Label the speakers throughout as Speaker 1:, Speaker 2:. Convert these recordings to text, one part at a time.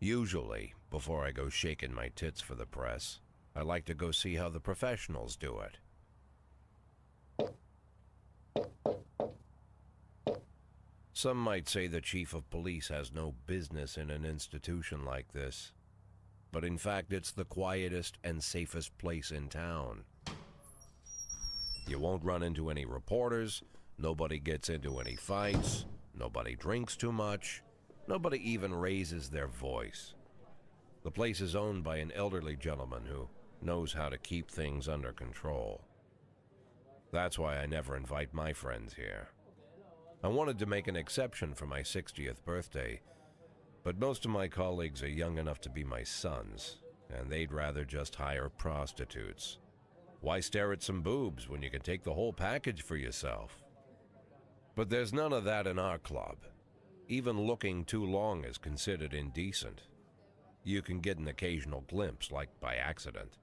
Speaker 1: Usually, before I go shaking my tits for the press, I like to go see how the professionals do it. Some might say the chief of police has no business in an institution like this, but in fact it's the quietest and safest place in town. You won't run into any reporters, nobody gets into any fights, nobody drinks too much, nobody even raises their voice. The place is owned by an elderly gentleman who knows how to keep things under control. That's why I never invite my friends here. I wanted to make an exception for my 60th birthday, but most of my colleagues are young enough to be my sons, and they'd rather just hire prostitutes. Why stare at some boobs when you can take the whole package for yourself? But there's none of that in our club. Even looking too long is considered indecent. You can get an occasional glimpse, like by accident.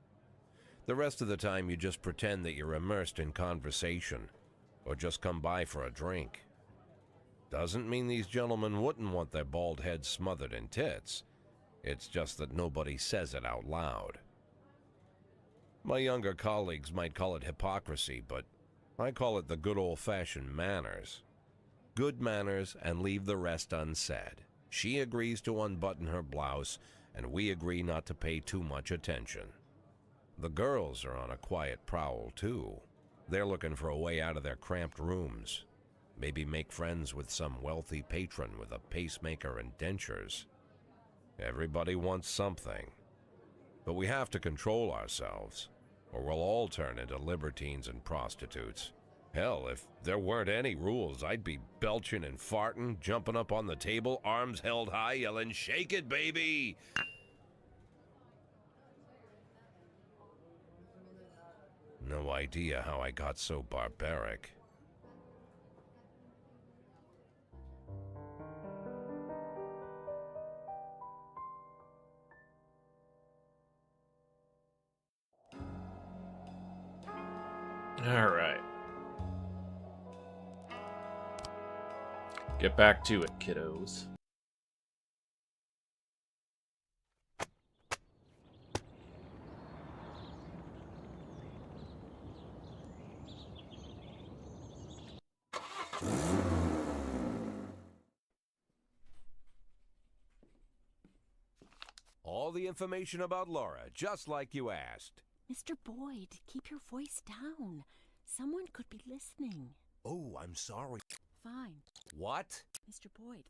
Speaker 1: The rest of the time you just pretend that you're immersed in conversation, or just come by for a drink. Doesn't mean these gentlemen wouldn't want their bald heads smothered in tits. It's just that nobody says it out loud. My younger colleagues might call it hypocrisy, but I call it the good old-fashioned manners. Good manners and leave the rest unsaid. She agrees to unbutton her blouse, and we agree not to pay too much attention. The girls are on a quiet prowl, too. They're looking for a way out of their cramped rooms. Maybe make friends with some wealthy patron with a pacemaker and dentures. Everybody wants something. But we have to control ourselves, or we'll all turn into libertines and prostitutes. Hell, if there weren't any rules, I'd be belching and farting, jumping up on the table, arms held high, yelling, "Shake it, baby!" No idea how I got so barbaric.
Speaker 2: All right. Get back to it, kiddos.
Speaker 1: All the information about Laura, just like you asked.
Speaker 3: Mr. Boyd, keep your voice down. Someone could be listening.
Speaker 1: Oh, I'm sorry.
Speaker 3: Fine.
Speaker 1: What?
Speaker 3: Mr. Boyd.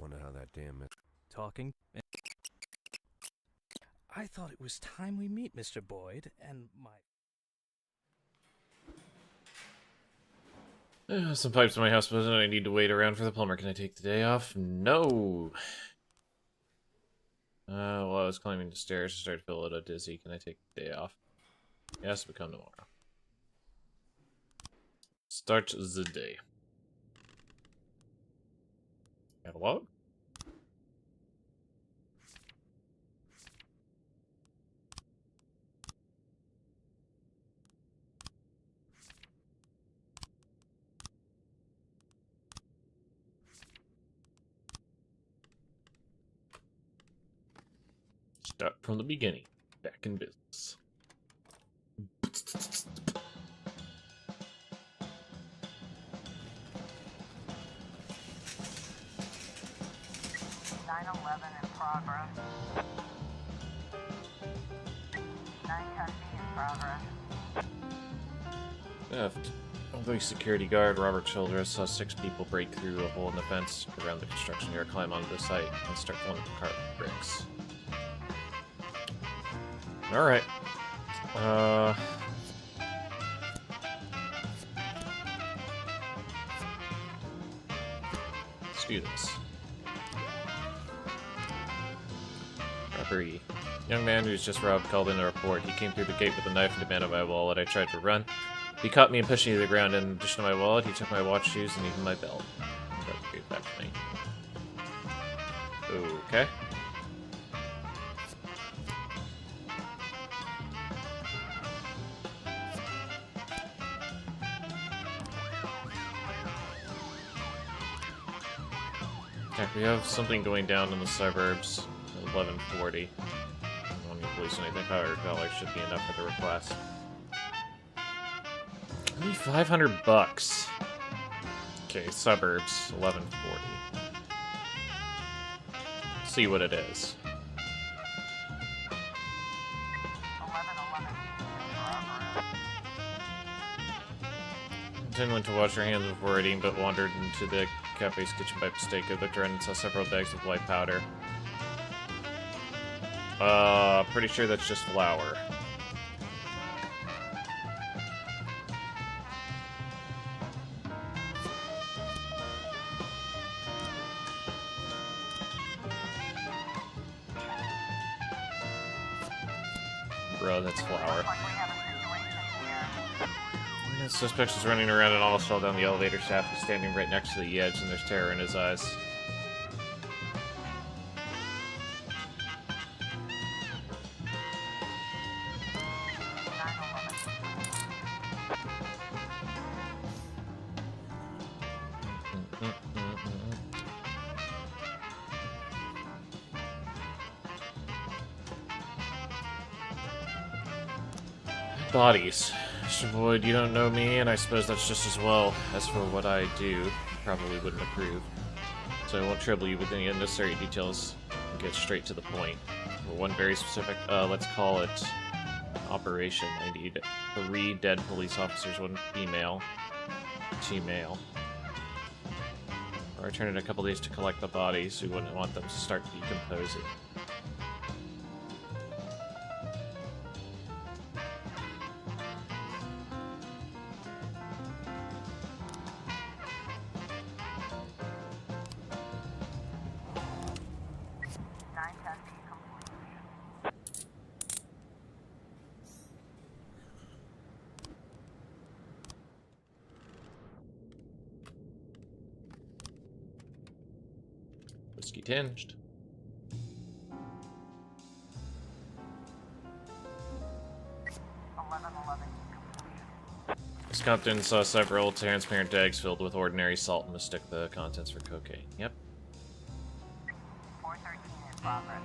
Speaker 1: Wonder how that damn...
Speaker 4: Talking. I thought it was time we meet, Mr. Boyd, and my...
Speaker 2: Some pipes in my house, but I need to wait around for the plumber. Can I take the day off? No. Well, I was climbing the stairs to start to feel a little dizzy. Can I take the day off? Yes, we come tomorrow. Start the day. Catalog? Start from the beginning. Back in business.
Speaker 5: 911 in progress. 910 in progress.
Speaker 2: Theft. Although security guard Robert Childress saw 6 people break through a hole in the fence around the construction yard, climb onto the site, and start one of the cart bricks. Alright. Let's do this. Robbery. Young man who's just robbed called in a report. He came through the gate with a knife and demanded my wallet. I tried to run. He caught me and pushed me to the ground. In addition to my wallet, he took my watch, shoes, and even my belt. He tried to give it back to me. Okay. Okay, we have something going down in the suburbs. 1140. I don't need police or anything. $500 should be enough for the request. Only 500 bucks. Okay, suburbs, 1140. See what it is.
Speaker 5: 1111 in progress.
Speaker 2: Tin went to wash her hands before eating, but wandered into the cafe's kitchen by mistake. I looked around and saw several bags of white powder. Pretty sure that's just flour. Bro, that's flour.
Speaker 5: Looks like we have a situation here.
Speaker 2: The suspect is running around and almost fell down the elevator shaft. He's standing right next to the edge, and there's terror in his eyes. Bodies. Mr. Boyd, you don't know me, and I suppose that's just as well. As for what I do, probably wouldn't approve. So I won't trouble you with any unnecessary details. I'll get straight to the point. For one very specific, let's call it operation. I need 3 dead police officers, 1 female, 2 male. Or I turn in a couple days to collect the bodies. We wouldn't want them to start decomposing. Whiskey tinged. Miss Compton saw several transparent bags filled with ordinary salt and mistook the contents for cocaine. Yep.
Speaker 5: 413 in progress.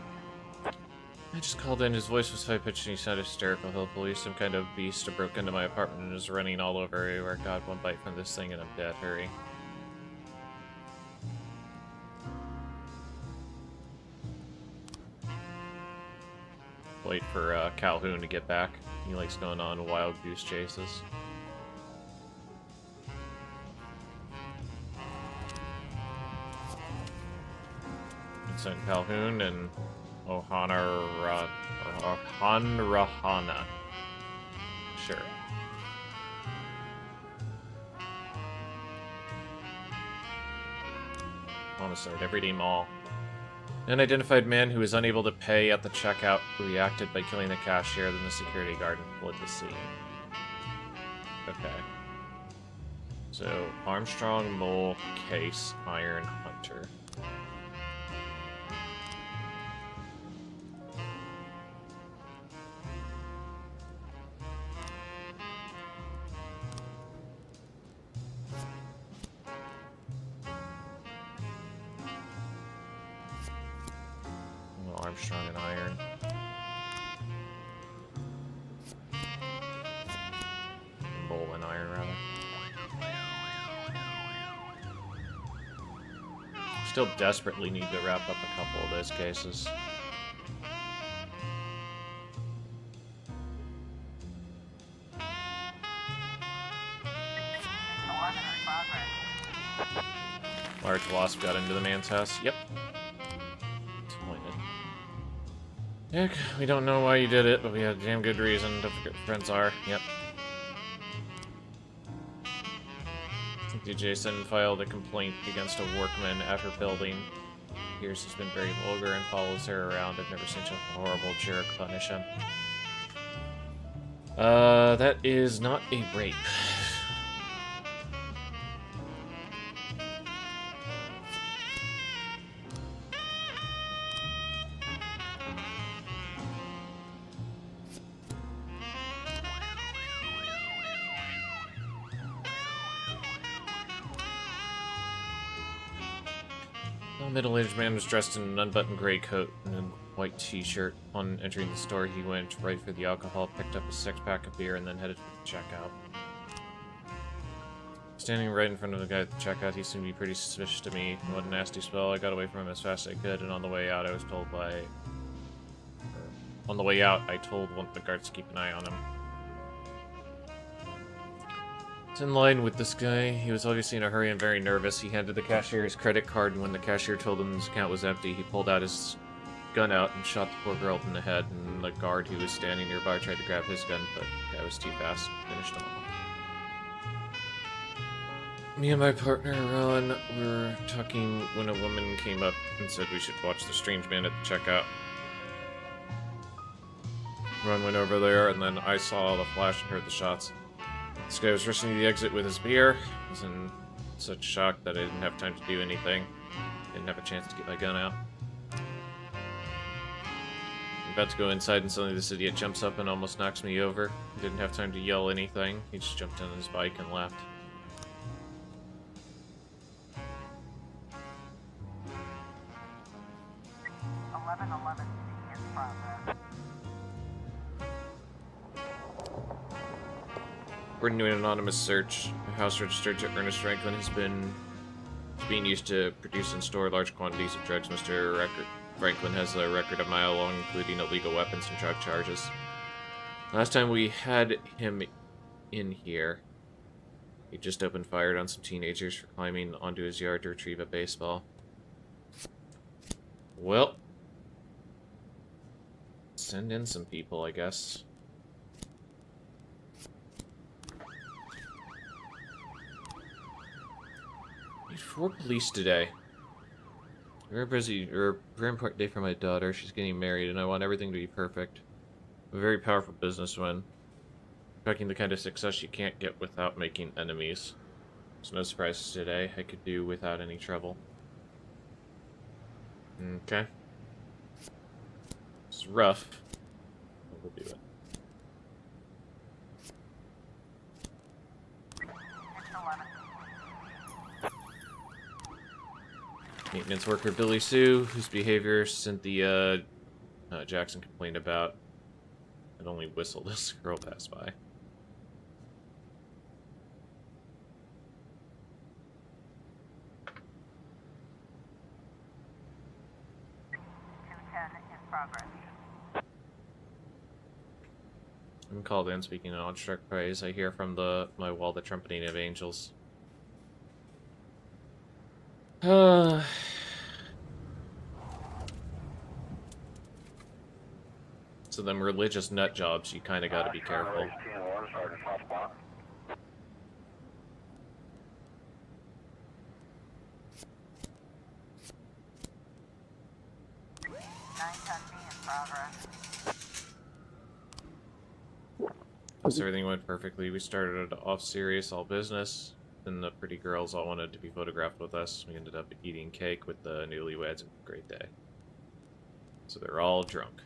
Speaker 2: I just called in. His voice was high-pitched and he sounded hysterical. Hill police, some kind of beast broke into my apartment and is running all over everywhere. God, one bite from this thing and I'm dead. Hurry. Wait for Calhoun to get back. He likes going on wild goose chases. Vincent Calhoun and Ohanrahana. Sure. Homicide, Everyday Mall. An identified man who was unable to pay at the checkout reacted by killing the cashier, then the security guard fled the scene. Okay. So, Armstrong, Mole, Case, Iron, Hunter. Armstrong and Iron. Bull and Iron, rather. Still desperately need to wrap up a couple of those cases. Large wasp got into the man's house. Yep. Heck, we don't know why you did it, but we had a damn good reason. Don't forget what friends are. Yep. Jason filed a complaint against a workman at her building. Pierce has been very vulgar and follows her around. I've never seen such a horrible jerk. Punish him. That is not a rape. A middle-aged man was dressed in an unbuttoned gray coat and white t-shirt. On entering the store, he went right for the alcohol, picked up a six-pack of beer, and then headed for the checkout. Standing right in front of the guy at the checkout, he seemed to be pretty suspicious to me. What a nasty spell. I got away from him as fast as I could, and on the way out, I told one of the guards to keep an eye on him. It's in line with this guy. He was obviously in a hurry and very nervous. He handed the cashier his credit card, and when the cashier told him his account was empty, he pulled out his gun out and shot the poor girl in the head, and the guard who was standing nearby tried to grab his gun, but the guy was too fast and finished him off. Me and my partner, Ron, were talking when a woman came up and said we should watch the strange man at the checkout. Ron went over there, and then I saw the flash and heard the shots. This guy was rushing to the exit with his beer. I was in such shock that I didn't have time to do anything. Didn't have a chance to get my gun out. I'm about to go inside, and suddenly this idiot jumps up and almost knocks me over. I didn't have time to yell anything. He just jumped on his bike and left. According to an anonymous search, a house registered to Ernest Franklin is being used to produce and store large quantities of drugs. Mr. Franklin has a record a mile long, including illegal weapons and drug charges. Last time we had him in here, he just opened fire on some teenagers for climbing onto his yard to retrieve a baseball. Well, send in some people, I guess. Need 4 police today. Very important day for my daughter. She's getting married, and I want everything to be perfect. I'm a very powerful businesswoman, expecting the kind of success you can't get without making enemies. There's no surprises today. I could do without any trouble. Okay. It's rough, but we'll do it. Maintenance worker Billy Sue, whose behavior Cynthia Jackson complained about, had only whistled as the girl passed by. I'm called in speaking in awestruck praise. I hear from my wall the trumpeting of angels. So them religious nut jobs, you kind of got to be careful. So everything went perfectly. We started off serious, all business. Then the pretty girls all wanted to be photographed with us. We ended up eating cake with the newlyweds. And a great day. So they're all drunk.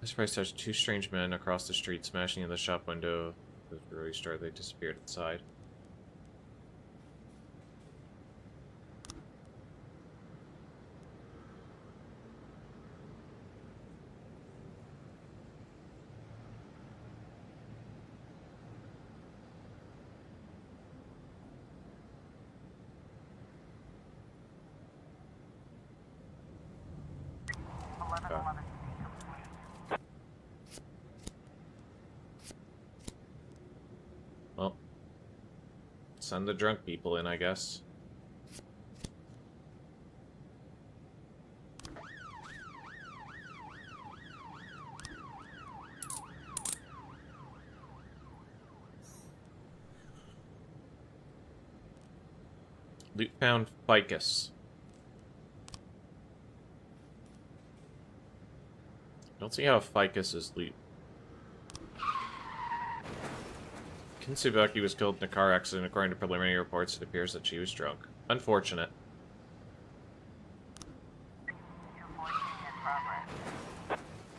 Speaker 2: I surprised touched 2 strange men across the street smashing in the shop window of the jewelry store. They disappeared inside. Well, send the drunk people in, I guess. Loot found ficus. Don't see how a ficus is loot. Kitsubaki was killed in a car accident. According to preliminary reports, it appears that she was drunk. Unfortunate.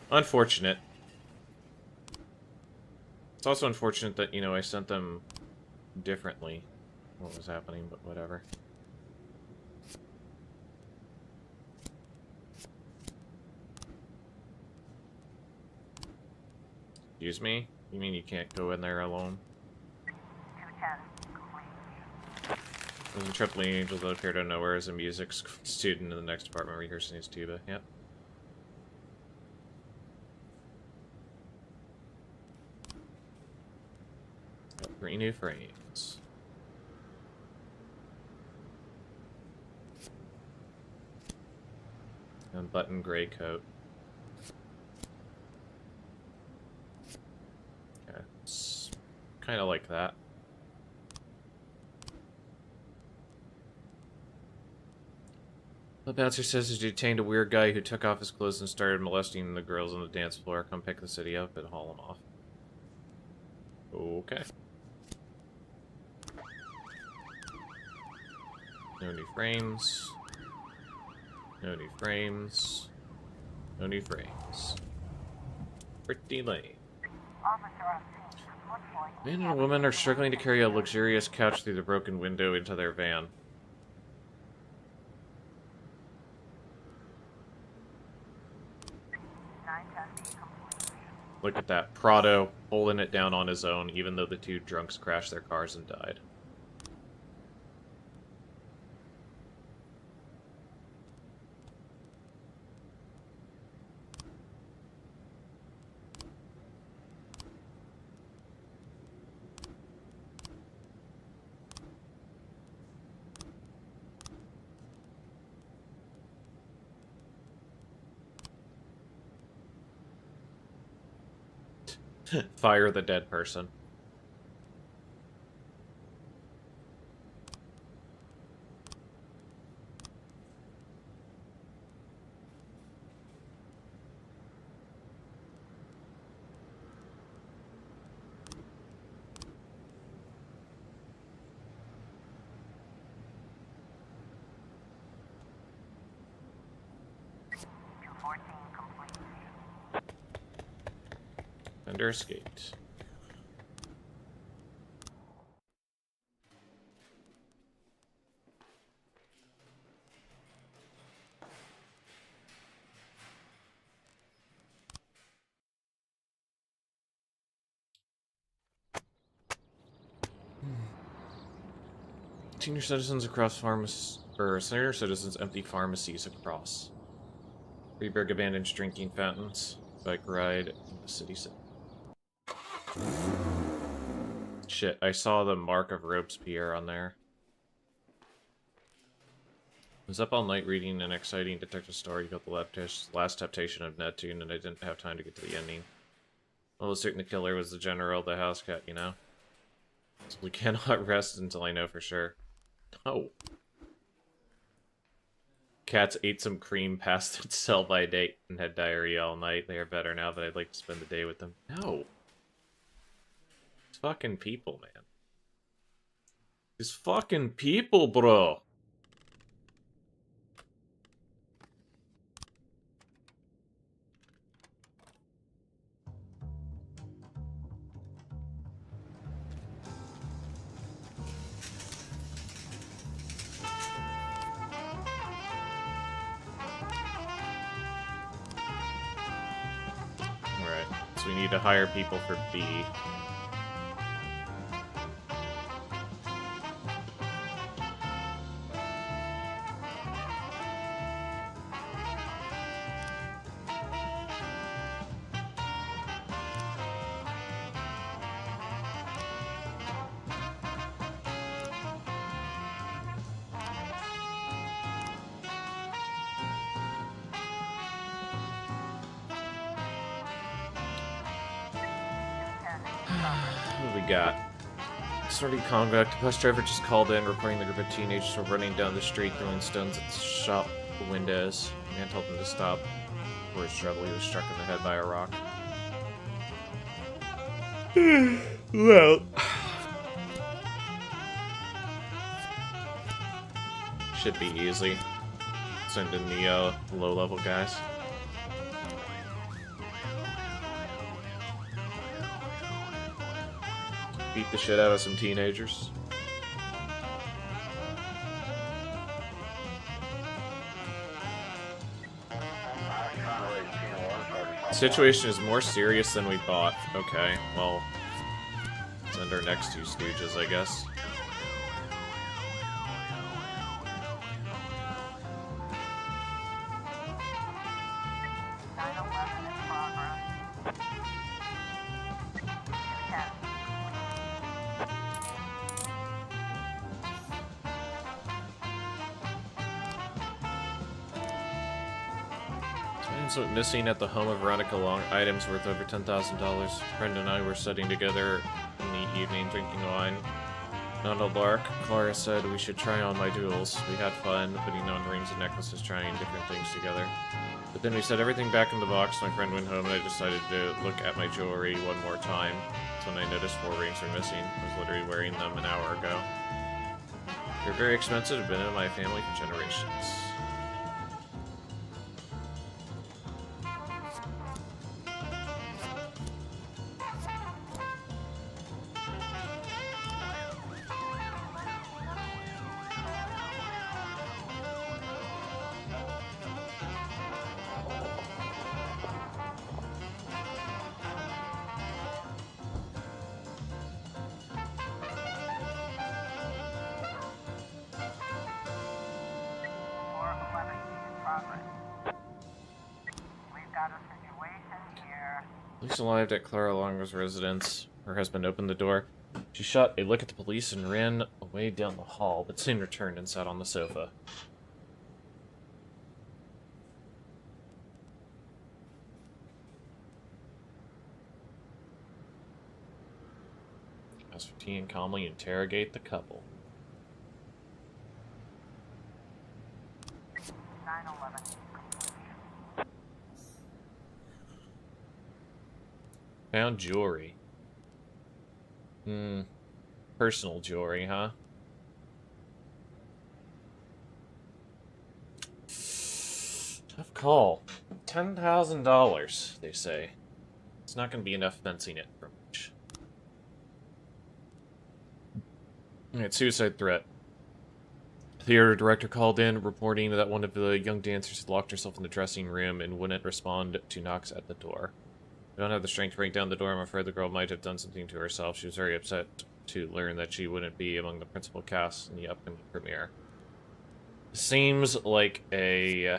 Speaker 2: Unfortunate. It's also unfortunate that, you know, I sent them differently. What was happening, but whatever. Excuse me? You mean you can't go in there alone?
Speaker 5: 210, complete.
Speaker 2: There's a tripling angel that appeared out of nowhere as a music student in the next department rehearsing his tuba. Yep. Got 3 new frames. And button gray coat. Yeah, it's kind of like that. The bouncer says he detained a weird guy who took off his clothes and started molesting the girls on the dance floor. Come pick the city up and haul him off. Okay. No new frames. No new frames. No new frames. Pretty lame.
Speaker 5: Officer on scene. Looks like
Speaker 2: Man and a woman are struggling to carry a luxurious couch through the broken window into their van. Look at that. Prado pulling it down on his own, even though the 2 drunks crashed their cars and died. Fire the dead person. Fender escaped. Senior citizens across senior citizens empty pharmacies across. Freeburg abandoned drinking fountains. Bike ride in the city center. Shit, I saw the mark of Robespierre on there. I was up all night reading an exciting detective story about the last temptation of Neptune, and I didn't have time to get to the ending. Almost certain the killer was the general of the house cat, you know? So we cannot rest until I know for sure. Oh. Cats ate some cream past its sell-by date and had diarrhea all night. They are better now, but I'd like to spend the day with them. No. These fucking people, man. These fucking people, bro. Alright, so we need to hire people for B. What do we got? Snorty conduct. The bus driver just called in, reporting the group of teenagers were running down the street, throwing stones at the shop windows. The man told them to stop. For his trouble, he was struck in the head by a rock. Well, should be easy. Send in the low-level guys. Beat the shit out of some teenagers. Situation is more serious than we thought. Okay, well, send our next two stooges, I guess. Items went missing at the home of Veronica Long. Items worth over $10,000. Friend and I were sitting together in the evening drinking wine. Not a lark. Clara said we should try on my jewels. We had fun putting on rings and necklaces, trying different things together. But then we set everything back in the box. My friend went home and I decided to look at my jewelry one more time. That's when I noticed 4 rings were missing. I was literally wearing them an hour ago. They're very expensive, have been in my family for generations. Police arrived at Clara Longo's residence. Her husband opened the door. She shot a look at the police and ran away down the hall, but soon returned and sat on the sofa. Asked for tea and calmly interrogate the couple.
Speaker 5: 9/11.
Speaker 2: Found jewelry. Personal jewelry, huh? Tough call. $10,000, they say. It's not going to be enough fencing it for much. Alright, suicide threat. Theater director called in, reporting that one of the young dancers had locked herself in the dressing room and wouldn't respond to knocks at the door. I don't have the strength to break down the door. I'm afraid the girl might have done something to herself. She was very upset to learn that she wouldn't be among the principal cast in the upcoming premiere. Seems like a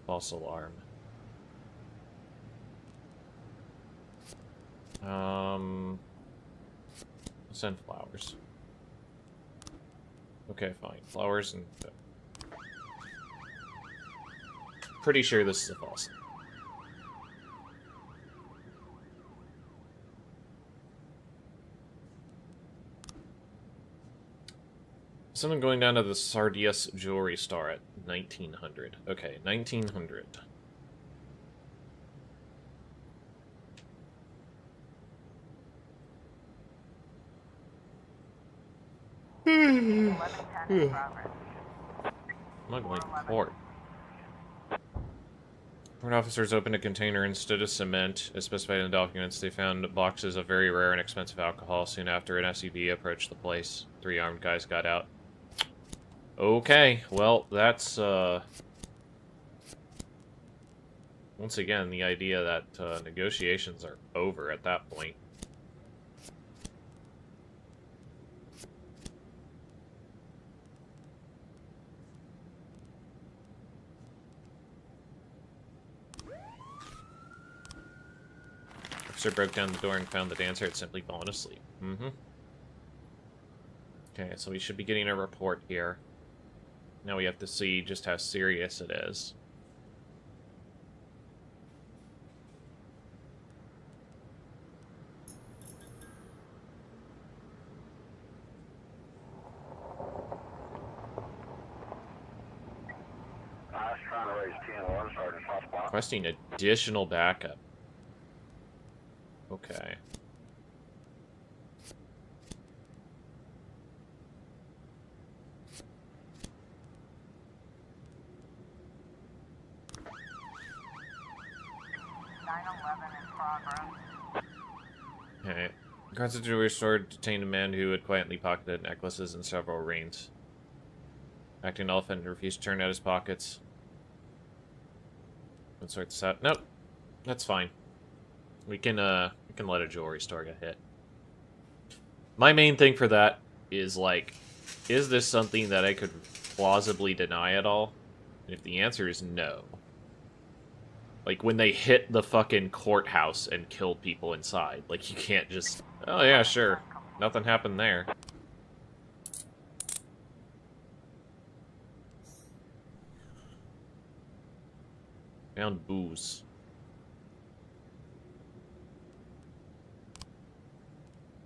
Speaker 2: false alarm. Send flowers. Okay, fine. Flowers and... Pretty sure this is a false alarm. Someone going down to the Sardius Jewelry Store at 1900. Okay, 1900. Smuggling port. Port officers opened a container instead of cement. As specified in the documents, they found boxes of very rare and expensive alcohol. Soon after, an SUV approached the place. 3 armed guys got out. Okay, well, that's, once again, the idea that, negotiations are over at that point. Officer broke down the door and found the dancer had simply fallen asleep. Okay, so we should be getting a report here. Now we have to see just how serious it is. Requesting additional backup. Okay. Okay. The Constance Jewelry Store detained a man who had quietly pocketed necklaces and several rings. Acting elephant refused to turn out his pockets. Let's sort this out. Nope. That's fine. We can let a jewelry store get hit. My main thing for that is, like, is this something that I could plausibly deny at all? And if the answer is no. Like, when they hit the fucking courthouse and killed people inside. Like, you can't just... Oh, yeah, sure. Nothing happened there. Found booze.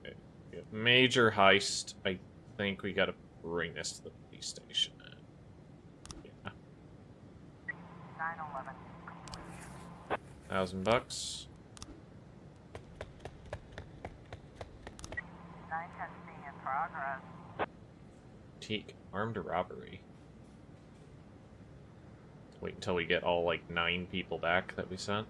Speaker 2: Okay. Major heist. I think we gotta bring this to the police station. Yeah.
Speaker 5: 911 complete.
Speaker 2: $1,000.
Speaker 5: 910 in progress.
Speaker 2: Teak. Armed robbery. Wait until we get all, like, 9 people back that we sent.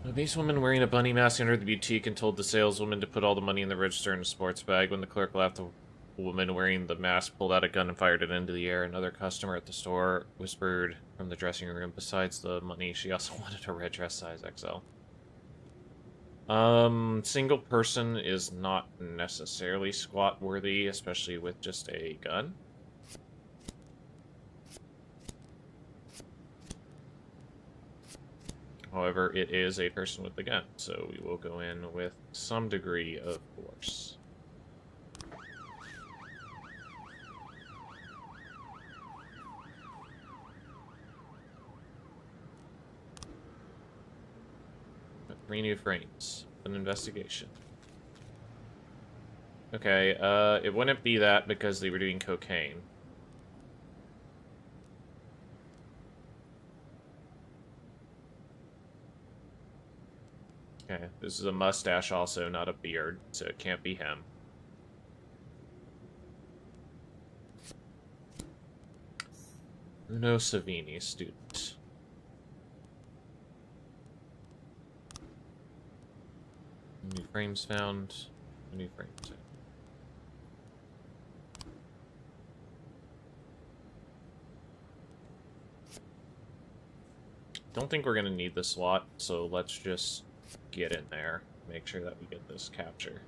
Speaker 2: A base woman wearing a bunny mask entered the boutique and told the saleswoman to put all the money in the register in a sports bag. When the clerk left, the woman wearing the mask pulled out a gun and fired it into the air. Another customer at the store whispered from the dressing room, besides the money, she also wanted a red dress size XL. Single person is not necessarily squat worthy, especially with just a gun. However, it is a person with a gun, so we will go in with some degree of force. Three new frames. An investigation. Okay, it wouldn't be that because they were doing cocaine. Okay, this is a mustache also, not a beard, so it can't be him. Uno Savini, student. New frames found. New frames found. Don't think we're gonna need the SWAT, so let's just get in there. Make sure that we get this capture.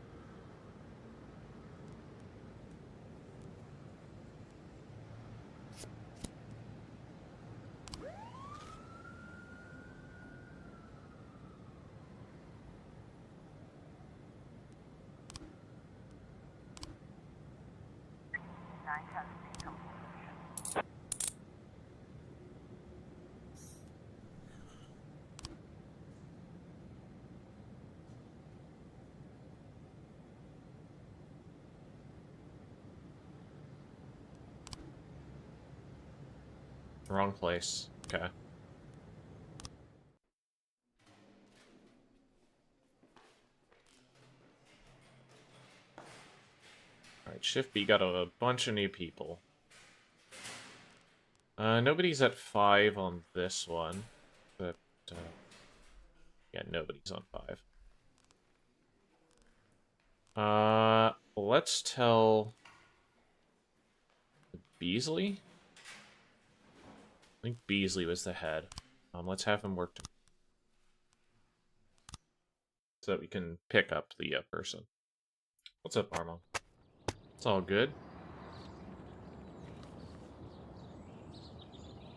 Speaker 2: Wrong place. Okay. Alright, Shift B got a bunch of new people. Nobody's at 5 on this one. But, yeah, nobody's on 5. Let's tell... Beasley? I think Beasley was the head. Let's have him work so that we can pick up the person. What's up, Armo? It's all good.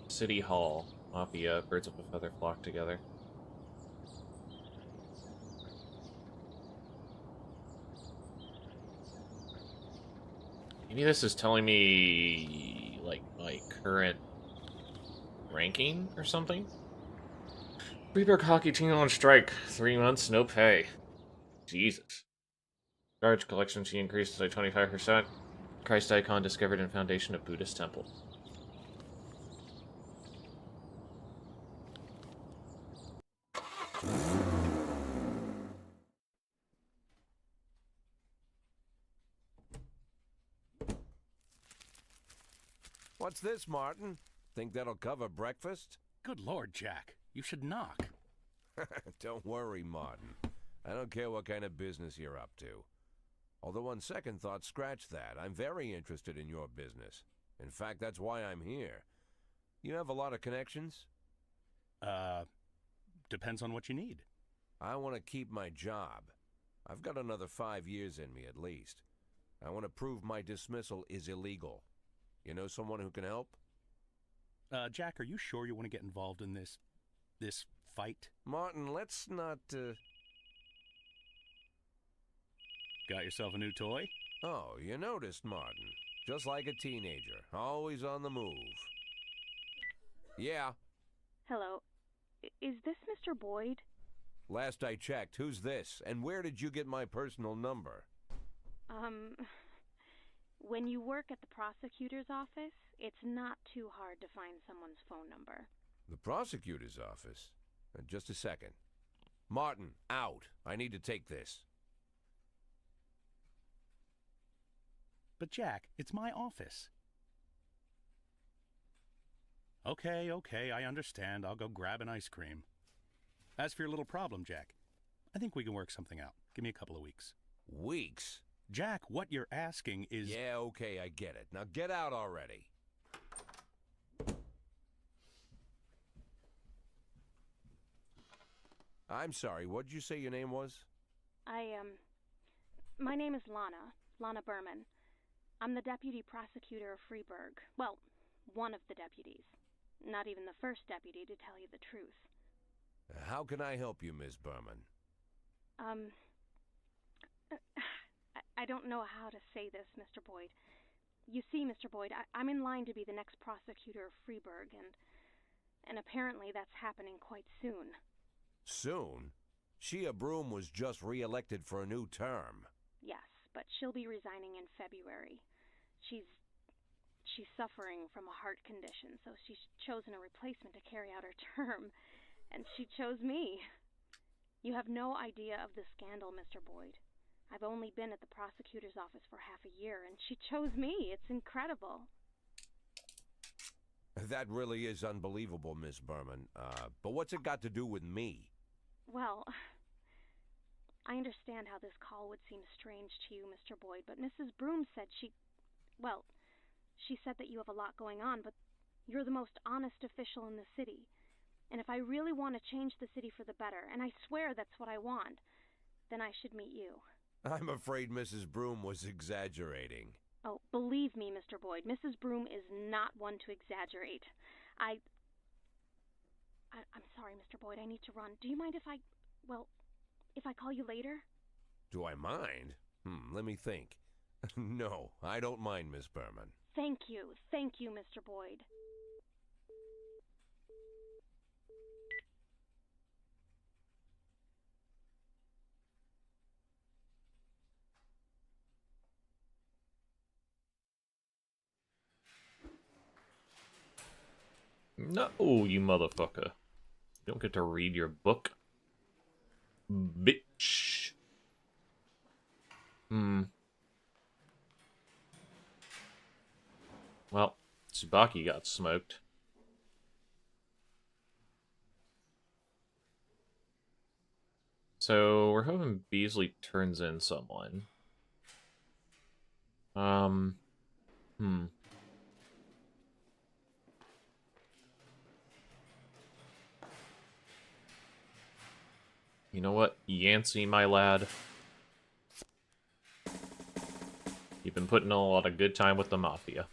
Speaker 2: City Hall. Mafia, birds of a feather flock together. Maybe this is telling me, like, my current ranking or something? Freeburg hockey team on strike. 3 months, no pay. Jesus. Garbage collection fee increases by 25%. Christ icon discovered in foundation of Buddhist temple.
Speaker 1: What's this, Martin? Think that'll cover breakfast?
Speaker 6: Good Lord, Jack. You should knock.
Speaker 1: Don't worry, Martin. I don't care what kind of business you're up to. Although on second thought, scratch that. I'm very interested in your business. In fact, that's why I'm here. You have a lot of connections?
Speaker 6: Depends on what you need.
Speaker 1: I want to keep my job. I've got another 5 years in me at least. I want to prove my dismissal is illegal. You know someone who can help?
Speaker 6: Jack, are you sure you want to get involved in this fight?
Speaker 1: Martin, let's not,
Speaker 6: Got yourself a new toy?
Speaker 1: Oh, you noticed, Martin. Just like a teenager, always on the move. Yeah,
Speaker 7: Hello. Is this Mr. Boyd?
Speaker 1: last I checked, who's this? And where did you get my personal number?
Speaker 7: When you work at the prosecutor's office, it's not too hard to find someone's phone number.
Speaker 1: The prosecutor's office? Just a second. Martin, out. I need to take this.
Speaker 6: But Jack, it's my office. Okay, I understand. I'll go grab an ice cream. As for your little problem, Jack, I think we can work something out. Give me a couple of weeks.
Speaker 1: Weeks?
Speaker 6: Jack, what you're asking is...
Speaker 1: Yeah, okay, I get it. Now get out already. I'm sorry, what'd you say your name was?
Speaker 7: My name is Lana Berman. I'm the deputy prosecutor of Freeburg. Well, one of the deputies. Not even the first deputy, to tell you the truth.
Speaker 1: How can I help you, Miss Berman?
Speaker 7: I don't know how to say this, Mr. Boyd. You see, Mr. Boyd, I'm in line to be the next prosecutor of Freeburg, and apparently that's happening quite soon.
Speaker 1: Soon? Shia Broom was just re-elected for a new term.
Speaker 7: Yes, but she'll be resigning in February. She's suffering from a heart condition, so she's chosen a replacement to carry out her term, and she chose me. You have no idea of the scandal, Mr. Boyd. I've only been at the prosecutor's office for half a year, and she chose me. It's incredible.
Speaker 1: That really is unbelievable, Miss Berman. But what's it got to do with me?
Speaker 7: Well, I understand how this call would seem strange to you, Mr. Boyd, but Mrs. Broom said she said that you have a lot going on, but you're the most honest official in the city. And if I really want to change the city for the better, and I swear that's what I want, then I should meet you.
Speaker 1: I'm afraid Mrs. Broom was exaggerating.
Speaker 7: Oh, believe me, Mr. Boyd, Mrs. Broom is not one to exaggerate. I'm sorry, Mr. Boyd, I need to run. Do you mind if I call you later?
Speaker 1: Do I mind? Let me think. No, I don't mind, Miss Berman.
Speaker 7: Thank you, Mr. Boyd.
Speaker 2: No, you motherfucker. You don't get to read your book. Bitch. Well, Tsubaki got smoked. So, we're hoping Beasley turns in someone. You know what, Yancey, my lad? You've been putting in a lot of good time with the Mafia.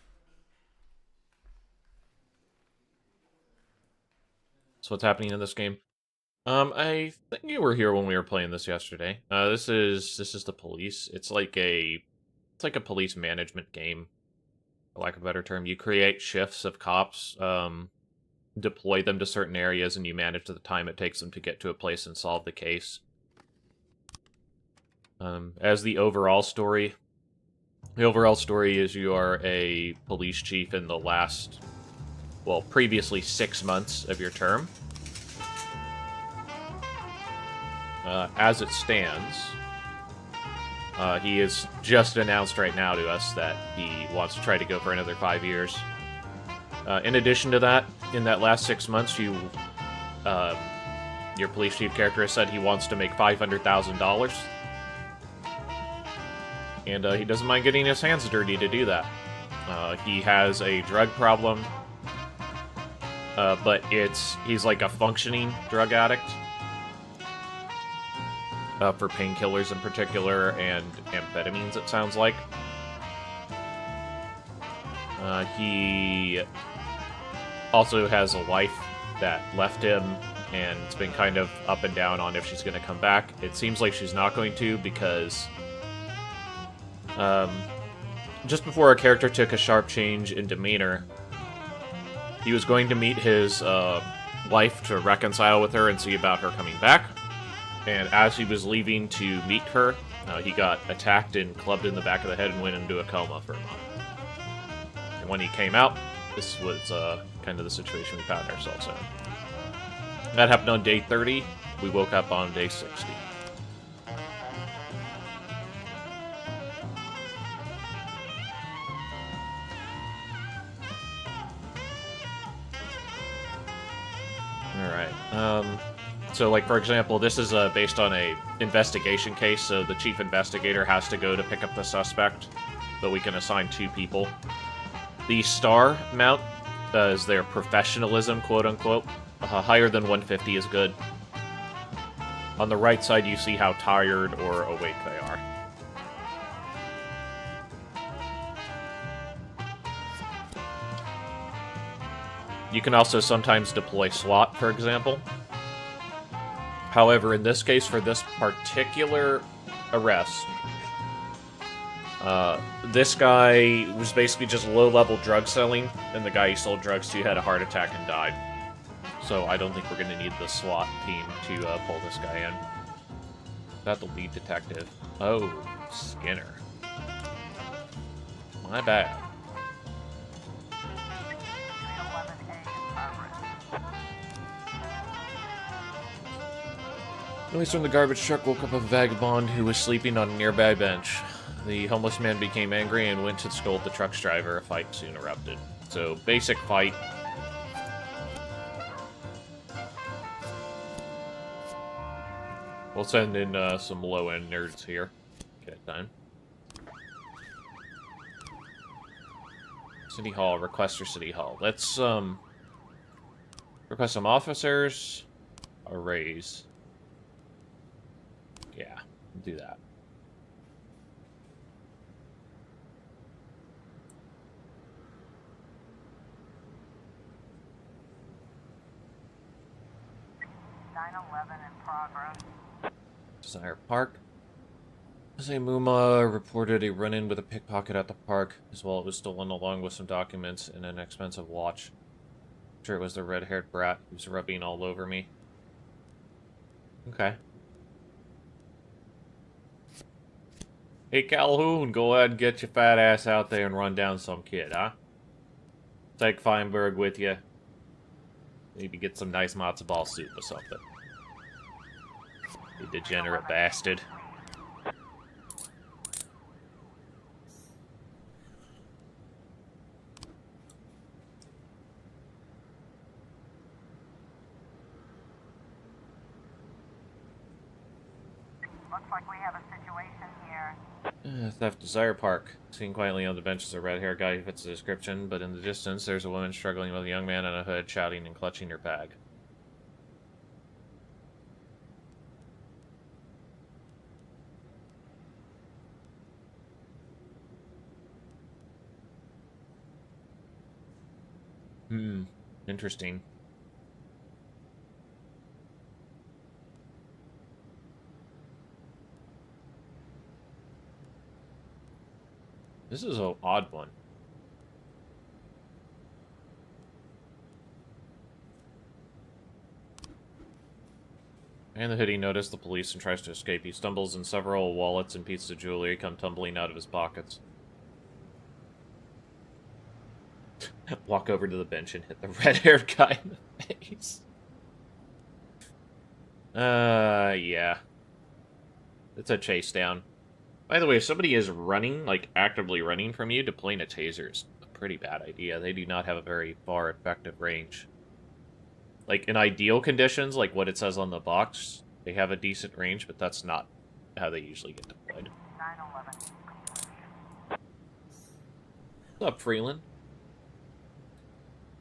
Speaker 2: So what's happening in this game? I think you were here when we were playing this yesterday. This is the police. It's like a police management game, for lack of a better term. You create shifts of cops, deploy them to certain areas, and you manage the time it takes them to get to a place and solve the case. As the overall story is you are a police chief in the last, well, previously 6 months of your term. As it stands, he has just announced right now to us that he wants to try to go for another 5 years. In addition to that, in that last 6 months, your police chief character has said he wants to make $500,000. And he doesn't mind getting his hands dirty to do that. He has a drug problem. but he's like a functioning drug addict. For painkillers in particular, and amphetamines, it sounds like. He also has a wife that left him, and it's been kind of up and down on if she's going to come back. It seems like she's not going to, because just before our character took a sharp change in demeanor, he was going to meet his wife to reconcile with her and see about her coming back. And as he was leaving to meet her, he got attacked and clubbed in the back of the head and went into a coma for a month. And when he came out, this was kind of the situation we found ourselves in. That happened on day 30. We woke up on day 60. Alright, so, like, for example, this is based on a investigation case, so the chief investigator has to go to pick up the suspect, but we can assign 2 people. The star amount is their professionalism, quote-unquote. Higher than 150 is good. On the right side, you see how tired or awake they are. You can also sometimes deploy SWAT, for example. However, in this case, for this particular arrest, this guy was basically just low-level drug selling, and the guy he sold drugs to had a heart attack and died. So I don't think we're going to need the SWAT team to pull this guy in. Is that the lead detective? Oh, Skinner. My bad. Noise from the garbage truck woke up a vagabond who was sleeping on a nearby bench. The homeless man became angry and went to scold the truck's driver. A fight soon erupted. So, basic fight. We'll send in some low-end nerds here. Get it done. City Hall. Request for City Hall. Let's, request some officers. A raise. Yeah, do that.
Speaker 5: In progress.
Speaker 2: Desire Park. Muma reported a run-in with a pickpocket at the park. His wallet was stolen along with some documents and an expensive watch. I'm sure it was the red-haired brat who was rubbing all over me. Okay. Hey, Calhoun, go ahead and get your fat ass out there and run down some kid, huh? Take Feinberg with you. Maybe get some nice matzo ball soup or something. You degenerate bastard.
Speaker 5: Looks like we have a situation here.
Speaker 2: Theft Desire Park. Seen quietly on the bench is a red-haired guy who fits the description, but in the distance there's a woman struggling with a young man in a hood, shouting and clutching her bag. Interesting. This is an odd one. And the hoodie noticed the police and tries to escape. He stumbles and several wallets and pieces of jewelry come tumbling out of his pockets. Walk over to the bench and hit the red-haired guy in the face. Yeah. It's a chase down. By the way, if somebody is running, like actively running from you, deploying a taser is a pretty bad idea. They do not have a very far effective range. Like, in ideal conditions, like what it says on the box, they have a decent range, but that's not how they usually get deployed.
Speaker 5: 911.
Speaker 2: What's up, Freeland?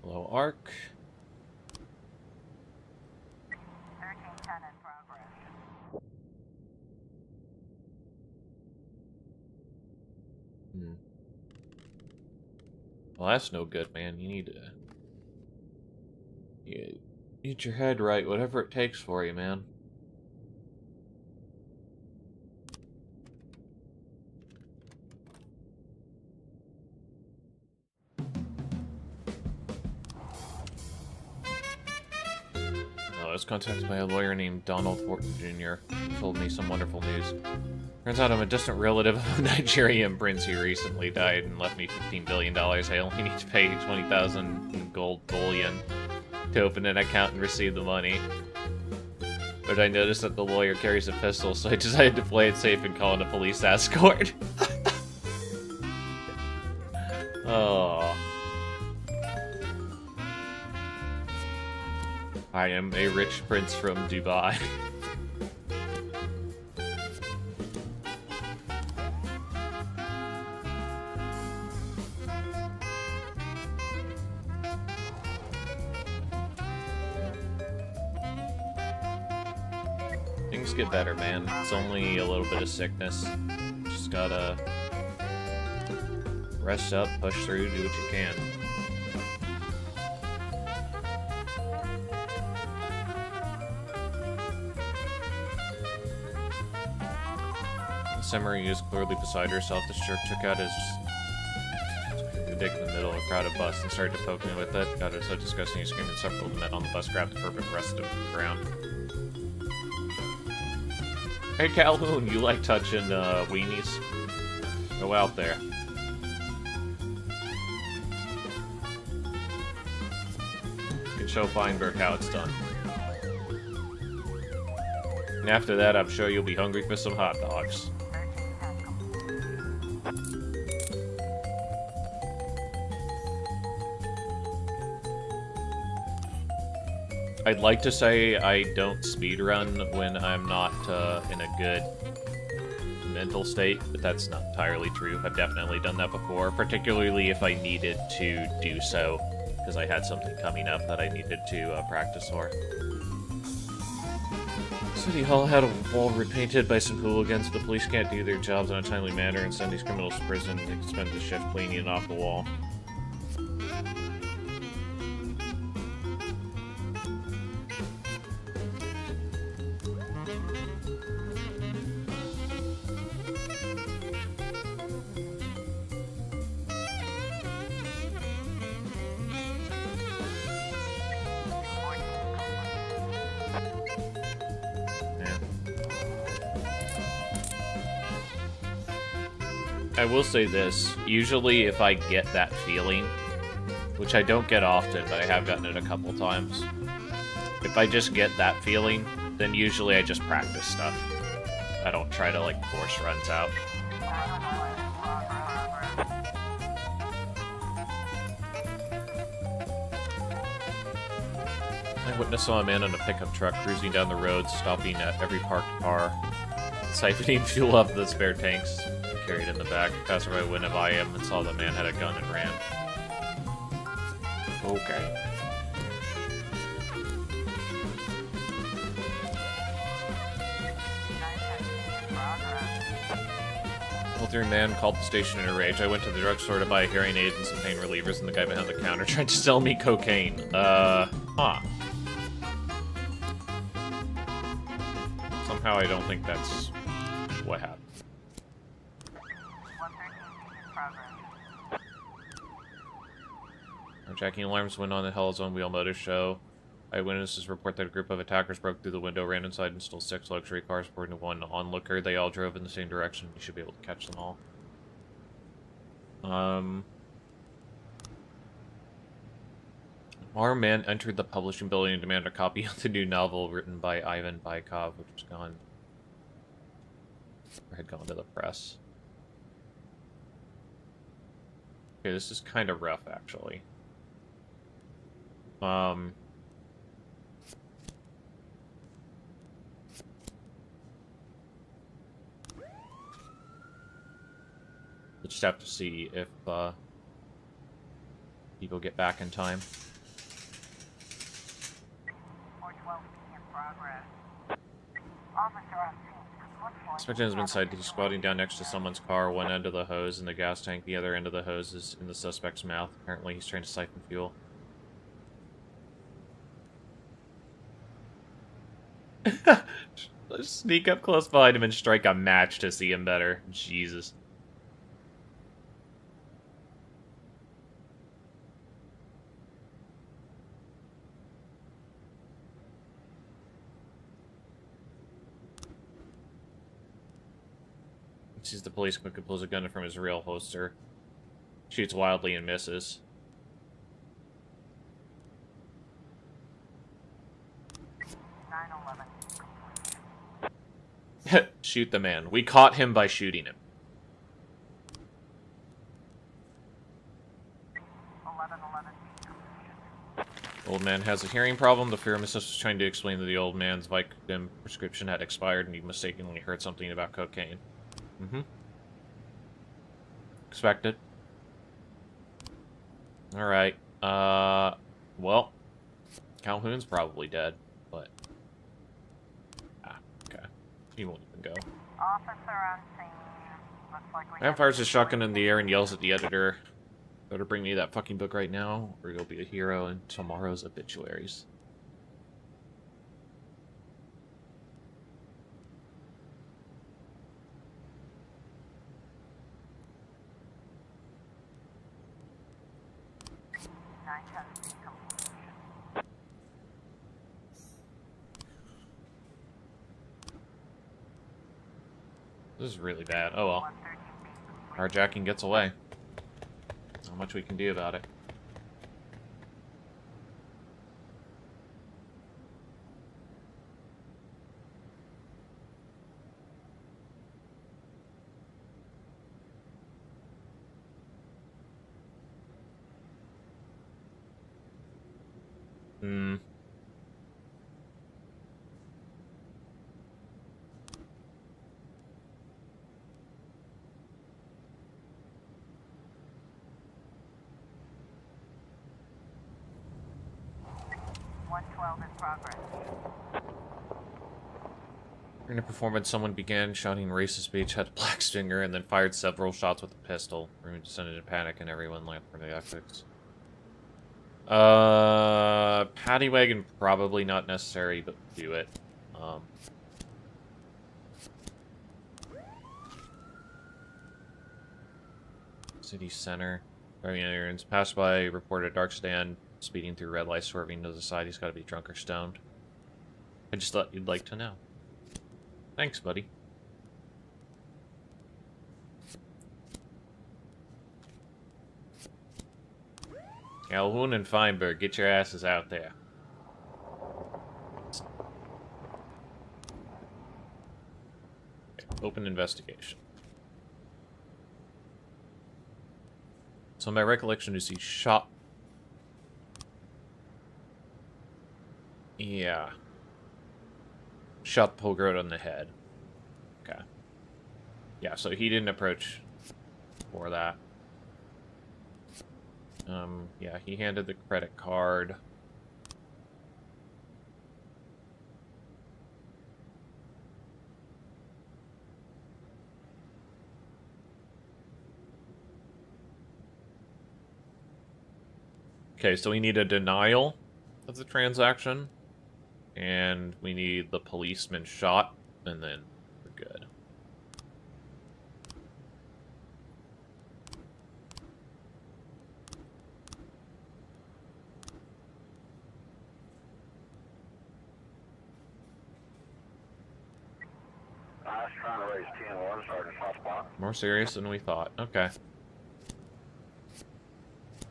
Speaker 2: Hello, Ark. Well, that's no good, man. You need to... get your head right, whatever it takes for you, man. I was contacted by a lawyer named Donald Horton Jr. He told me some wonderful news. Turns out I'm a distant relative of a Nigerian prince who recently died and left me $15 billion. I only need to pay 20,000 in gold bullion to open an account and receive the money. But I noticed that the lawyer carries a pistol, so I decided to play it safe and call in a police escort. Oh. I am a rich prince from Dubai. Things get better, man. It's only a little bit of sickness. Just gotta rest up, push through, do what you can. Semory is clearly beside herself. This jerk took out his dick in the middle of a crowded bus and started to poke me with it. Got it so disgusting he screamed, and several of the men on the bus grabbed the perfect rest of the ground. Hey Calhoun, you like touching weenies? Go out there. You can show Feinberg how it's done. And after that, I'm sure you'll be hungry for some hot dogs. I'd like to say I don't speedrun when I'm not in a good mental state, but that's not entirely true. I've definitely done that before, particularly if I needed to do so, because I had something coming up that I needed to practice for. City Hall had a wall repainted by some hooligans. The police can't do their jobs in a timely manner and send these criminals to prison. They can spend the shift cleaning it off the wall. I will say this, usually if I get that feeling, which I don't get often, but I have gotten it a couple times, if I just get that feeling, then usually I just practice stuff. I don't try to, like, force runs out. I witnessed saw a man in a pickup truck cruising down the road, stopping at every parked car, siphoning fuel off the spare tanks. Carried in the back. Passerby went by him and saw the man had a gun and ran. Okay. Elderly man called the station in a rage. I went to the drugstore to buy a hearing aid and some pain relievers, and the guy behind the counter tried to sell me cocaine. Huh. Somehow I don't think that's what happened. Jacking alarms went on the Hell's Own Wheel Motor Show. Eyewitnesses report that a group of attackers broke through the window, ran inside, and stole 6 luxury cars, according to one onlooker. They all drove in the same direction. You should be able to catch them all. Our man entered the publishing building and demanded a copy of the new novel written by Ivan Bykov, which was gone. Or had gone to the press. Okay, this is kind of rough, actually. We'll just have to see if, people get back in time.
Speaker 5: 412 in progress. Officer on scene.
Speaker 2: Suspect has been sighted. He's squatting down next to someone's car, one end of the hose in the gas tank, the other end of the hose is in the suspect's mouth. Apparently he's trying to siphon fuel. Let's sneak up close behind him and strike a match to see him better. Jesus. Sees the police quickly pulls a gun from his real holster. Shoots wildly and misses.
Speaker 5: 9/11.
Speaker 2: Shoot the man. We caught him by shooting him.
Speaker 5: 11/11.
Speaker 2: Old man has a hearing problem. The pharmacist was trying to explain that the old man's Vicodin prescription had expired and he mistakenly heard something about cocaine. Expected. Alright. Well, Calhoun's probably dead, but... okay. He won't even go.
Speaker 5: Officer on scene. Looks like we
Speaker 2: Man fires his shotgun in the air and yells at the editor, "Better bring me that fucking book right now, or you'll be a hero in tomorrow's obituaries." This is really bad. Oh well. Carjacking gets away. Not much we can do about it.
Speaker 5: in progress.
Speaker 2: During the performance, someone began shouting racist speech at Black Stinger and then fired several shots with a pistol. The room descended in panic and everyone left for the exits. Paddy wagon probably not necessary, but do it. City center. Driving errands. Passed by, reported a dark sedan speeding through red lights, swerving to the side. He's got to be drunk or stoned. I just thought you'd like to know. Thanks, buddy. Calhoun and Feinberg, get your asses out there. Okay, open investigation. So my recollection is he shot... Yeah. Shot Pogert on the head. Okay. Yeah, so he didn't approach for that. Yeah, he handed the credit card. Okay, so we need a denial of the transaction. And we need the policeman shot, and then we're good.
Speaker 8: I was trying to raise 10-1, Sergeant Hotspot.
Speaker 2: More serious than we thought. Okay.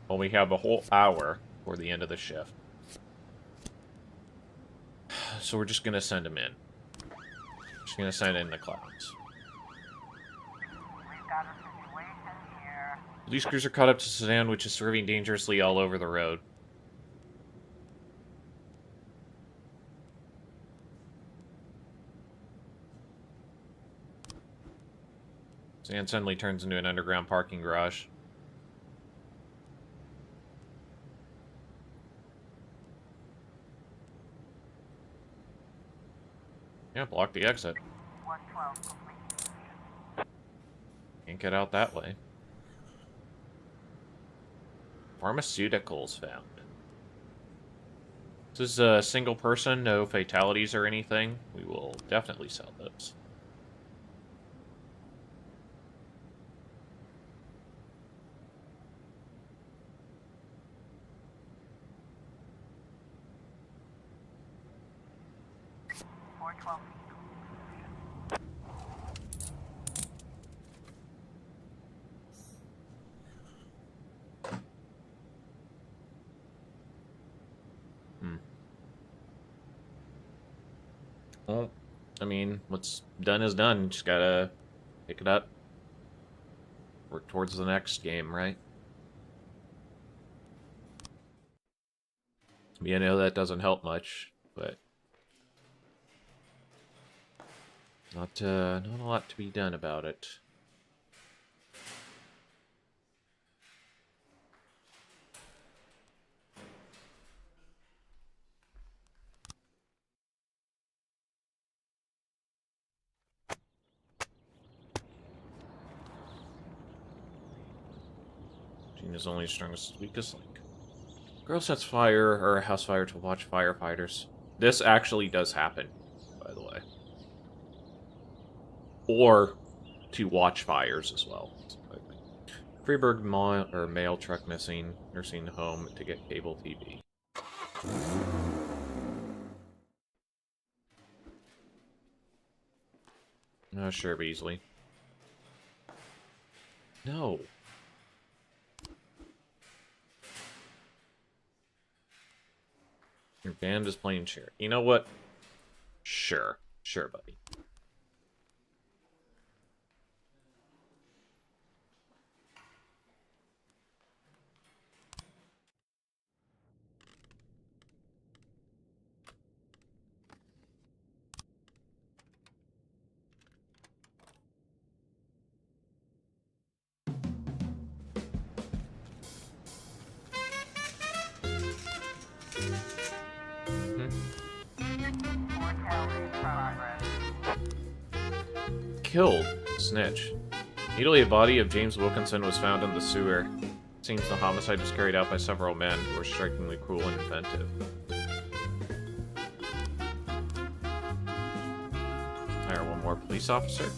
Speaker 2: Well, we have a whole hour for the end of the shift. So we're just gonna send him in. Just gonna send in the clouds.
Speaker 5: We've got a situation here.
Speaker 2: Police cruiser caught up to sedan, which is swerving dangerously all over the road. Sedan suddenly turns into an underground parking garage. Yeah, block the exit.
Speaker 5: 112 complete.
Speaker 2: Can't get out that way. Pharmaceuticals found. This is a single person, no fatalities or anything. We will definitely sell those. Well, I mean, what's done is done. Just gotta pick it up. Work towards the next game, right? I mean, I know that doesn't help much, but not a lot to be done about it. Gina's only strongest weakest link. Girl sets fire or a house fire to watch firefighters. This actually does happen, by the way. Or to watch fires as well. Freeburg mail truck missing. Nursing home to get cable TV. Sure, Beasley. No. Your band is playing chair. You know what? Sure. Sure, buddy. Killed. Snitch. Immediately, a body of James Wilkinson was found in the sewer. It seems the homicide was carried out by several men who were strikingly cruel and inventive. Hire one more police officer.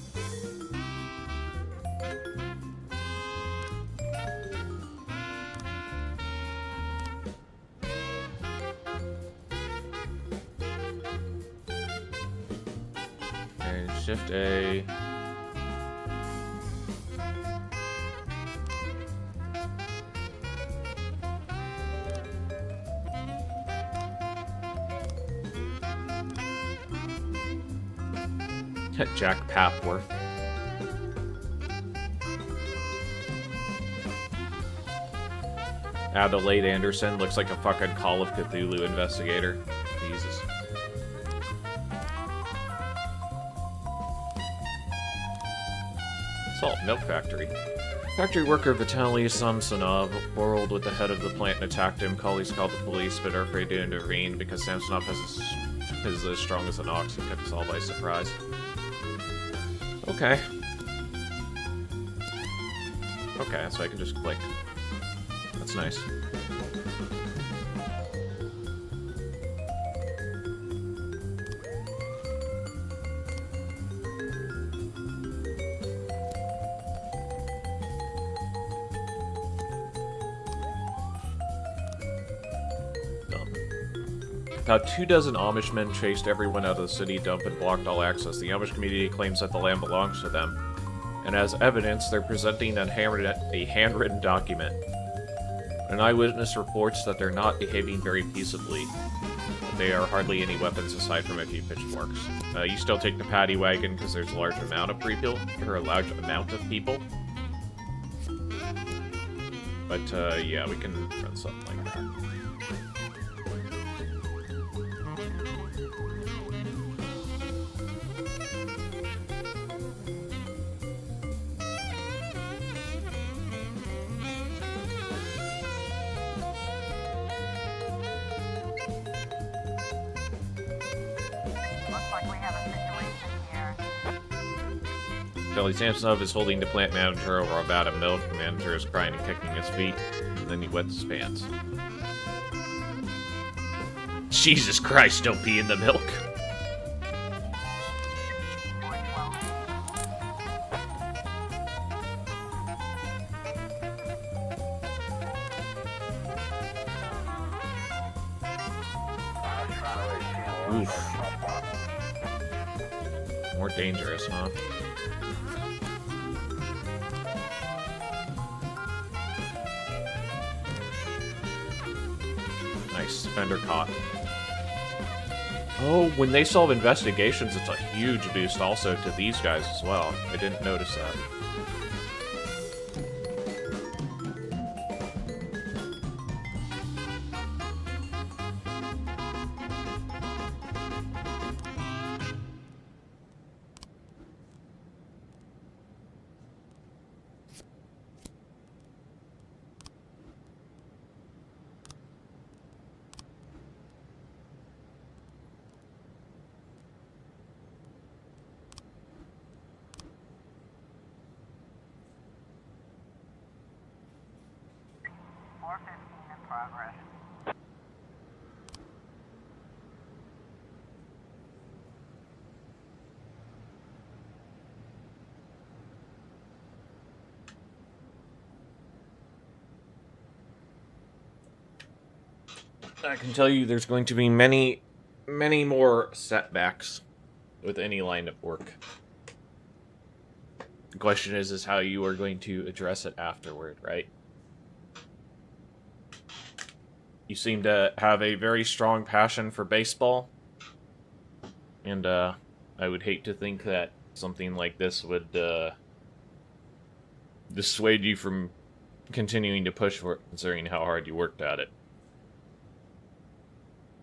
Speaker 2: And Shift A. Jack Papworth. Adelaide Anderson looks like a fucking Call of Cthulhu investigator. Jesus. Salt Milk Factory. Factory worker Vitaly Samsonov quarreled with the head of the plant and attacked him. Colleagues called the police but are afraid to intervene because Samsonov is as strong as an ox and kept us all by surprise. Okay. Okay, so I can just click. That's nice. About 24 Amishmen chased everyone out of the city dump and blocked all access. The Amish community claims that the land belongs to them. And as evidence, they're presenting a handwritten document. An eyewitness reports that they're not behaving very peaceably. There are hardly any weapons aside from a few pitchforks. You still take the paddy wagon because there's a large amount of people, or a large amount of people. But yeah, we can run something like that.
Speaker 5: Looks like we have a situation here.
Speaker 2: Charlie Samsonov is holding the plant manager over a vat of milk. The manager is crying and kicking his feet. And then he wets his pants. Jesus Christ, don't pee in the milk. Oof. More dangerous, huh? Nice. Fender caught. Oh, when they solve investigations, it's a huge boost also to these guys as well. I didn't notice that.
Speaker 5: In progress.
Speaker 2: I can tell you there's going to be many, many more setbacks with any line of work. The question is how you are going to address it afterward, right? You seem to have a very strong passion for baseball. And, I would hate to think that something like this would, dissuade you from continuing to push for it, considering how hard you worked at it.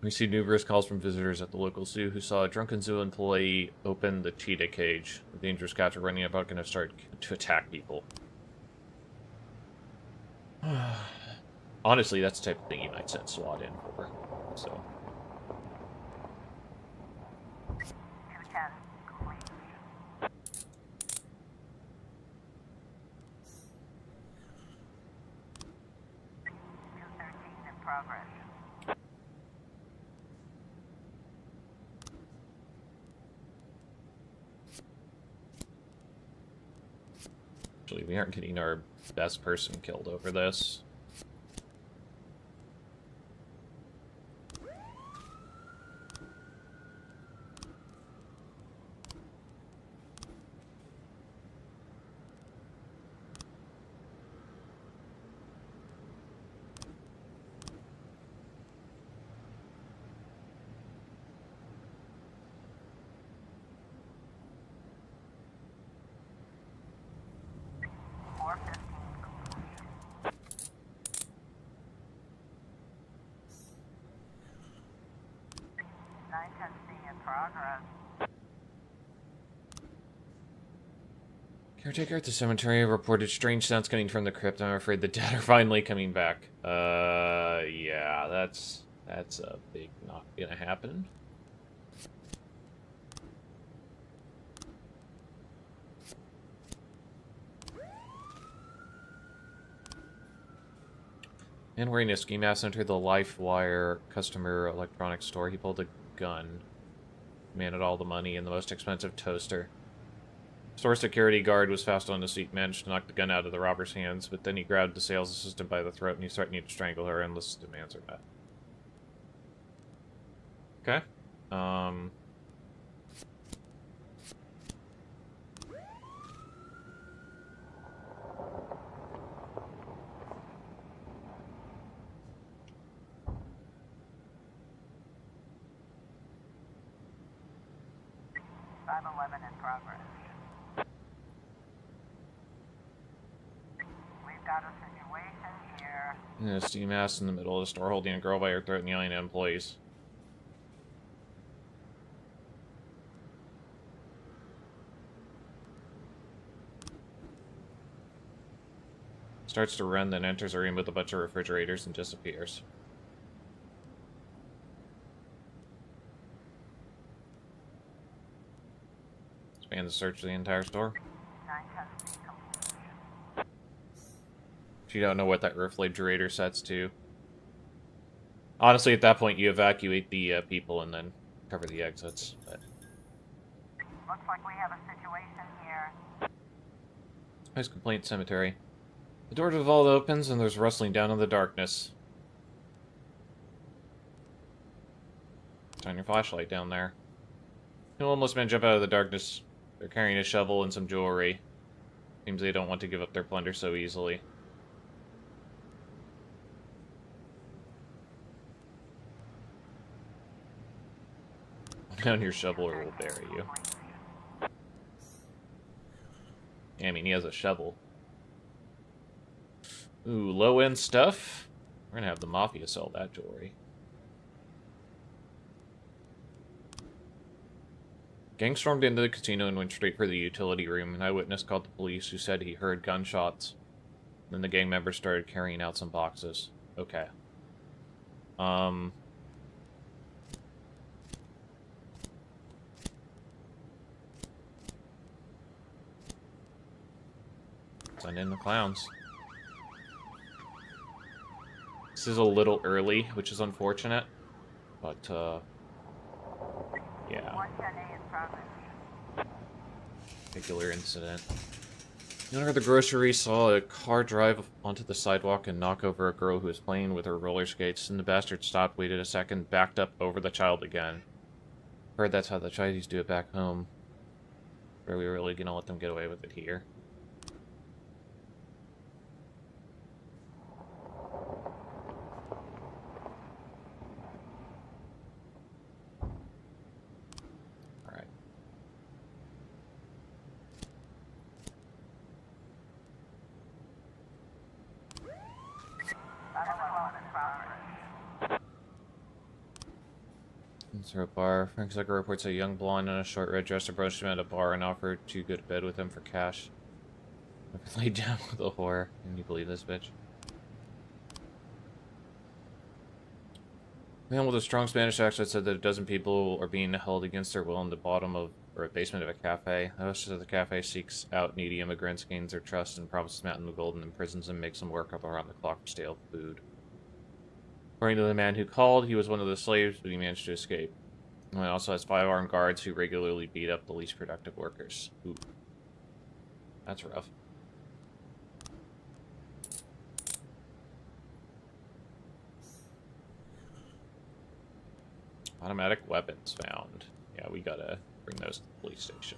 Speaker 2: We received numerous calls from visitors at the local zoo who saw a drunken zoo employee open the cheetah cage. The dangerous cats are running about and have started to attack people. Honestly, that's the type of thing you might send SWAT in for. So.
Speaker 5: 210 complete. 213 in progress.
Speaker 2: Actually, we aren't getting our best person killed over this. Caretaker at the cemetery reported strange sounds coming from the crypt. I'm afraid the dead are finally coming back. Yeah, that's a big not gonna happen. Man wearing a ski mask entered the LifeWire customer electronics store. He pulled a gun, demanded all the money and the most expensive toaster. Store security guard was fast on the seat, managed to knock the gun out of the robber's hands, but then he grabbed the sales assistant by the throat and he threatened to strangle her unless his demands are met. Okay.
Speaker 5: 511 in progress. We've got a situation here.
Speaker 2: A ski mask in the middle of the store holding a girl by her throat and yelling at employees. Starts to run, then enters a room with a bunch of refrigerators and disappears. Expand the search of the entire store.
Speaker 5: custody complete.
Speaker 2: If you don't know what that refrigerator sets to. Honestly, at that point, you evacuate the people and then cover the exits. But...
Speaker 5: Looks like we have a situation here.
Speaker 2: Nice complaint cemetery. The door to the vault opens and there's rustling down in the darkness. Shine your flashlight down there. Two homeless men jump out of the darkness. They're carrying a shovel and some jewelry. Seems they don't want to give up their plunder so easily. Down your shovel or we'll bury you. Yeah, I mean, he has a shovel. Ooh, low-end stuff? We're gonna have the Mafia sell that jewelry. Gang stormed into the casino and went straight for the utility room. An eyewitness called the police, who said he heard gunshots. Then the gang members started carrying out some boxes. Okay. Send in the clowns. This is a little early, which is unfortunate. But, yeah.
Speaker 5: 110A in progress.
Speaker 2: Particular incident. The owner of the grocery saw a car drive onto the sidewalk and knock over a girl who was playing with her roller skates, and the bastard stopped, waited a second, backed up over the child again. Heard that's how the Chinese do it back home. Are we really gonna let them get away with it here? Alright. Insert a bar. Frank Zucker reports a young blonde in a short red dress approached him at a bar and offered to go to bed with him for cash. Zucker laid down with a whore. Can you believe this bitch? A man with a strong Spanish accent said that a dozen people are being held against their will in the bottom of or a basement of a cafe. The host of the cafe seeks out needy immigrants, gains their trust, and promises Mountain of Gold and imprisons them, makes them work up around the clock to steal food. According to the man who called, he was one of the slaves, but he managed to escape. And he also has 5 armed guards who regularly beat up the least productive workers. Ooh. That's rough. Automatic weapons found. Yeah, we gotta bring those to the police station.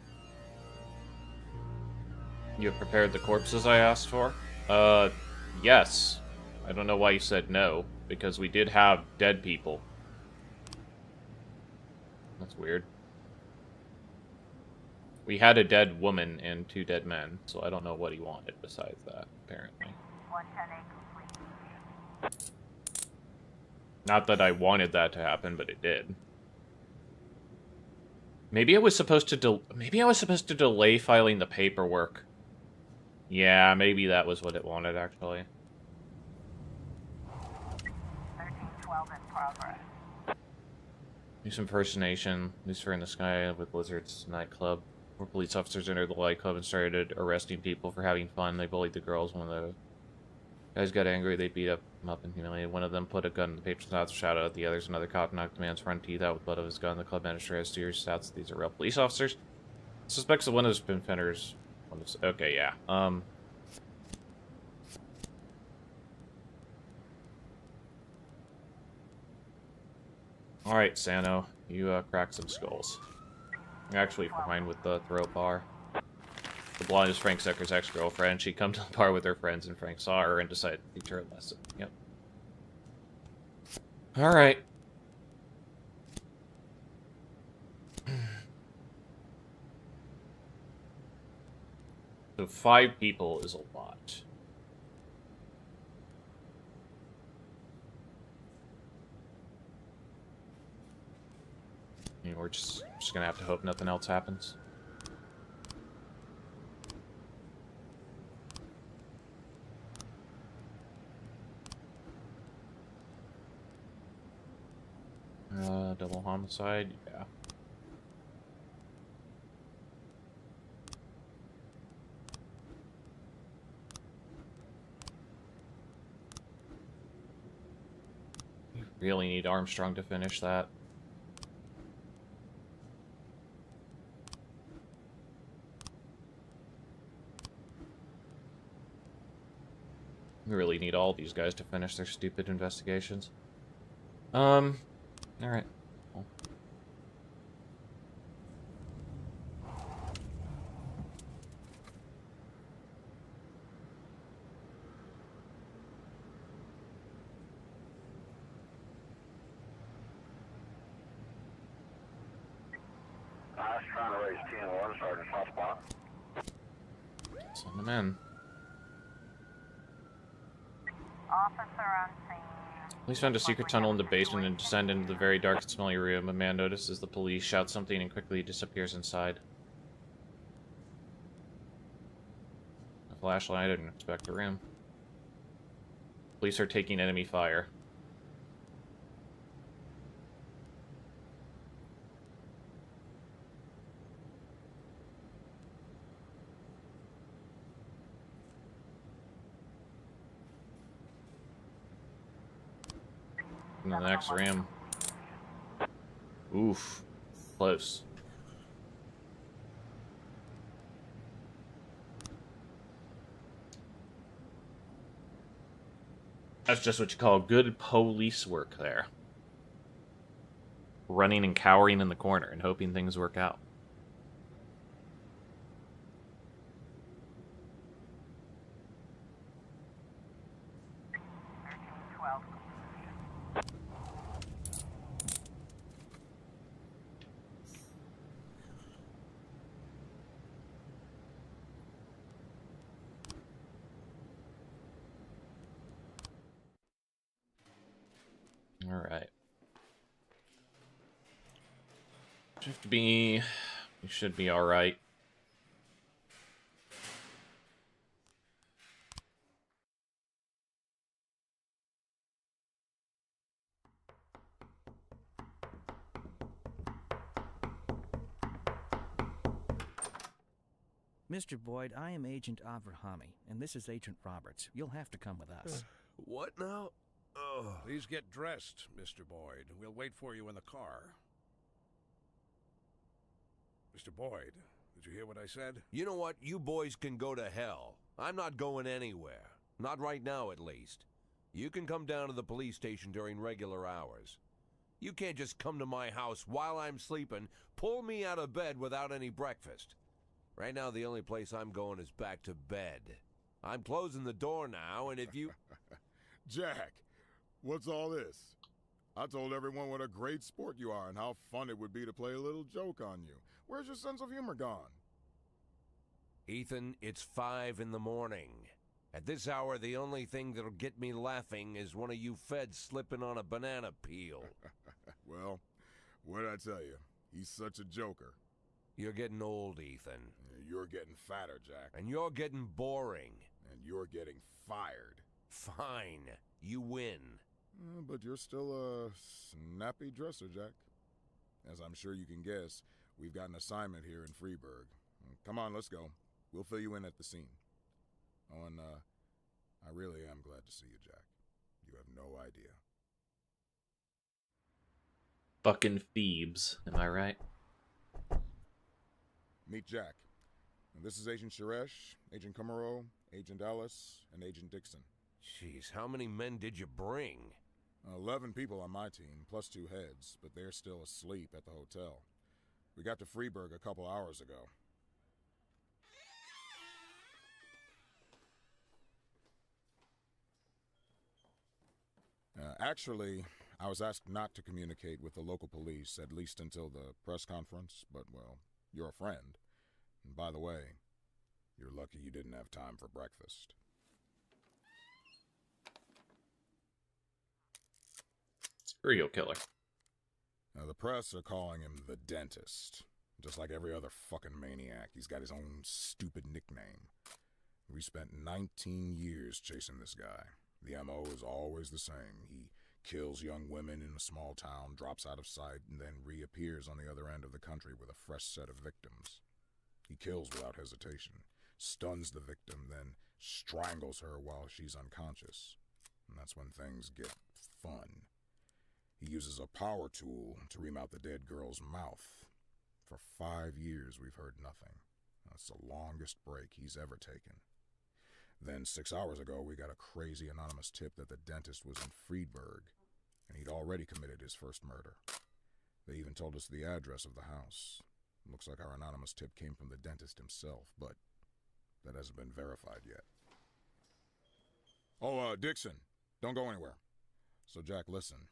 Speaker 2: You have prepared the corpses I asked for? Yes. I don't know why you said no, because we did have dead people. That's weird. We had a dead woman and 2 dead men, so I don't know what he wanted besides that, apparently.
Speaker 5: 110A complete.
Speaker 2: Not that I wanted that to happen, but it did. Maybe I was supposed to delay filing the paperwork. Yeah, maybe that was what it wanted, actually.
Speaker 5: 1312 in progress.
Speaker 2: News impersonation. Lucifer in the Sky with Lizards nightclub. 4 police officers entered the nightclub and started arresting people for having fun. They bullied the girls. One of the guys got angry. They beat up and humiliated. One of them put a gun in the patron's mouth and shouted at the others. Another cop knocked the man's front teeth out with blood of his gun. The club manager has serious doubts that these are real police officers. Suspects that one of the offenders. Okay, yeah. Alright, Sano. You crack some skulls. You're actually fine with the throw bar. The blonde is Frank Zucker's ex-girlfriend. She come to the bar with her friends, and Frank saw her and decided to teach her a lesson. Yep. Alright. So 5 people is a lot. I mean, we're just gonna have to hope nothing else happens. Double homicide, yeah. Really need Armstrong to finish that. We really need all these guys to finish their stupid investigations. Alright. Cool.
Speaker 8: I was trying to raise 10-1, Sergeant Hotspot.
Speaker 2: Send them in.
Speaker 5: Officer on scene.
Speaker 2: Police found a secret tunnel in the basement and descend into the very dark and smelly room. A man notices the police, shouts something, and quickly disappears inside. A flashlight and inspect the room. Police are taking enemy fire. In the next room. Oof. Close. That's just what you call good police work there. Running and cowering in the corner and hoping things work out. Alright. We should be alright.
Speaker 4: Mr. Boyd, I am Agent Avrahami, and this is Agent Roberts. You'll have to come with us.
Speaker 1: What now? Oh.
Speaker 9: Please get dressed, Mr. Boyd. We'll wait for you in the car. Mr. Boyd, did you hear what I said?
Speaker 1: You know what? You boys can go to hell. I'm not going anywhere. Not right now, at least. You can come down to the police station during regular hours. You can't just come to my house while I'm sleeping, pull me out of bed without any breakfast. Right now, the only place I'm going is back to bed. I'm closing the door now, and if you...
Speaker 10: Jack, what's all this? I told everyone what a great sport you are and how fun it would be to play a little joke on you. Where's your sense of humor gone?
Speaker 1: Ethan, it's 5 in the morning. At this hour, the only thing that'll get me laughing is one of you feds slipping on a banana peel.
Speaker 10: Well, what'd I tell you? He's such a joker.
Speaker 1: You're getting old, Ethan.
Speaker 10: You're getting fatter, Jack.
Speaker 1: And you're getting boring.
Speaker 10: And you're getting fired.
Speaker 1: Fine. You win.
Speaker 10: But you're still a snappy dresser, Jack. As I'm sure you can guess, we've got an assignment here in Freeburg. Come on, let's go. We'll fill you in at the scene. Oh, and I really am glad to see you, Jack. You have no idea.
Speaker 2: Fucking Phoebes, am I right?
Speaker 10: Meet Jack. And this is Agent Suresh, Agent Kumaro, Agent Ellis, and Agent Dixon.
Speaker 1: Jeez, how many men did you bring?
Speaker 10: 11 people on my team, plus 2 heads, but they're still asleep at the hotel. We got to Freeburg a couple hours ago. Actually, I was asked not to communicate with the local police, at least until the press conference, but, well, you're a friend. And by the way, you're lucky you didn't have time for breakfast.
Speaker 2: Serial killer.
Speaker 10: Now, the press are calling him the Dentist. Just like every other fucking maniac, he's got his own stupid nickname. We spent 19 years chasing this guy. The M.O. is always the same. He kills young women in a small town, drops out of sight, and then reappears on the other end of the country with a fresh set of victims. He kills without hesitation, stuns the victim, then strangles her while she's unconscious. And that's when things get fun. He uses a power tool to ream out the dead girl's mouth. For 5 years, we've heard nothing. That's the longest break he's ever taken. Then 6 hours ago, we got a crazy anonymous tip that the dentist was in Friedberg, and he'd already committed his first murder. They even told us the address of the house. Looks like our anonymous tip came from the dentist himself, but that hasn't been verified yet. Oh, Dixon, don't go anywhere. So, Jack, listen.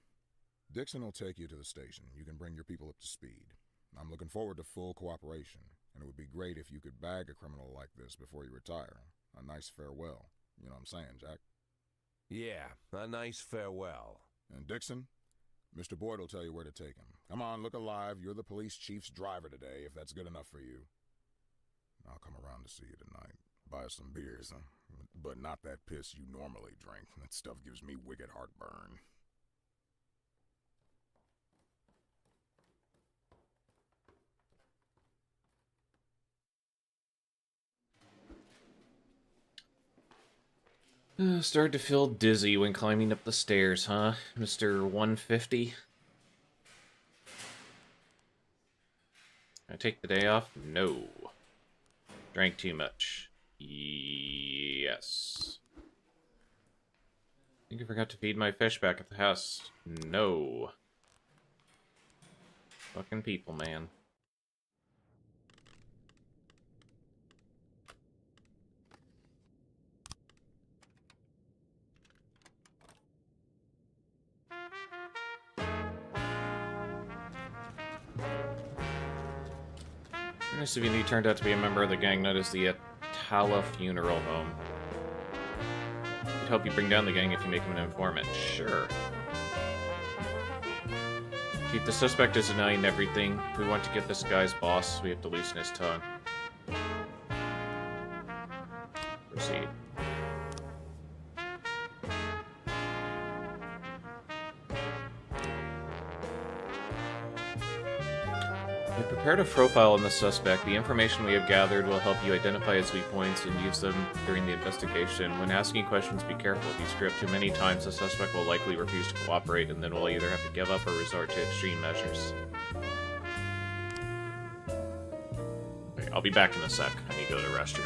Speaker 10: Dixon will take you to the station. You can bring your people up to speed. I'm looking forward to full cooperation, and it would be great if you could bag a criminal like this before you retire. A nice farewell. You know what I'm saying, Jack?
Speaker 1: Yeah, a nice farewell.
Speaker 10: And Dixon, Mr. Boyd will tell you where to take him. Come on, look alive. You're the police chief's driver today, if that's good enough for you. I'll come around to see you tonight. Buy us some beers, huh? But not that piss you normally drink. That stuff gives me wicked heartburn.
Speaker 2: Started to feel dizzy when climbing up the stairs, huh, Mr. 150? I take the day off? No. Drank too much. Yes. I think I forgot to feed my fish back at the house. No. Fucking people, man. Savini turned out to be a member of the gang known as the Atala Funeral Home. He'd help you bring down the gang if you make him an informant. Sure. Chief, the suspect is denying everything. If we want to get this guy's boss, we have to loosen his tongue. Proceed. We prepared a profile on the suspect. The information we have gathered will help you identify his weak points and use them during the investigation. When asking questions, be careful. If you screw up too many times, the suspect will likely refuse to cooperate, and then we'll either have to give up or resort to extreme measures. Okay, I'll be back in a sec. I need to go to the restroom.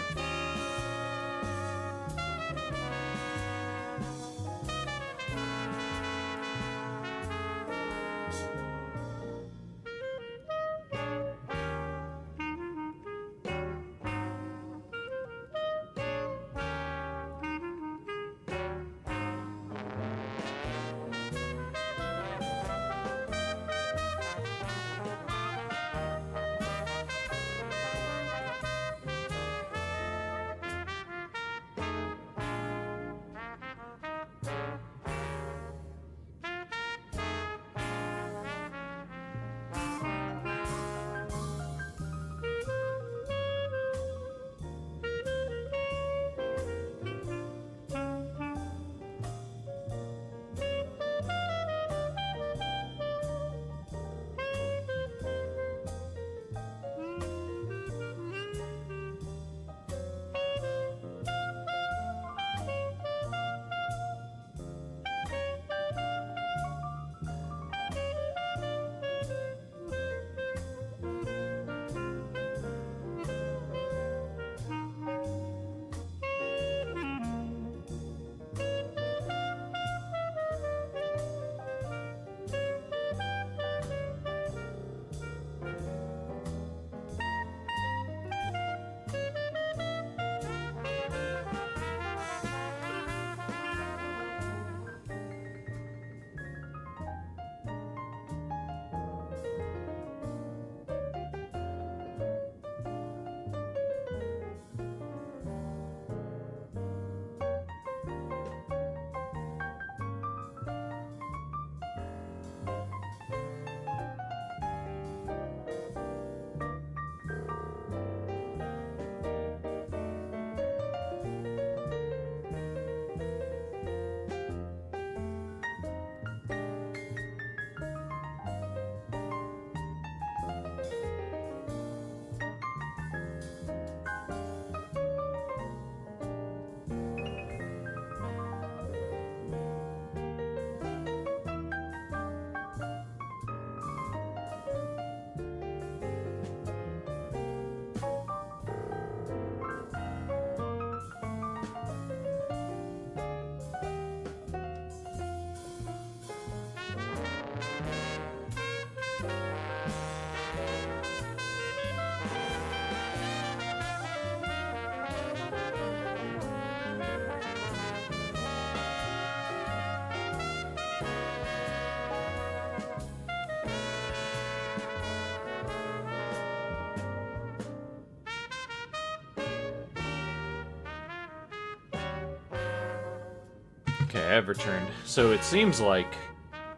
Speaker 2: Okay, I've returned. So it seems like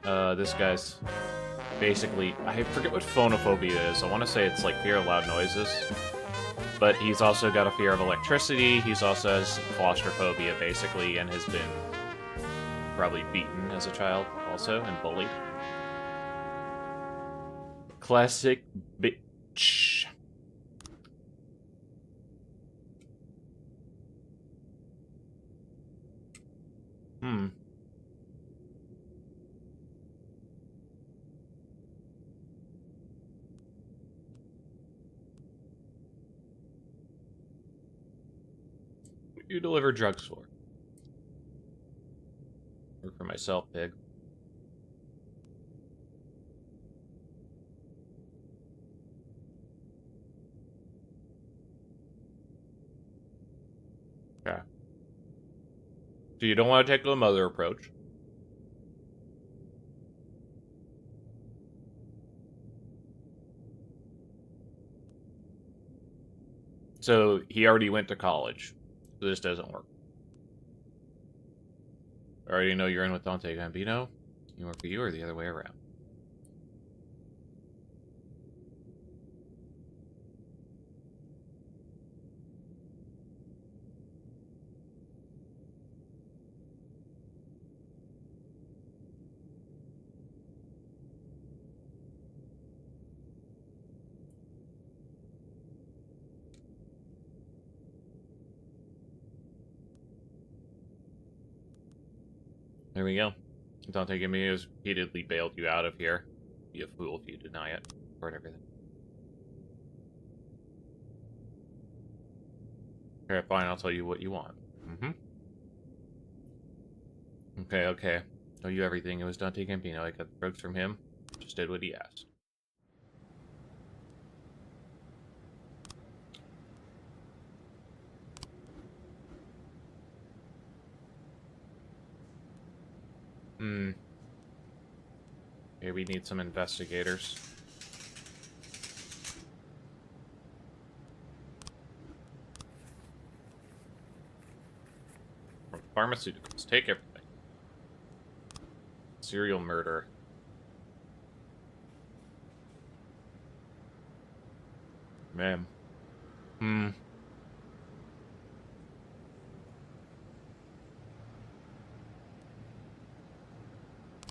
Speaker 2: this guy's basically... I forget what phonophobia is. I want to say it's like fear of loud noises. But he's also got a fear of electricity. He's also has claustrophobia, basically, and has been probably beaten as a child also, and bullied. Classic bitch. You deliver drugs for? Or for myself, pig. Okay. So you don't want to take the mother approach. So he already went to college. So this doesn't work. I already know you're in with Dante Gambino. You work for you or the other way around? There we go. Dante Gambino has repeatedly bailed you out of here. Be a fool if you deny it. Or everything. Okay, fine, I'll tell you what you want. Okay, okay. Tell you everything. It was Dante Gambino. I got the drugs from him. Just did what he asked. Okay, we need some investigators. From pharmaceuticals. Take everything. Serial murder. Man.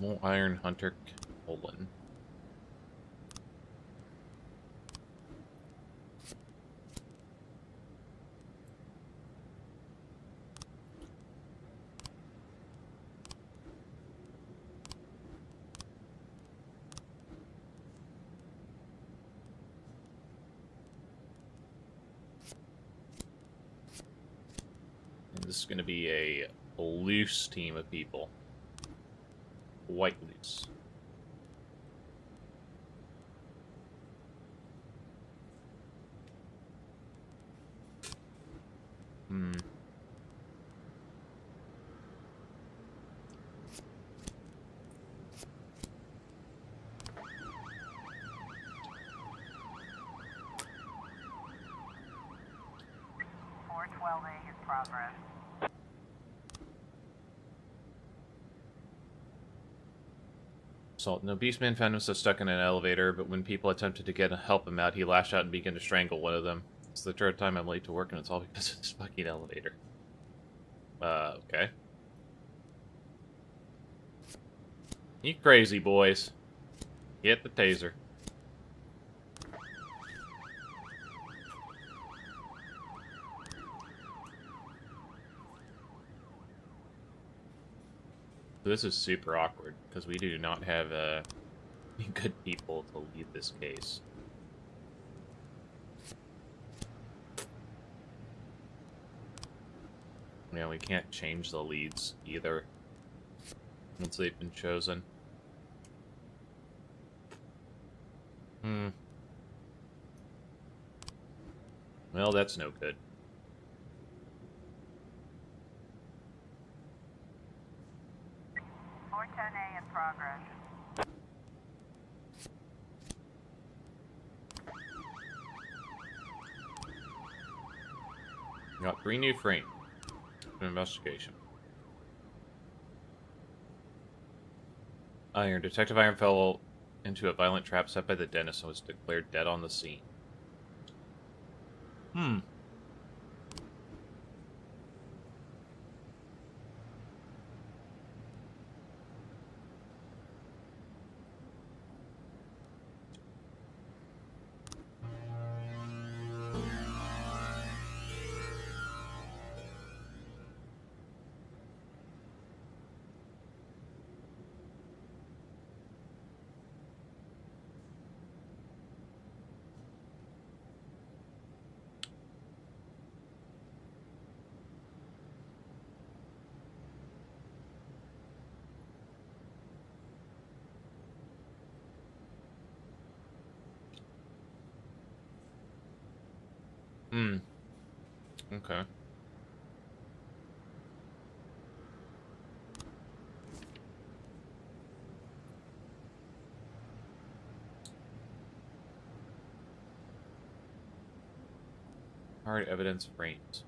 Speaker 2: Mole Iron Hunter Colon. And this is going to be a loose team of people. White loose. Assault. No, Beastman found himself stuck in an elevator, but when people attempted to help him out, he lashed out and began to strangle one of them. It's the third time I'm late to work, and it's all because of this fucking elevator. Okay. You crazy boys. Get the taser. This is super awkward, because we do not have good people to lead this case. Yeah, we can't change the leads either once they've been chosen. Well, that's no good.
Speaker 5: A in progress.
Speaker 2: Got 3 new frames. An investigation. Iron. Detective Iron fell into a violent trap set by the dentist and was declared dead on the scene. Hmm. Hmm. Okay. Hard evidence frames.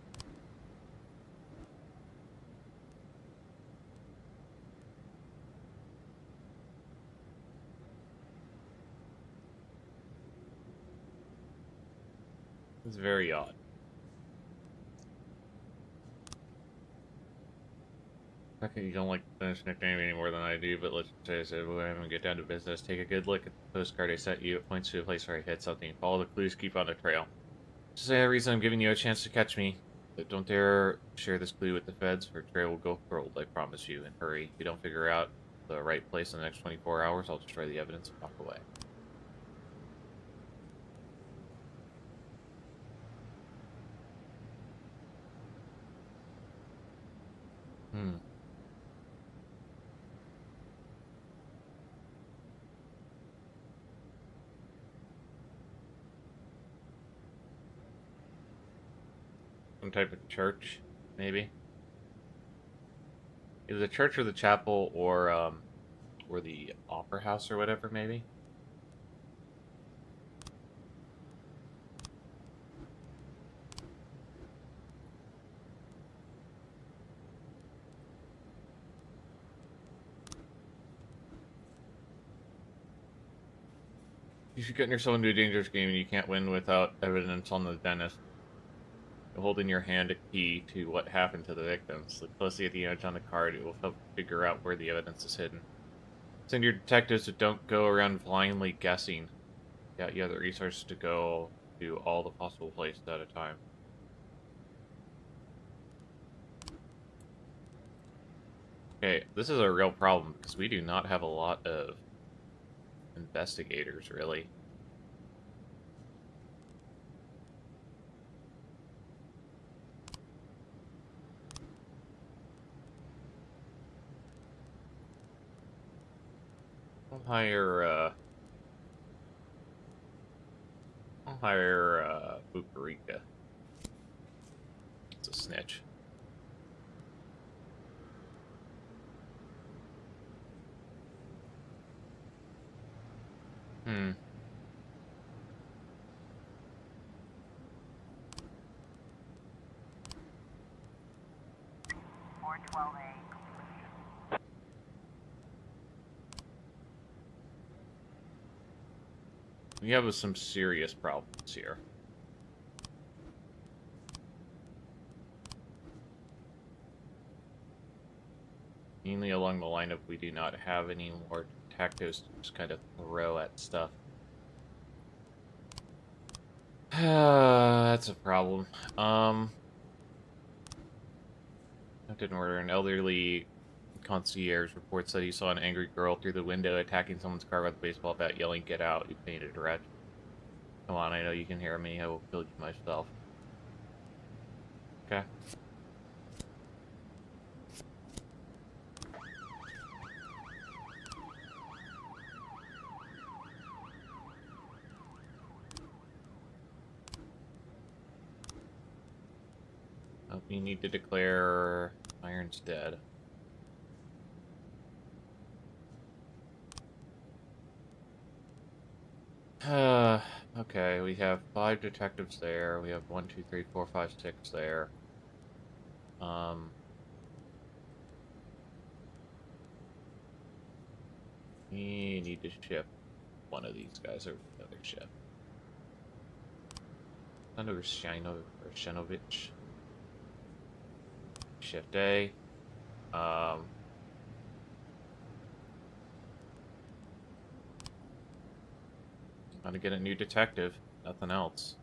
Speaker 2: It's very odd. Okay, you don't like the Finnish nickname any more than I do, but let's say we're having to get down to business. Take a good look at the postcard I sent you. It points to a place where I hid something. Follow the clues, keep on the trail. Just the reason I'm giving you a chance to catch me. But don't dare share this clue with the feds, or trail will go cold, I promise you. And hurry. If you don't figure out the right place in the next 24 hours, I'll destroy the evidence and walk away. Hmm. Some type of church, maybe. Either the church or the chapel, or the opera house or whatever, maybe. You should get yourself into a dangerous game and you can't win without evidence on the dentist. Holding your hand a key to what happened to the victims. Look closely at the image on the card. It will help figure out where the evidence is hidden. Send your detectives, but don't go around blindly guessing. Yeah, you have the resources to go to all the possible places at a time. Okay, this is a real problem because we do not have a lot of investigators, really. I'll hire Bucarica. It's a snitch. Hmm. We have some serious problems here. Mainly along the line of we do not have any more detectives to just kind of throw at stuff. That's a problem. I didn't order. An elderly concierge reports that he saw an angry girl through the window attacking someone's car with a baseball bat, yelling, "Get out, you painted wretch." Come on, I know you can hear me. I will kill you myself. Okay. Oh, you need to declare Iron's dead. Okay, we have 5 detectives there. We have 1, 2, 3, 4, 5, 6 there. We need to ship one of these guys over the other ship. Under Shenovich. Shift A. Gotta get a new detective. Nothing else.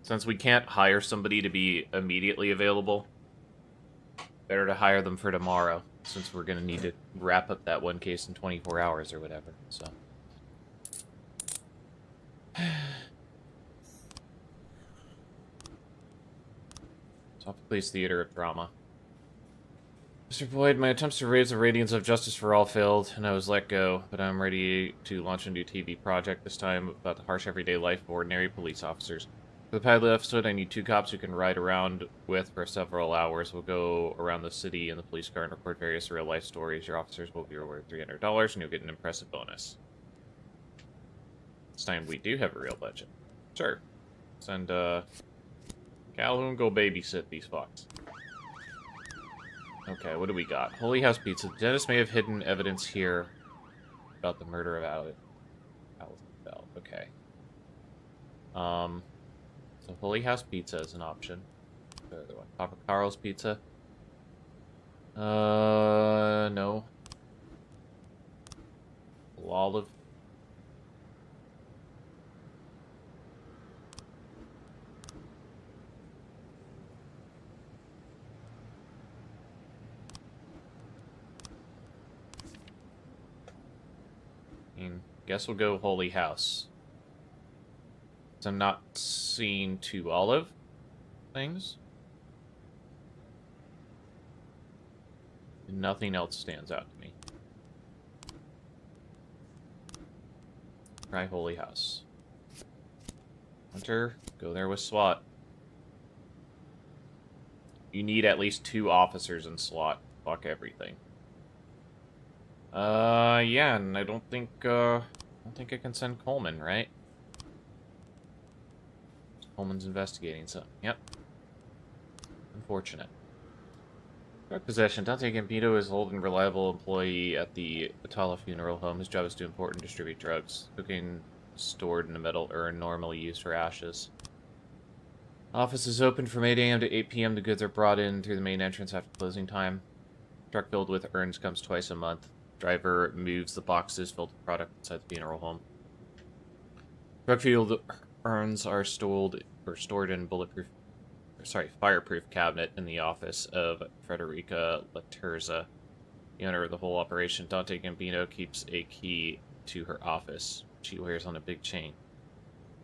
Speaker 2: Since we can't hire somebody to be immediately available, better to hire them for tomorrow, since we're going to need to wrap up that one case in 24 hours or whatever, so. Top Police Theater of Drama. Mr. Boyd, my attempts to raise the ratings of Justice for All failed, and I was let go, but I'm ready to launch a new TV project, this time about the harsh everyday life of ordinary police officers. For the pilot episode, I need 2 cops who can ride around with for several hours. We'll go around the city in the police car and record various real-life stories. Your officers will be rewarded $300, and you'll get an impressive bonus. This time we do have a real budget. Sure. Send, Calhoun go babysit these fucks. Okay, what do we got? Holy House Pizza. The dentist may have hidden evidence here about the murder of Alice Bell. Okay. So Holy House Pizza is an option. The other one. Papa Carl's Pizza. No. Olive. Guess we'll go Holy House. So I'm not seeing 2 olive things. And nothing else stands out to me. Try Holy House. Hunter, go there with SWAT. You need at least 2 officers in SWAT. Fuck everything. Yeah, and I don't think I can send Coleman, right? Coleman's investigating something. Yep. Unfortunate. Drug possession. Dante Gambino is an old and reliable employee at the Atala Funeral Home. His job is to import and distribute drugs. Cocaine stored in a metal urn normally used for ashes. Office is open from 8 a.m. to 8 p.m. The goods are brought in through the main entrance after closing time. Truck filled with urns comes twice a month. Driver moves the boxes filled with product inside the funeral home. Drug-fueled urns are stored in fireproof cabinet in the office of Frederica Laterza, the owner of the whole operation. Dante Gambino keeps a key to her office. She wears on a big chain.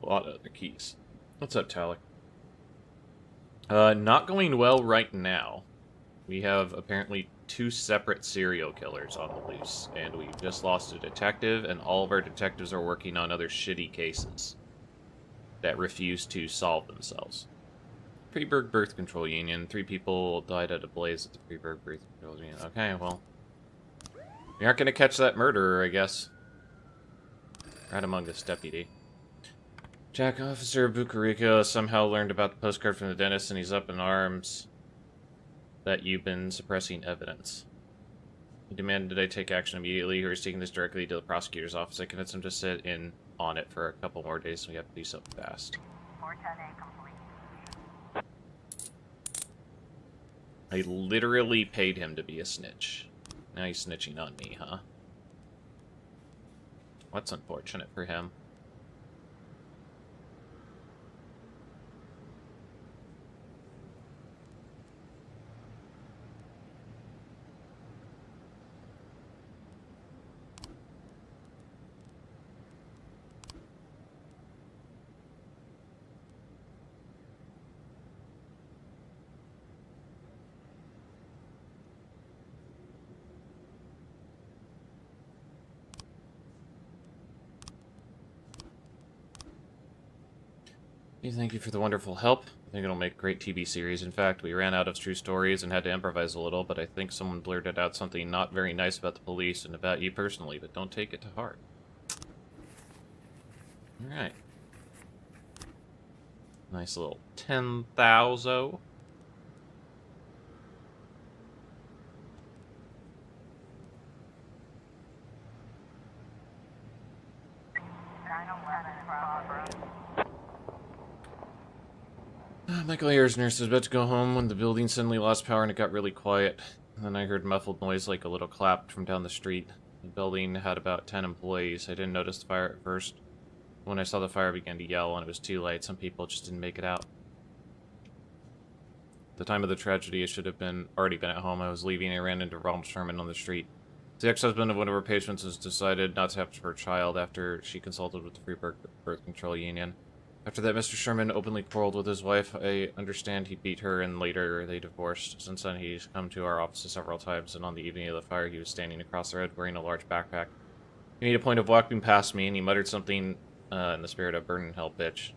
Speaker 2: A lot of other keys. What's up, Talik? Not going well right now. We have apparently 2 separate serial killers on the loose, and we've just lost a detective, and all of our detectives are working on other shitty cases that refuse to solve themselves. Freeburg Birth Control Union. 3 people died at a blaze at the Freeburg Birth Control Union. Okay, well, we aren't going to catch that murderer, I guess. Right among this deputy. Jack, Officer Bucarico somehow learned about the postcard from the dentist, and he's up in arms that you've been suppressing evidence. He demanded I take action immediately, or he's taking this directly to the prosecutor's office. I convinced him to sit in on it for a couple more days, so we have to do something fast.
Speaker 5: 410A complete.
Speaker 2: I literally paid him to be a snitch. Now he's snitching on me, huh? What's unfortunate for him? Thank you for the wonderful help. I think it'll make a great TV series. In fact, we ran out of true stories and had to improvise a little, but I think someone blurted out something not very nice about the police and about you personally, but don't take it to heart. Alright. Nice little 10,000. Michael Ayers' nurse was about to go home when the building suddenly lost power and it got really quiet. And then I heard muffled noise like a little clap from down the street. The building had about 10 employees. I didn't notice the fire at first. When I saw the fire, I began to yell, and it was too late. Some people just didn't make it out. At the time of the tragedy, I should have already been at home. I was leaving. I ran into Ronald Sherman on the street. The ex-husband of one of our patients has decided not to have her child after she consulted with the Free Birth Control Union. After that, Mr. Sherman openly quarreled with his wife. I understand he beat her, and later they divorced. Since then, he's come to our offices several times, and on the evening of the fire, he was standing across the road wearing a large backpack. He made a point of walking past me, and he muttered something in the spirit of burn in hell, bitch.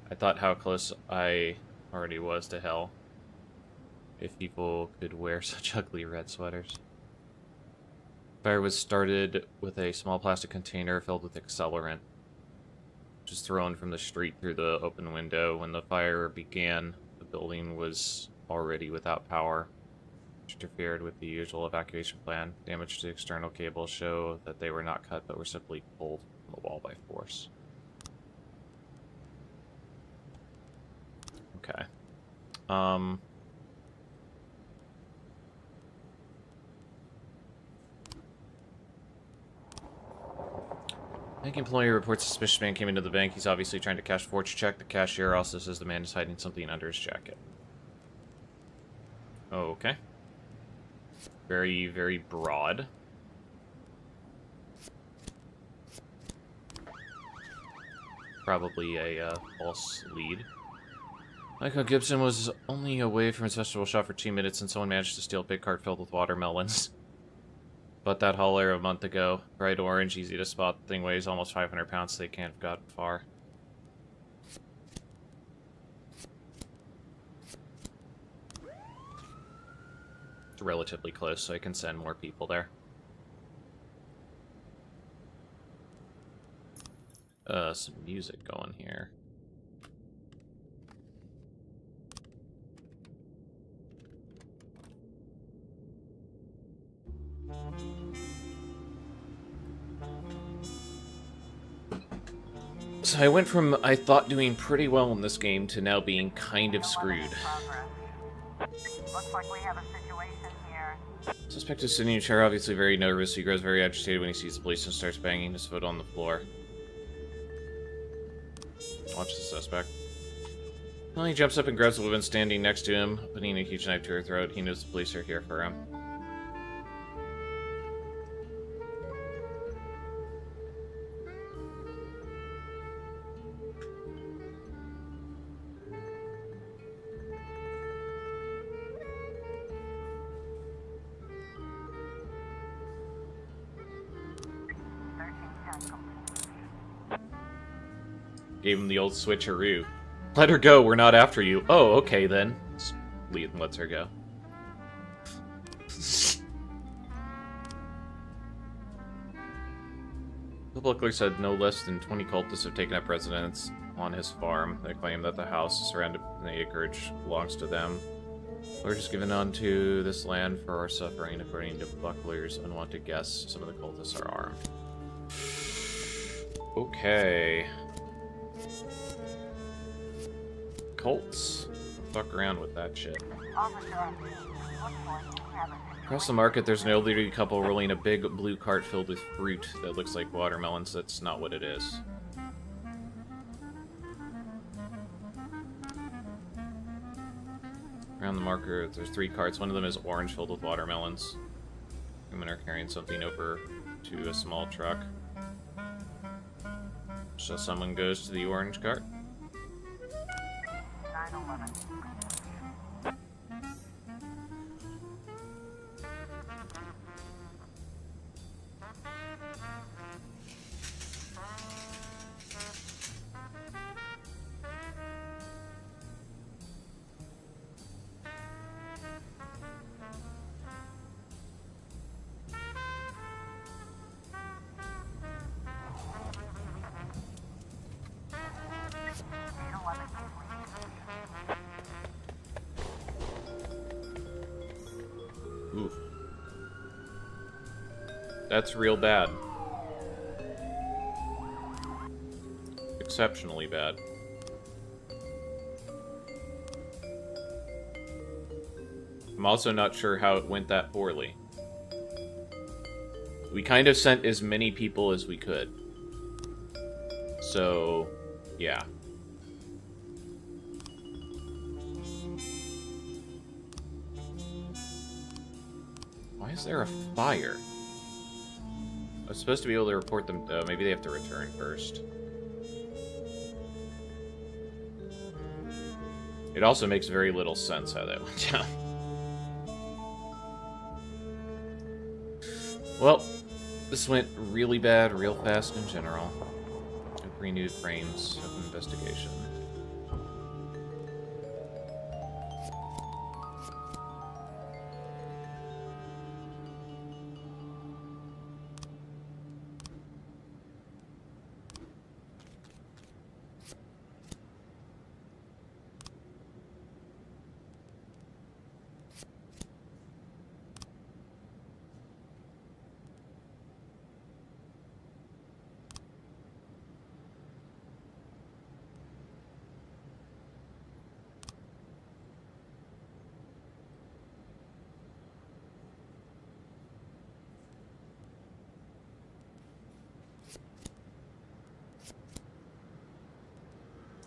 Speaker 2: I thought how close I already was to hell. If people could wear such ugly red sweaters. Fire was started with a small plastic container filled with accelerant, just thrown from the street through the open window. When the fire began, the building was already without power, which interfered with the usual evacuation plan. Damage to external cables show that they were not cut, but were simply pulled from the wall by force. Okay. Bank employee reports a suspicious man came into the bank. He's obviously trying to cash a fortune check. The cashier also says the man is hiding something under his jacket. Okay. Very, very broad. Probably a false lead. Michael Gibson was only away from his festival shop for 2 minutes and someone managed to steal a big cart filled with watermelons. Bought that hauler a month ago. Bright orange, easy to spot. The thing weighs almost 500 pounds, so they can't have gotten far. It's relatively close, so I can send more people there. Some music going here. So I went from, I thought, doing pretty well in this game to now being kind of screwed.
Speaker 5: Looks like we have a situation here.
Speaker 2: Suspect is sitting in a chair, obviously very nervous. He grows very agitated when he sees the police and starts banging his foot on the floor. Watch the suspect. Well, he jumps up and grabs the woman standing next to him, putting a huge knife to her throat. He knows the police are here for him. Gave him the old switcheroo. Let her go, we're not after you. Oh, okay then. Lead lets her go. The bookler said no less than 20 cultists have taken up residence on his farm. They claim that the house surrounded by the acreage belongs to them. We're just given onto this land for our suffering. According to Buckler's unwanted guests, some of the cultists are armed. Okay. Cults. Fuck around with that shit. Across the market, there's an elderly couple rolling a big blue cart filled with fruit that looks like watermelons. That's not what it is. Around the market, there's 3 carts. One of them is orange, filled with watermelons. Women are carrying something over to a small truck. So someone goes to the orange cart.
Speaker 5: 911.
Speaker 2: That's real bad. Exceptionally bad. I'm also not sure how it went that poorly. We kind of sent as many people as we could. So, yeah. Why is there a fire? I was supposed to be able to report them. Maybe they have to return first. It also makes very little sense how that went down. Well, this went really bad real fast in general. Renewed frames of investigation.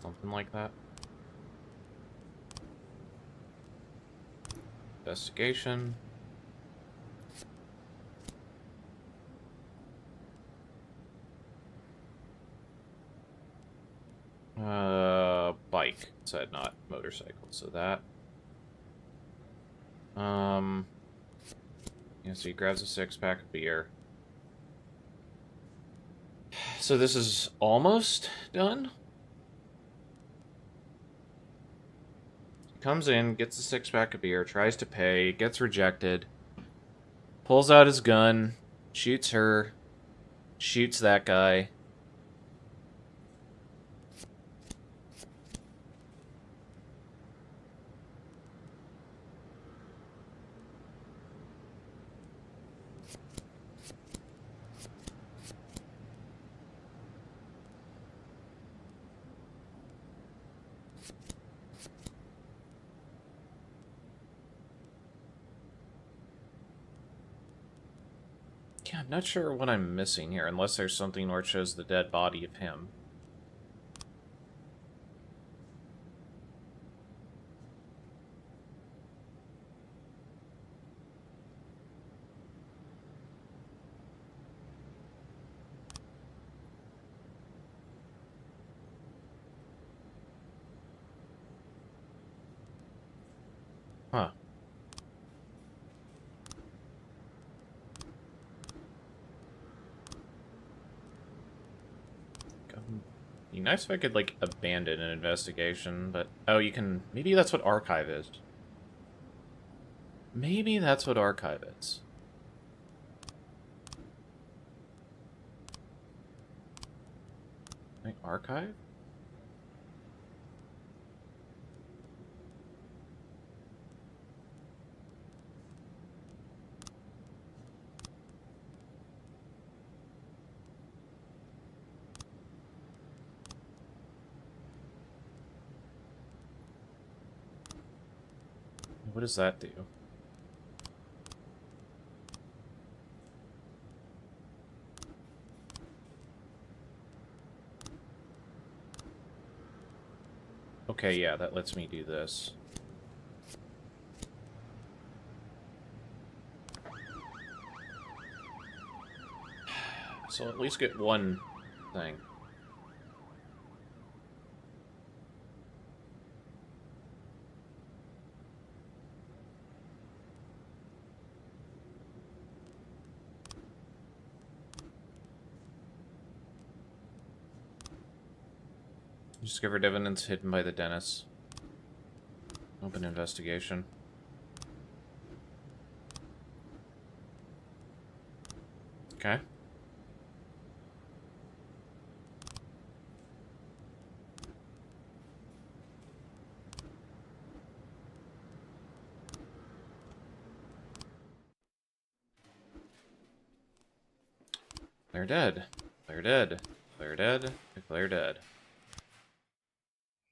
Speaker 2: Something like that. Investigation. Bike. Said not motorcycle, so that. Yeah, so he grabs a 6-pack of beer. So this is almost done? Comes in, gets a 6-pack of beer, tries to pay, gets rejected, pulls out his gun, shoots her, shoots that guy. Yeah, I'm not sure what I'm missing here, unless there's something where it shows the dead body of him. Huh. Be nice if I could, like, abandon an investigation, but... Oh, you can... Maybe that's what archive is. Maybe that's what archive is. Like, archive? What does that do? Okay, yeah, that lets me do this. So at least get one thing. Discovered evidence hidden by the dentist. Open investigation. Okay. Declare dead. Declare dead. Declare dead. Declare dead.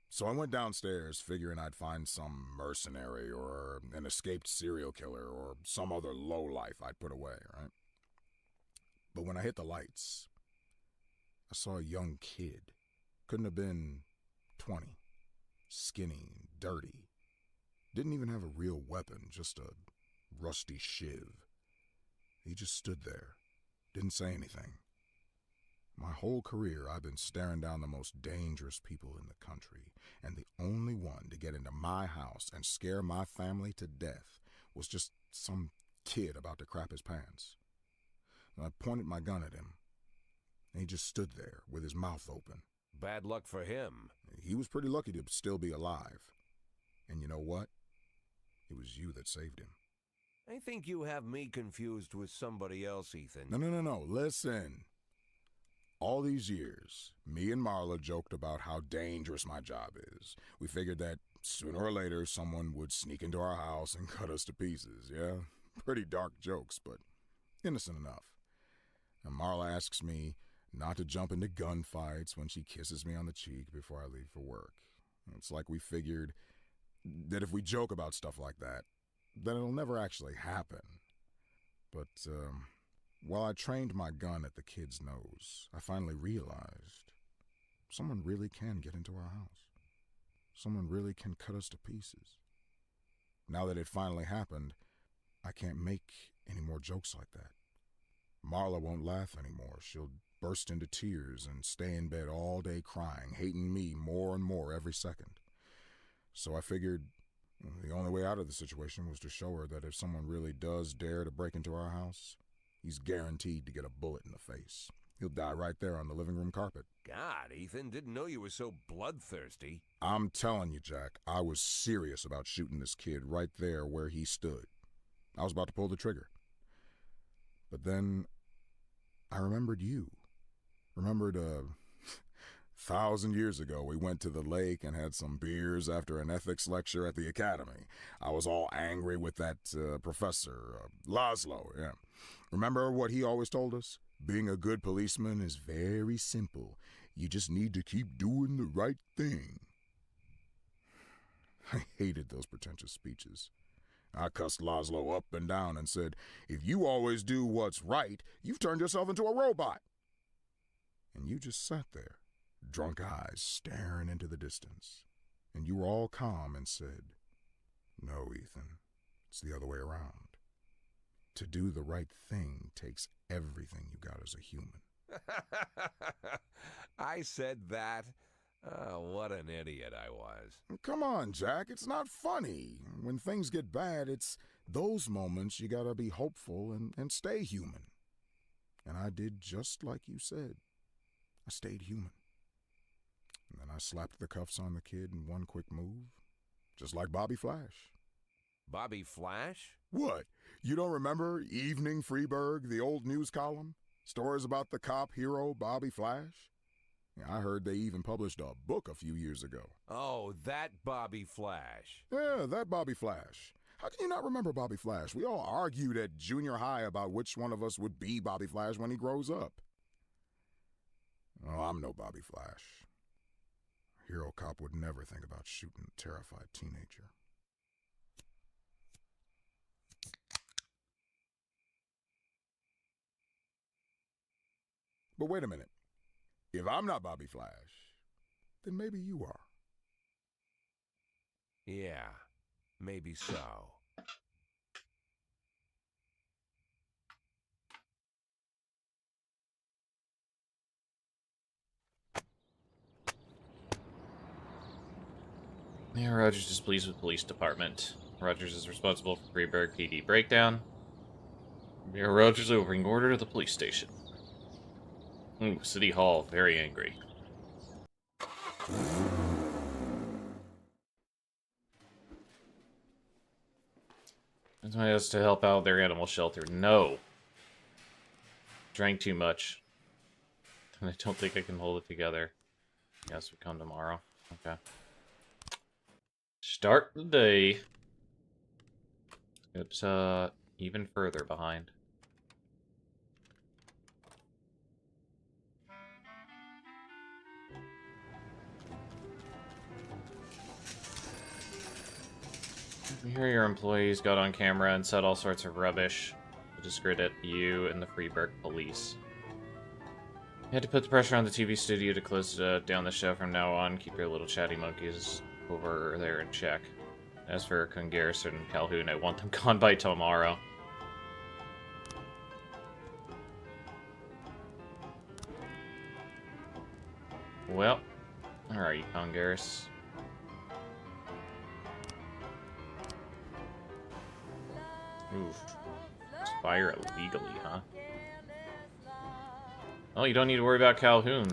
Speaker 10: So I went downstairs figuring I'd find some mercenary or an escaped serial killer or some other lowlife I'd put away, right? But when I hit the lights, I saw a young kid. Couldn't have been 20. Skinny, dirty. Didn't even have a real weapon, just a rusty shiv. He just stood there, didn't say anything. My whole career, I've been staring down the most dangerous people in the country, and the only one to get into my house and scare my family to death was just some kid about to crap his pants. And I pointed my gun at him, and he just stood there with his mouth open.
Speaker 1: Bad luck for him.
Speaker 10: He was pretty lucky to still be alive. And you know what? It was you that saved him.
Speaker 1: I think you have me confused with somebody else, Ethan.
Speaker 10: No. Listen. All these years, me and Marla joked about how dangerous my job is. We figured that sooner or later someone would sneak into our house and cut us to pieces, yeah? Pretty dark jokes, but innocent enough. And Marla asks me not to jump into gunfights when she kisses me on the cheek before I leave for work. It's like we figured that if we joke about stuff like that, then it'll never actually happen. But, while I trained my gun at the kid's nose, I finally realized someone really can get into our house. Someone really can cut us to pieces. Now that it finally happened, I can't make any more jokes like that. Marla won't laugh anymore. She'll burst into tears and stay in bed all day crying, hating me more and more every second. So I figured the only way out of the situation was to show her that if someone really does dare to break into our house, he's guaranteed to get a bullet in the face. He'll die right there on the living room carpet.
Speaker 1: God, Ethan, didn't know you were so bloodthirsty.
Speaker 10: I'm telling you, Jack, I was serious about shooting this kid right there where he stood. I was about to pull the trigger. But then I remembered you. Remembered 1,000 years ago, we went to the lake and had some beers after an ethics lecture at the academy. I was all angry with that professor, Laszlo, yeah. Remember what he always told us? Being a good policeman is very simple. You just need to keep doing the right thing. I hated those pretentious speeches. I cussed Laszlo up and down and said, if you always do what's right, you've turned yourself into a robot. And you just sat there, drunk eyes staring into the distance. And you were all calm and said, no, Ethan, it's the other way around. To do the right thing takes everything you got as a human.
Speaker 1: I said that? Oh, what an idiot I was.
Speaker 10: Come on, Jack, it's not funny. When things get bad, it's those moments you gotta be hopeful and stay human. And I did just like you said. I stayed human. And then I slapped the cuffs on the kid in one quick move, just like Bobby Flash.
Speaker 1: Bobby Flash?
Speaker 10: What? You don't remember Evening Freeburg, the old news column? Stories about the cop hero Bobby Flash? Yeah, I heard they even published a book a few years ago.
Speaker 1: Oh, that Bobby Flash.
Speaker 10: Yeah, that Bobby Flash. How can you not remember Bobby Flash? We all argued at junior high about which one of us would be Bobby Flash when he grows up. Oh, I'm no Bobby Flash. A hero cop would never think about shooting a terrified teenager. But wait a minute. If I'm not Bobby Flash, then maybe you are.
Speaker 1: Yeah, maybe so.
Speaker 2: Mayor Rogers is pleased with police department. Rogers is responsible for Freeburg PD breakdown. Mayor Rogers will bring order to the police station. Ooh, City Hall, very angry. Somebody has to help out their animal shelter. No. Drank too much. I don't think I can hold it together. Yes, we come tomorrow. Okay. Start the day. It's even further behind. Here your employees got on camera and said all sorts of rubbish to discredit you and the Freeburg police. You had to put the pressure on the TV studio to close down the show from now on. Keep your little chatty monkeys over there in check. As for Kung Garrison and Calhoun, I want them gone by tomorrow. Well, where are you, Kung Garrison? Oof. Fire illegally, huh? Well, you don't need to worry about Calhoun.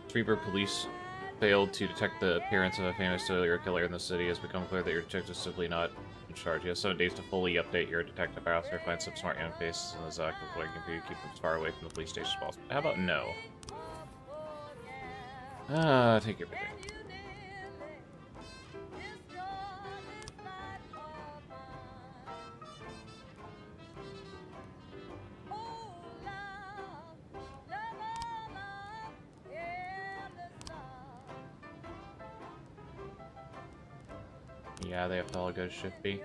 Speaker 2: Freeburg police failed to detect the appearance of a famous serial killer in the city. It has become clear that your detective is simply not in charge. You have 7 days to fully update your detective officer, find some smart young faces in the Zach before you can keep them as far away from the police station as possible. How about no? Take everything. Yeah, they have to all go to Shift B.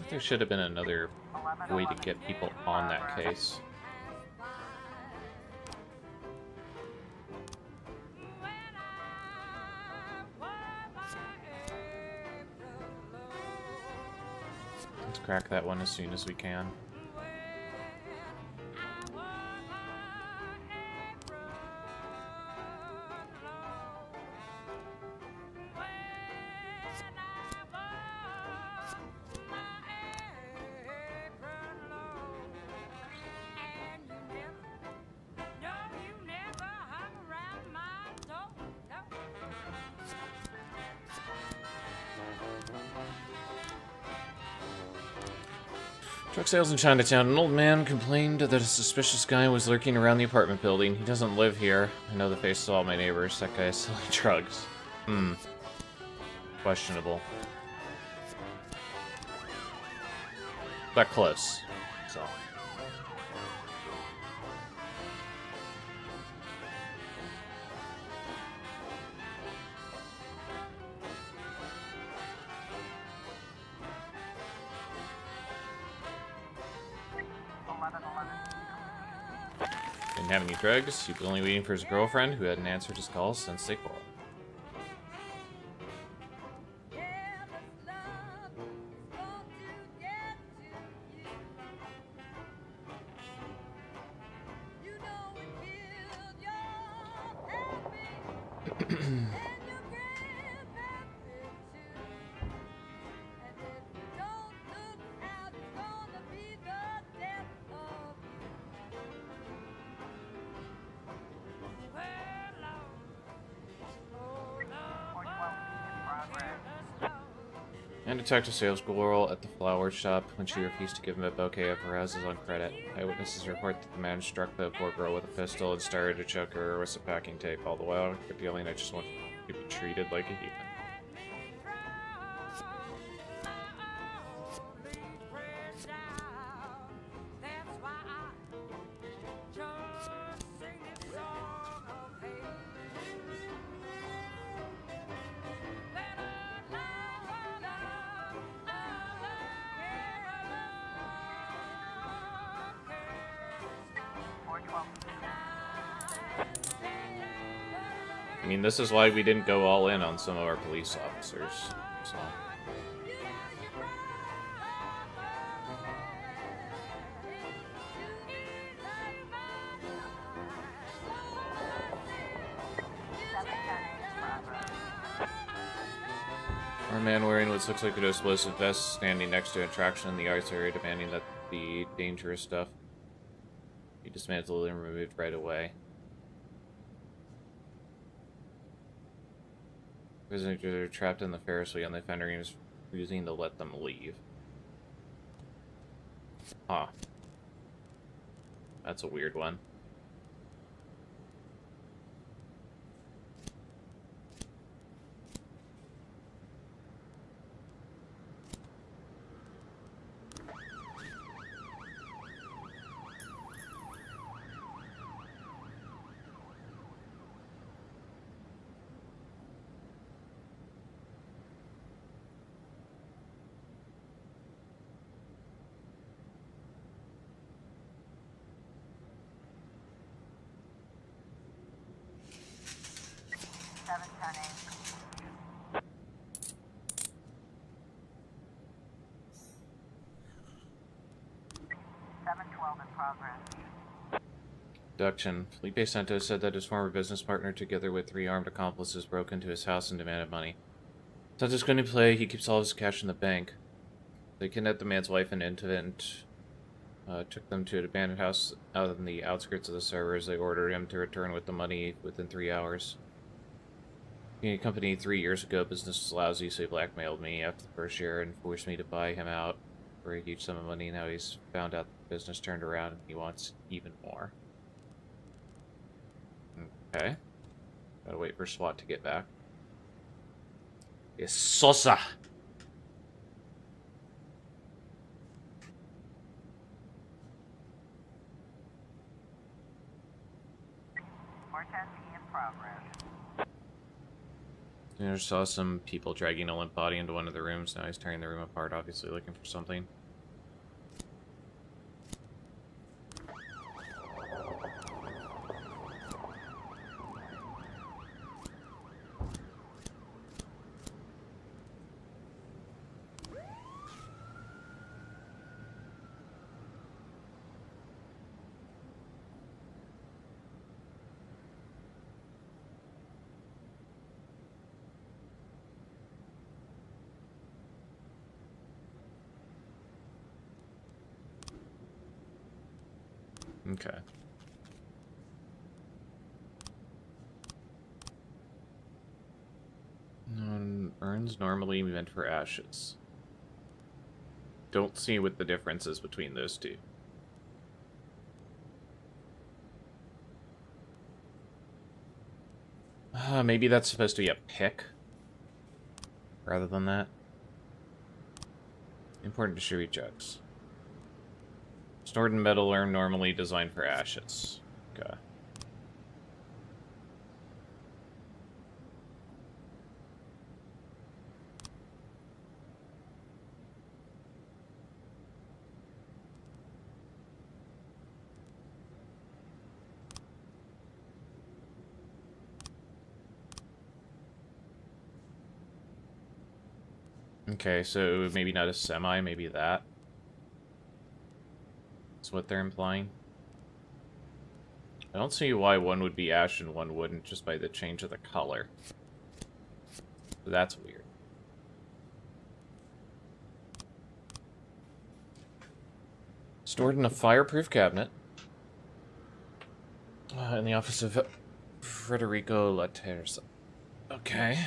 Speaker 2: There should have been another way to get people on that case. Let's crack that one as soon as we can. Truck sales in Chinatown. An old man complained that a suspicious guy was lurking around the apartment building. He doesn't live here. I know the faces of all my neighbors. That guy is selling drugs. Questionable. But close. So. Didn't have any drugs. He was only waiting for his girlfriend, who hadn't answered his calls since they quarreled. And Detective Sales Girl at the flower shop when she refused to give him a bouquet of roses on credit. Eyewitnesses report that the man struck the poor girl with a pistol and started to choke her with some packing tape. All the while, feeling I just want to be treated like a heathen. I mean, this is why we didn't go all in on some of our police officers, so... Our man wearing what looks like an explosive vest standing next to an attraction in the arts area demanding that the dangerous stuff be dismantled and removed right away. Prisoners are trapped in the Ferris wheel and the offender is refusing to let them leave. Huh. That's a weird one. Abduction. Felipe Santos said that his former business partner, together with 3 armed accomplices, broke into his house and demanded money. Santos couldn't play. He keeps all his cash in the bank. They kidnapped the man's wife and infant, took them to an abandoned house out in the outskirts of the suburbs. They ordered him to return with the money within 3 hours. Being a company 3 years ago, business was lousy, so he blackmailed me after the first year and forced me to buy him out for a huge sum of money. Now he's found out the business turned around and he wants even more. Okay. Gotta wait for SWAT to get back. It's Sosa!
Speaker 5: More testing in progress.
Speaker 2: I saw some people dragging a limp body into one of the rooms. Now he's tearing the room apart, obviously looking for something. Okay. Urns normally meant for ashes. Don't see what the difference is between those two. Maybe that's supposed to be a pick rather than that. Important to distribute jugs. Stored in metal urn normally designed for ashes. Okay. Okay, so maybe not a semi, maybe that. That's what they're implying. I don't see why one would be ash and one wouldn't, just by the change of the color. That's weird. Stored in a fireproof cabinet. In the office of Federico La Terza. Okay.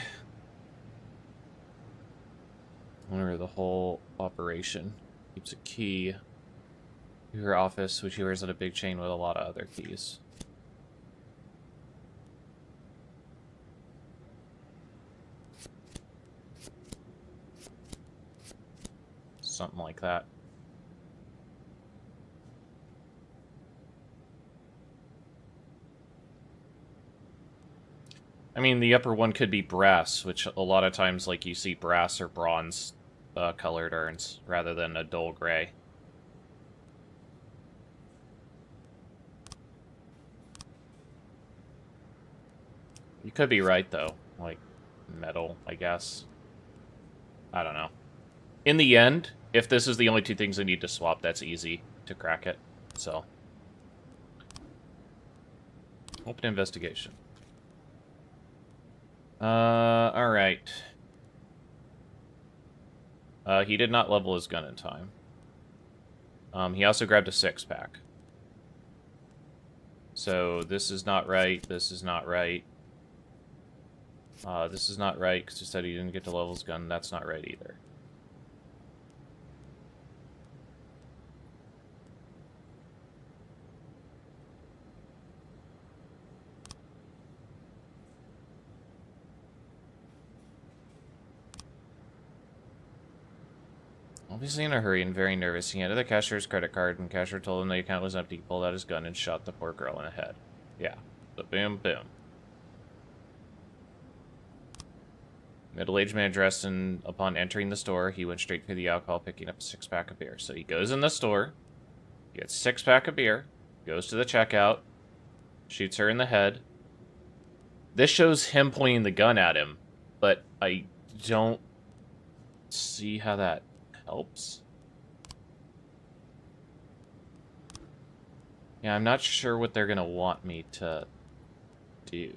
Speaker 2: Owner of the whole operation. Keeps a key to her office, which he wears on a big chain with a lot of other keys. Something like that. I mean, the upper one could be brass, which a lot of times, like, you see brass or bronze colored urns, rather than a dull gray. You could be right, though. Like, metal, I guess. I don't know. In the end, if this is the only two things I need to swap, that's easy to crack it. So. Open investigation. Alright. He did not level his gun in time. He also grabbed a 6-pack. So this is not right. This is not right. This is not right because he said he didn't get to level his gun. That's not right either. Obviously in a hurry and very nervous, he handed the cashier's credit card, and the cashier told him the account was empty. He pulled out his gun and shot the poor girl in the head. Yeah. So boom, boom. Middle-aged man dressed, and upon entering the store, he went straight for the alcohol, picking up a 6-pack of beer. So he goes in the store, gets a 6-pack of beer, goes to the checkout, shoots her in the head. This shows him pointing the gun at him, but I don't see how that helps. Yeah, I'm not sure what they're gonna want me to do.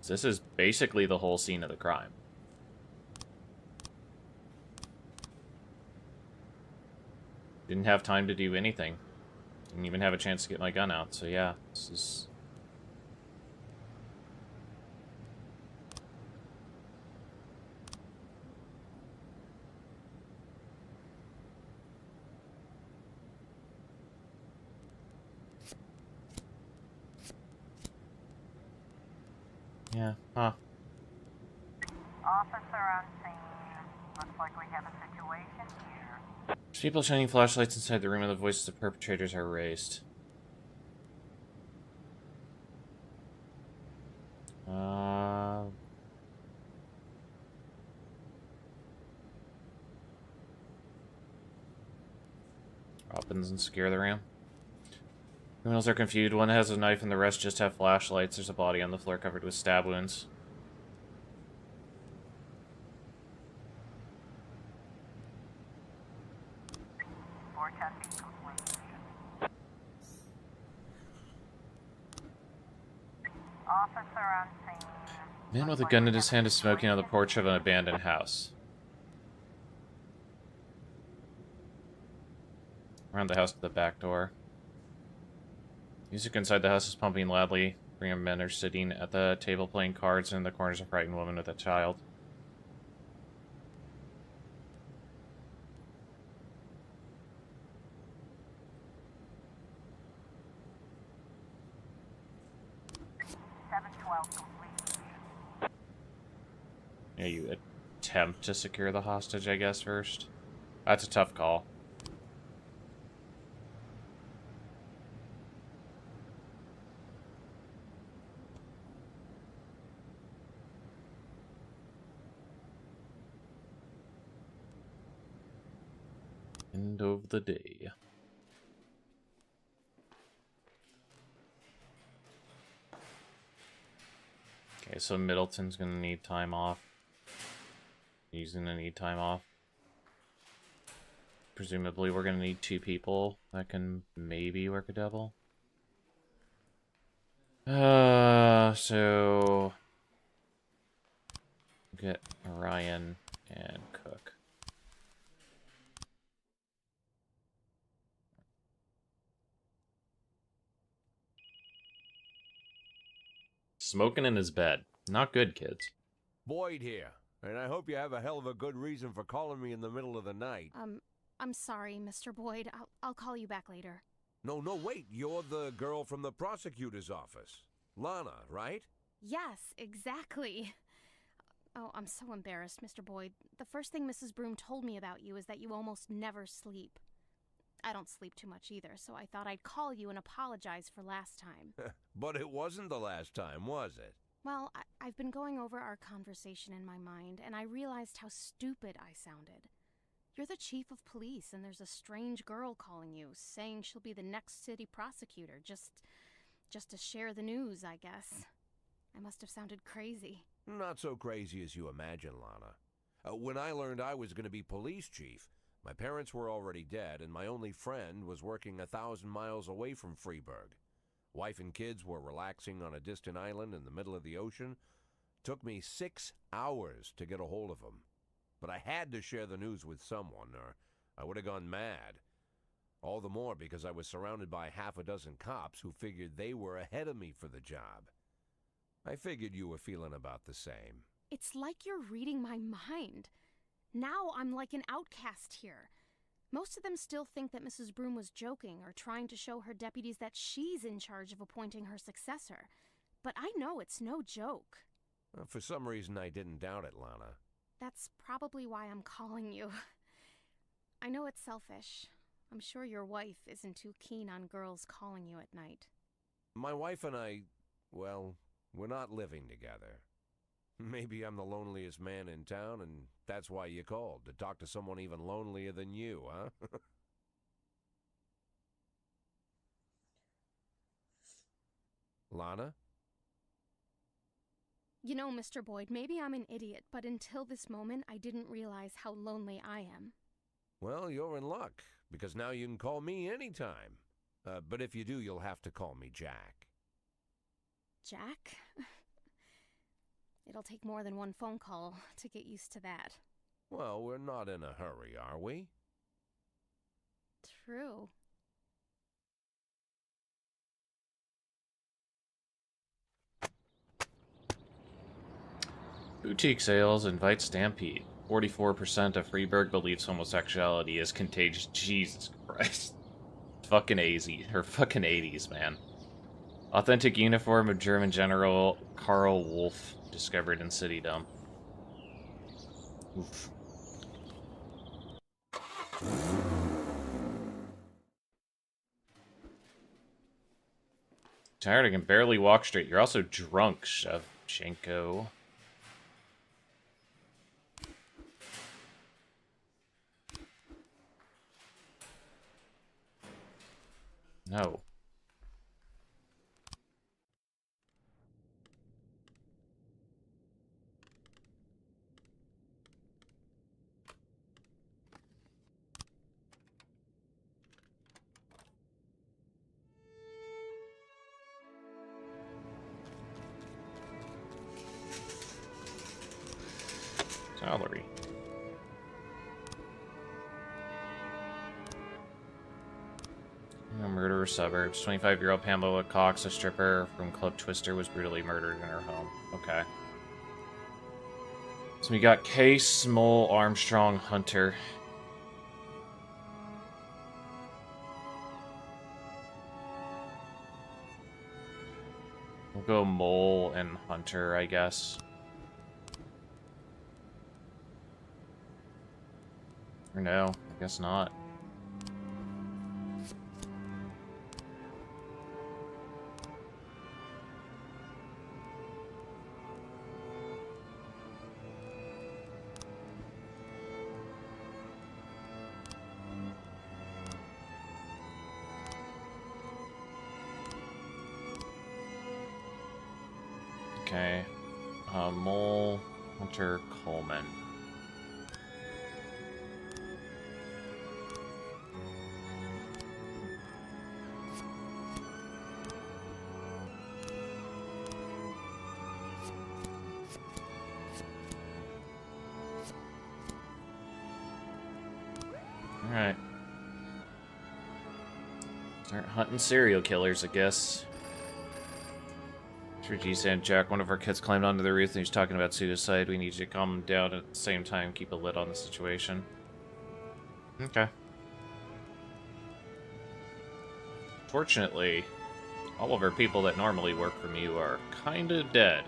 Speaker 2: This is basically the whole scene of the crime. Didn't have time to do anything. Didn't even have a chance to get my gun out, so yeah, this is... Yeah, huh.
Speaker 5: Officer on scene. Looks like we have a situation here.
Speaker 2: There's people shining flashlights inside the room, and the voices of perpetrators are raised. Opens and secure the room. Criminals are confused. One has a knife and the rest just have flashlights. There's a body on the floor covered with stab wounds.
Speaker 5: Floor testing complete. Officer on scene.
Speaker 2: Man with a gun in his hand is smoking on the porch of an abandoned house. Around the house to the back door. Music inside the house is pumping loudly. 3 men are sitting at the table playing cards, and in the corner is a frightened woman with a child. Yeah, you attempt to secure the hostage, I guess, first. That's a tough call. End of the day. Okay, so Middleton's gonna need time off. He's gonna need time off. Presumably we're gonna need 2 people that can maybe work a double. So get Ryan and Cook. Smoking in his bed. Not good, kids.
Speaker 1: Boyd here, and I hope you have a hell of a good reason for calling me in the middle of the night.
Speaker 3: I'm sorry, Mr. Boyd. I'll call you back later.
Speaker 1: No, wait. You're the girl from the prosecutor's office. Lana, right?
Speaker 3: Yes, exactly. Oh, I'm so embarrassed, Mr. Boyd. The first thing Mrs. Broom told me about you is that you almost never sleep. I don't sleep too much either, so I thought I'd call you and apologize for last time.
Speaker 1: But it wasn't the last time, was it?
Speaker 3: Well, I've been going over our conversation in my mind, and I realized how stupid I sounded. You're the chief of police, and there's a strange girl calling you, saying she'll be the next city prosecutor, just to share the news, I guess. I must have sounded crazy.
Speaker 1: Not so crazy as you imagine, Lana. When I learned I was going to be police chief, my parents were already dead, and my only friend was working 1,000 miles away from Freeburg. Wife and kids were relaxing on a distant island in the middle of the ocean. Took me 6 hours to get a hold of him. But I had to share the news with someone, or I would have gone mad. All the more because I was surrounded by half a dozen cops who figured they were ahead of me for the job. I figured you were feeling about the same.
Speaker 3: It's like you're reading my mind. Now I'm like an outcast here. Most of them still think that Mrs. Broom was joking or trying to show her deputies that she's in charge of appointing her successor. But I know it's no joke.
Speaker 1: For some reason, I didn't doubt it, Lana.
Speaker 3: That's probably why I'm calling you. I know it's selfish. I'm sure your wife isn't too keen on girls calling you at night.
Speaker 1: My wife and I, well, we're not living together. Maybe I'm the loneliest man in town, and that's why you called, to talk to someone even lonelier than you, huh? Lana?
Speaker 3: You know, Mr. Boyd, maybe I'm an idiot, but until this moment, I didn't realize how lonely I am.
Speaker 1: Well, you're in luck, because now you can call me anytime. But if you do, you'll have to call me Jack.
Speaker 3: Jack? It'll take more than one phone call to get used to that.
Speaker 1: Well, we're not in a hurry, are we?
Speaker 3: True.
Speaker 2: Boutique sales invite stampede. 44% of Freeburg believes homosexuality is contagious. Jesus Christ. Fucking 80s, man. Authentic uniform of German General Karl Wolf discovered in city dump. Oof. Tired, I can barely walk straight. You're also drunk, Shevchenko. No. Salary. Murderer suburbs. 25-year-old Pamela Cox, a stripper from Club Twister, was brutally murdered in her home. Okay. So we got Case, Mole, Armstrong, Hunter. We'll go Mole and Hunter, I guess. Or no, I guess not. Okay. Mole, Hunter, Coleman. Alright. Start hunting serial killers, I guess. G said, Jack, one of our kids climbed onto the roof and he's talking about suicide. We need you to calm him down at the same time, keep a lid on the situation. Okay. Fortunately, all of our people that normally work for me are kinda dead.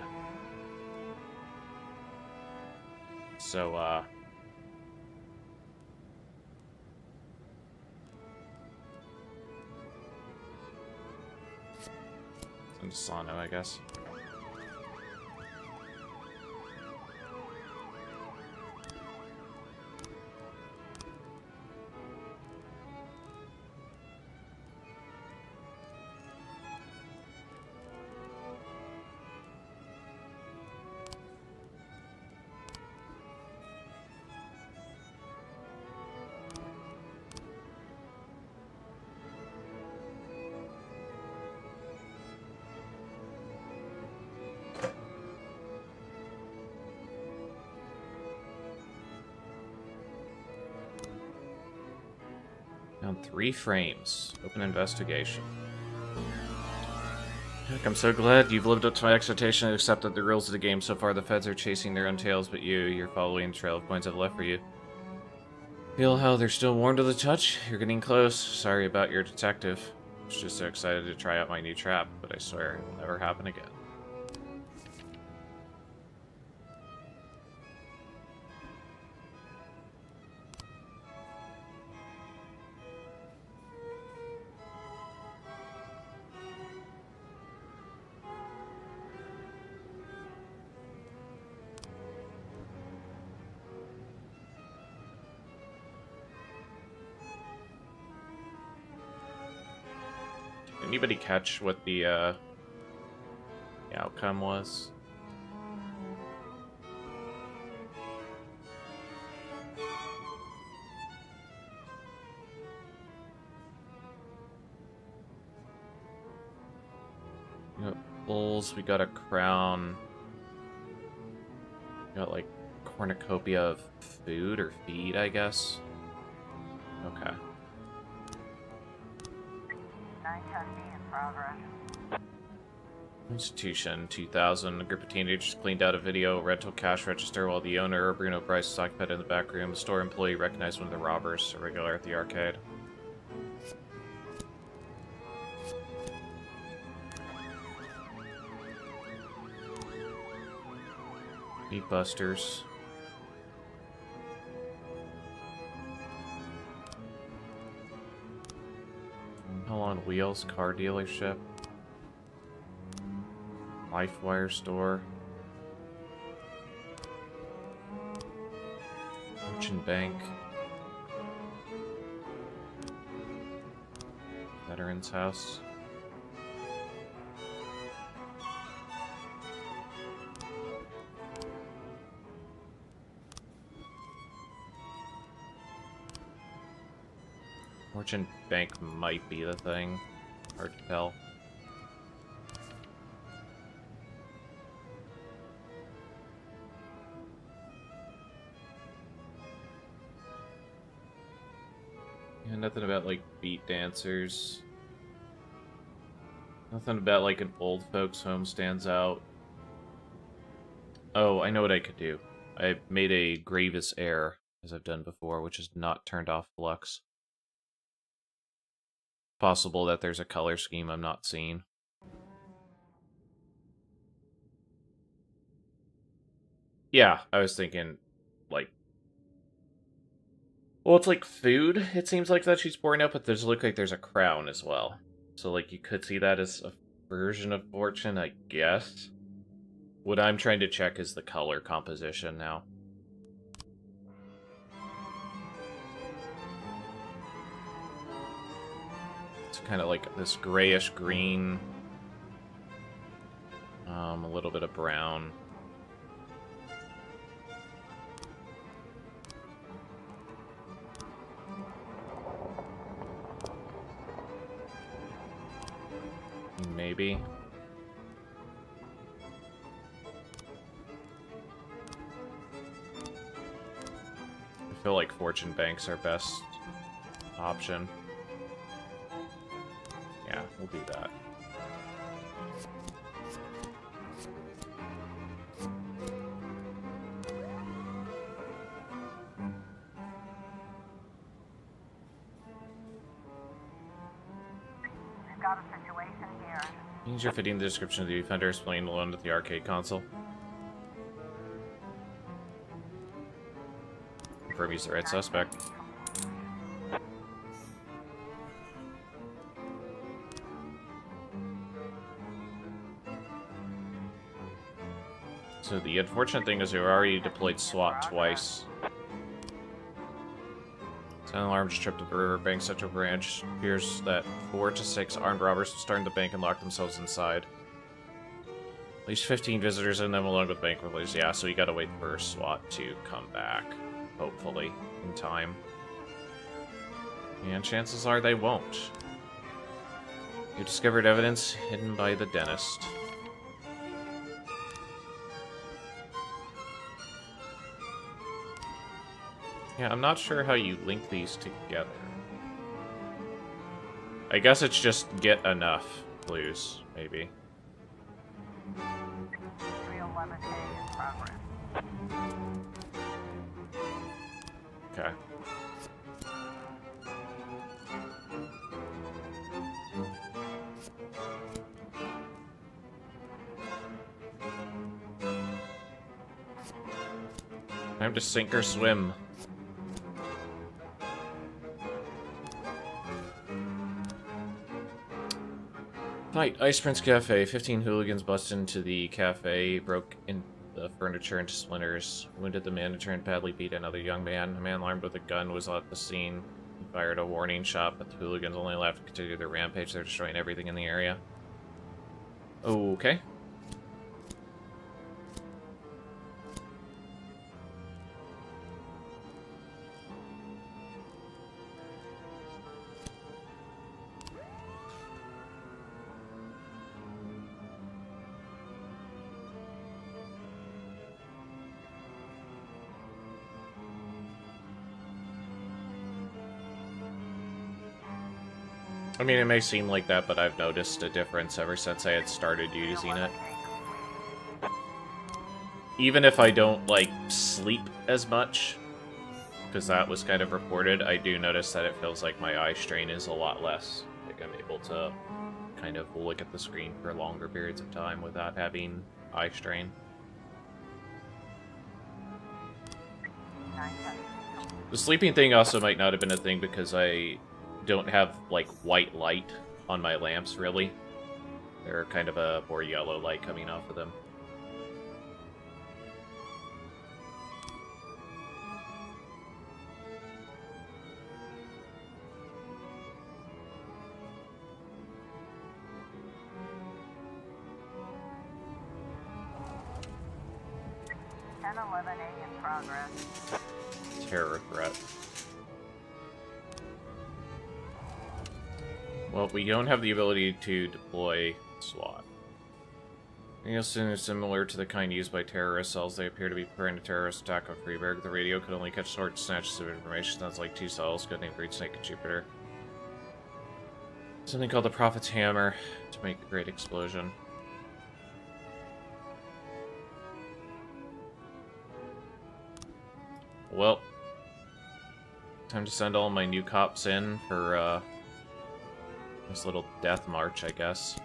Speaker 2: So, Sano, I guess. Found 3 frames. Open investigation. Heck, I'm so glad you've lived up to my expectation and accepted the rules of the game. So far, the feds are chasing their own tails, but you're following the trail of points I've left for you. Feel how they're still warm to the touch? You're getting close. Sorry about your detective. I was just so excited to try out my new trap, but I swear it'll never happen again. Anybody catch what the outcome was? We got bowls, we got a crown. We got like cornucopia of food or feed, I guess. Okay.
Speaker 5: 910B in progress.
Speaker 2: Institution 2000. A group of teenagers cleaned out a video rental cash register while the owner, Bruno Bryce, was occupied in the back room. The store employee recognized one of the robbers, a regular at the arcade. Beatbusters. Hell on Wheels car dealership. LifeWire store. Fortune Bank. Veterans House. Fortune Bank might be the thing. Hard to tell. Yeah, nothing about like beat dancers. Nothing about like an old folks home stands out. Oh, I know what I could do. I made a grievous error, as I've done before, which is not turned off flux. Possible that there's a color scheme I'm not seeing. Yeah, I was thinking, like... Well, it's like food, it seems like that she's pouring out, but there's look like there's a crown as well. So, like, you could see that as a version of Fortune, I guess. What I'm trying to check is the color composition now. Kind of like this grayish green, a little bit of brown. Maybe. I feel like Fortune Bank's our best option. Yeah, we'll do that.
Speaker 5: We've got a situation here.
Speaker 2: Means you're fitting the description of the offender playing alone at the arcade console. Confirm he's the right suspect. So the unfortunate thing is we already deployed SWAT twice. An alarm just tripped at the Riverbank Central Branch. Appears that 4 to 6 armed robbers stormed the bank and locked themselves inside. At least 15 visitors in them along with bank employees. Yeah, so you gotta wait for SWAT to come back. Hopefully, in time. And chances are they won't. You discovered evidence hidden by the dentist. Yeah, I'm not sure how you link these together. I guess it's just get enough clues, maybe.
Speaker 5: 311A in progress.
Speaker 2: Okay. Time to sink or swim. Night, Ice Prince Cafe. 15 hooligans busted into the cafe, broke in the furniture into splinters, wounded the manager and badly beat another young man. A man armed with a gun was at the scene. He fired a warning shot, but the hooligans only left to continue their rampage. They're destroying everything in the area. Okay. I mean, it may seem like that, but I've noticed a difference ever since I had started using it. Even if I don't, like, sleep as much, because that was kind of reported, I do notice that it feels like my eye strain is a lot less. Like, I'm able to kind of look at the screen for longer periods of time without having eye strain. The sleeping thing also might not have been a thing because I don't have, like, white light on my lamps, really. They're kind of a more yellow light coming off of them.
Speaker 5: in progress.
Speaker 2: Terror threat. Well, we don't have the ability to deploy SWAT. Nielsen is similar to the kind used by terrorist cells. They appear to be preparing a terrorist attack on Freeburg. The radio could only catch short snatches of information. Sounds like two cells, codenamed Great Snake and Jupiter. Something called the Prophet's Hammer to make the great explosion. Well, time to send all my new cops in for this little death march, I guess.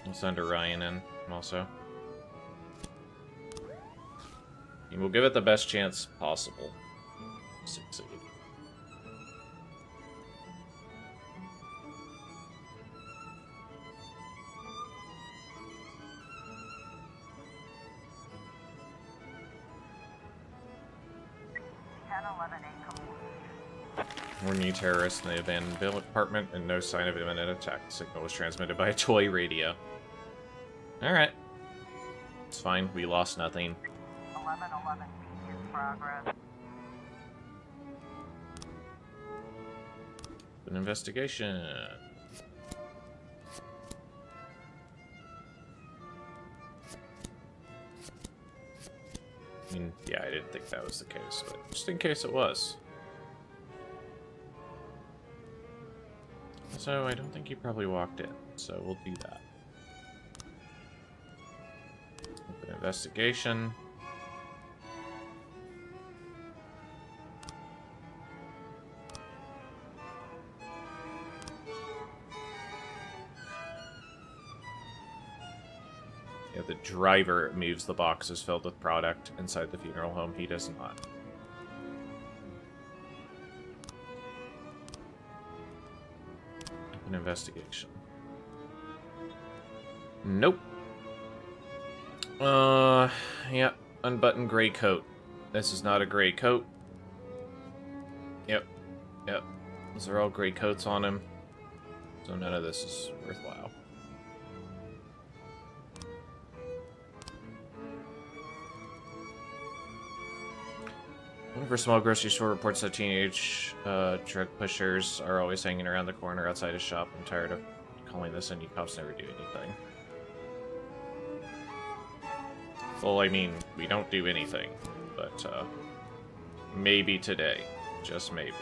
Speaker 2: We'll send Orion in also. And we'll give it the best chance possible to succeed. More new terrorists in the abandoned apartment and no sign of imminent attack. The signal was transmitted by a toy radio. Alright. It's fine, we lost nothing.
Speaker 5: 1111B in progress.
Speaker 2: An investigation. I mean, yeah, I didn't think that was the case, but just in case it was. So, I don't think he probably walked in, so we'll do that. Open investigation. Yeah, the driver moves the boxes filled with product inside the funeral home. He does not. An investigation. Nope. Yeah, unbuttoned gray coat. This is not a gray coat. Yep. Those are all gray coats on him. So none of this is worthwhile. One of our small grocery store reports that teenage drug pushers are always hanging around the corner outside his shop. I'm tired of calling this, and you cops never do anything. Well, I mean, we don't do anything, but maybe today. Just maybe.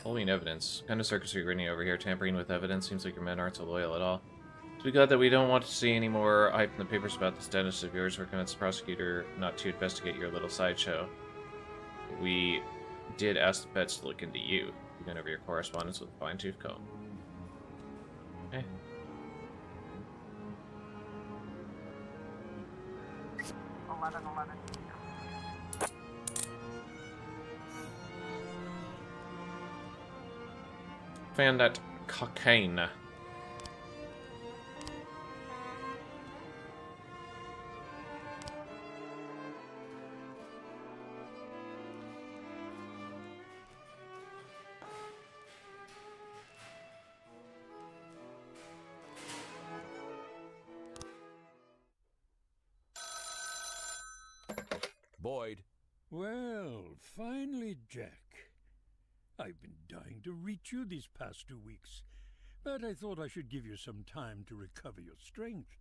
Speaker 2: Following evidence. What kind of circus are you running over here? Tampering with evidence? Seems like your men aren't so loyal at all. So we got that we don't want to see any more hype in the papers about this dentist of yours. We're convinced the prosecutor not to investigate your little sideshow. We did ask the vets to look into you. We went over your correspondence with a fine-tooth comb. Okay. Found that cocaine.
Speaker 1: Boyd.
Speaker 11: Well, finally, Jack. I've been dying to reach you these past 2 weeks, but I thought I should give you some time to recover your strength.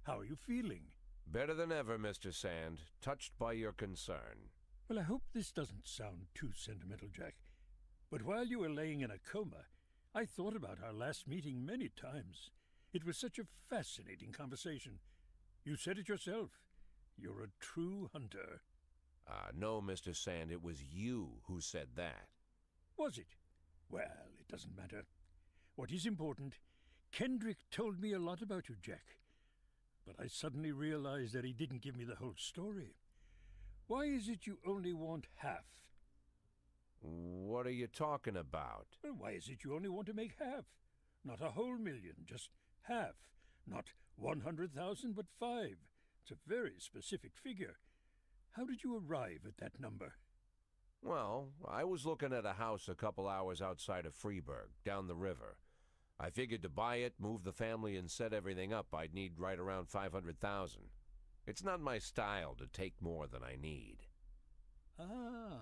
Speaker 11: How are you feeling?
Speaker 1: Better than ever, Mr. Sand. Touched by your concern.
Speaker 11: Well, I hope this doesn't sound too sentimental, Jack, but while you were laying in a coma, I thought about our last meeting many times. It was such a fascinating conversation. You said it yourself. You're a true hunter.
Speaker 1: No, Mr. Sand, it was you who said that.
Speaker 11: Was it? Well, it doesn't matter. What is important, Kendrick told me a lot about you, Jack. But I suddenly realized that he didn't give me the whole story. Why is it you only want half?
Speaker 1: What are you talking about?
Speaker 11: Well, why is it you only want to make half? Not a whole million, just half. Not 100,000, but 5. It's a very specific figure. How did you arrive at that number?
Speaker 1: Well, I was looking at a house a couple hours outside of Freeburg, down the river. I figured to buy it, move the family, and set everything up, I'd need right around 500,000. It's not my style to take more than I need.
Speaker 11: Ah.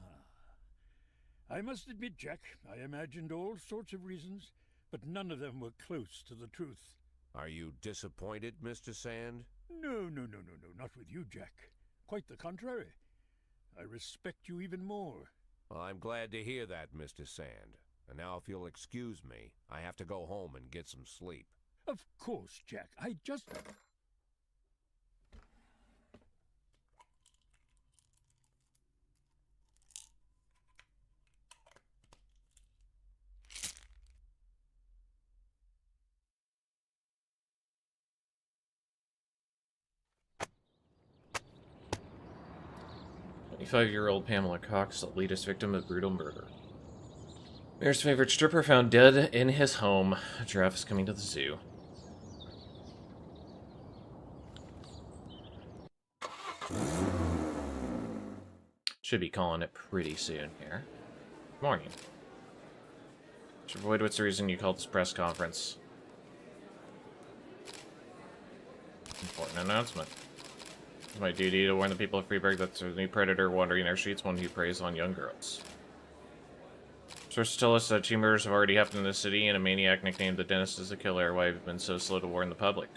Speaker 11: I must admit, Jack, I imagined all sorts of reasons, but none of them were close to the truth.
Speaker 1: Are you disappointed, Mr. Sand?
Speaker 11: No, not with you, Jack. Quite the contrary. I respect you even more.
Speaker 1: Well, I'm glad to hear that, Mr. Sand. And now if you'll excuse me, I have to go home and get some sleep.
Speaker 11: Of course, Jack. I just...
Speaker 2: Five-year-old Pamela Cox, the latest victim of brutal murder. Mayor's favorite stripper found dead in his home. A giraffe is coming to the zoo. Should be calling it pretty soon here. Morning. Mr. Boyd, what's the reason you called this press conference? Important announcement. It's my duty to warn the people of Freeburg that there's a new predator wandering our streets, one who preys on young girls. Sources tell us that 2 murders have already happened in the city, and a maniac nicknamed the Dentist is the killer. Why have you been so slow to warn the public?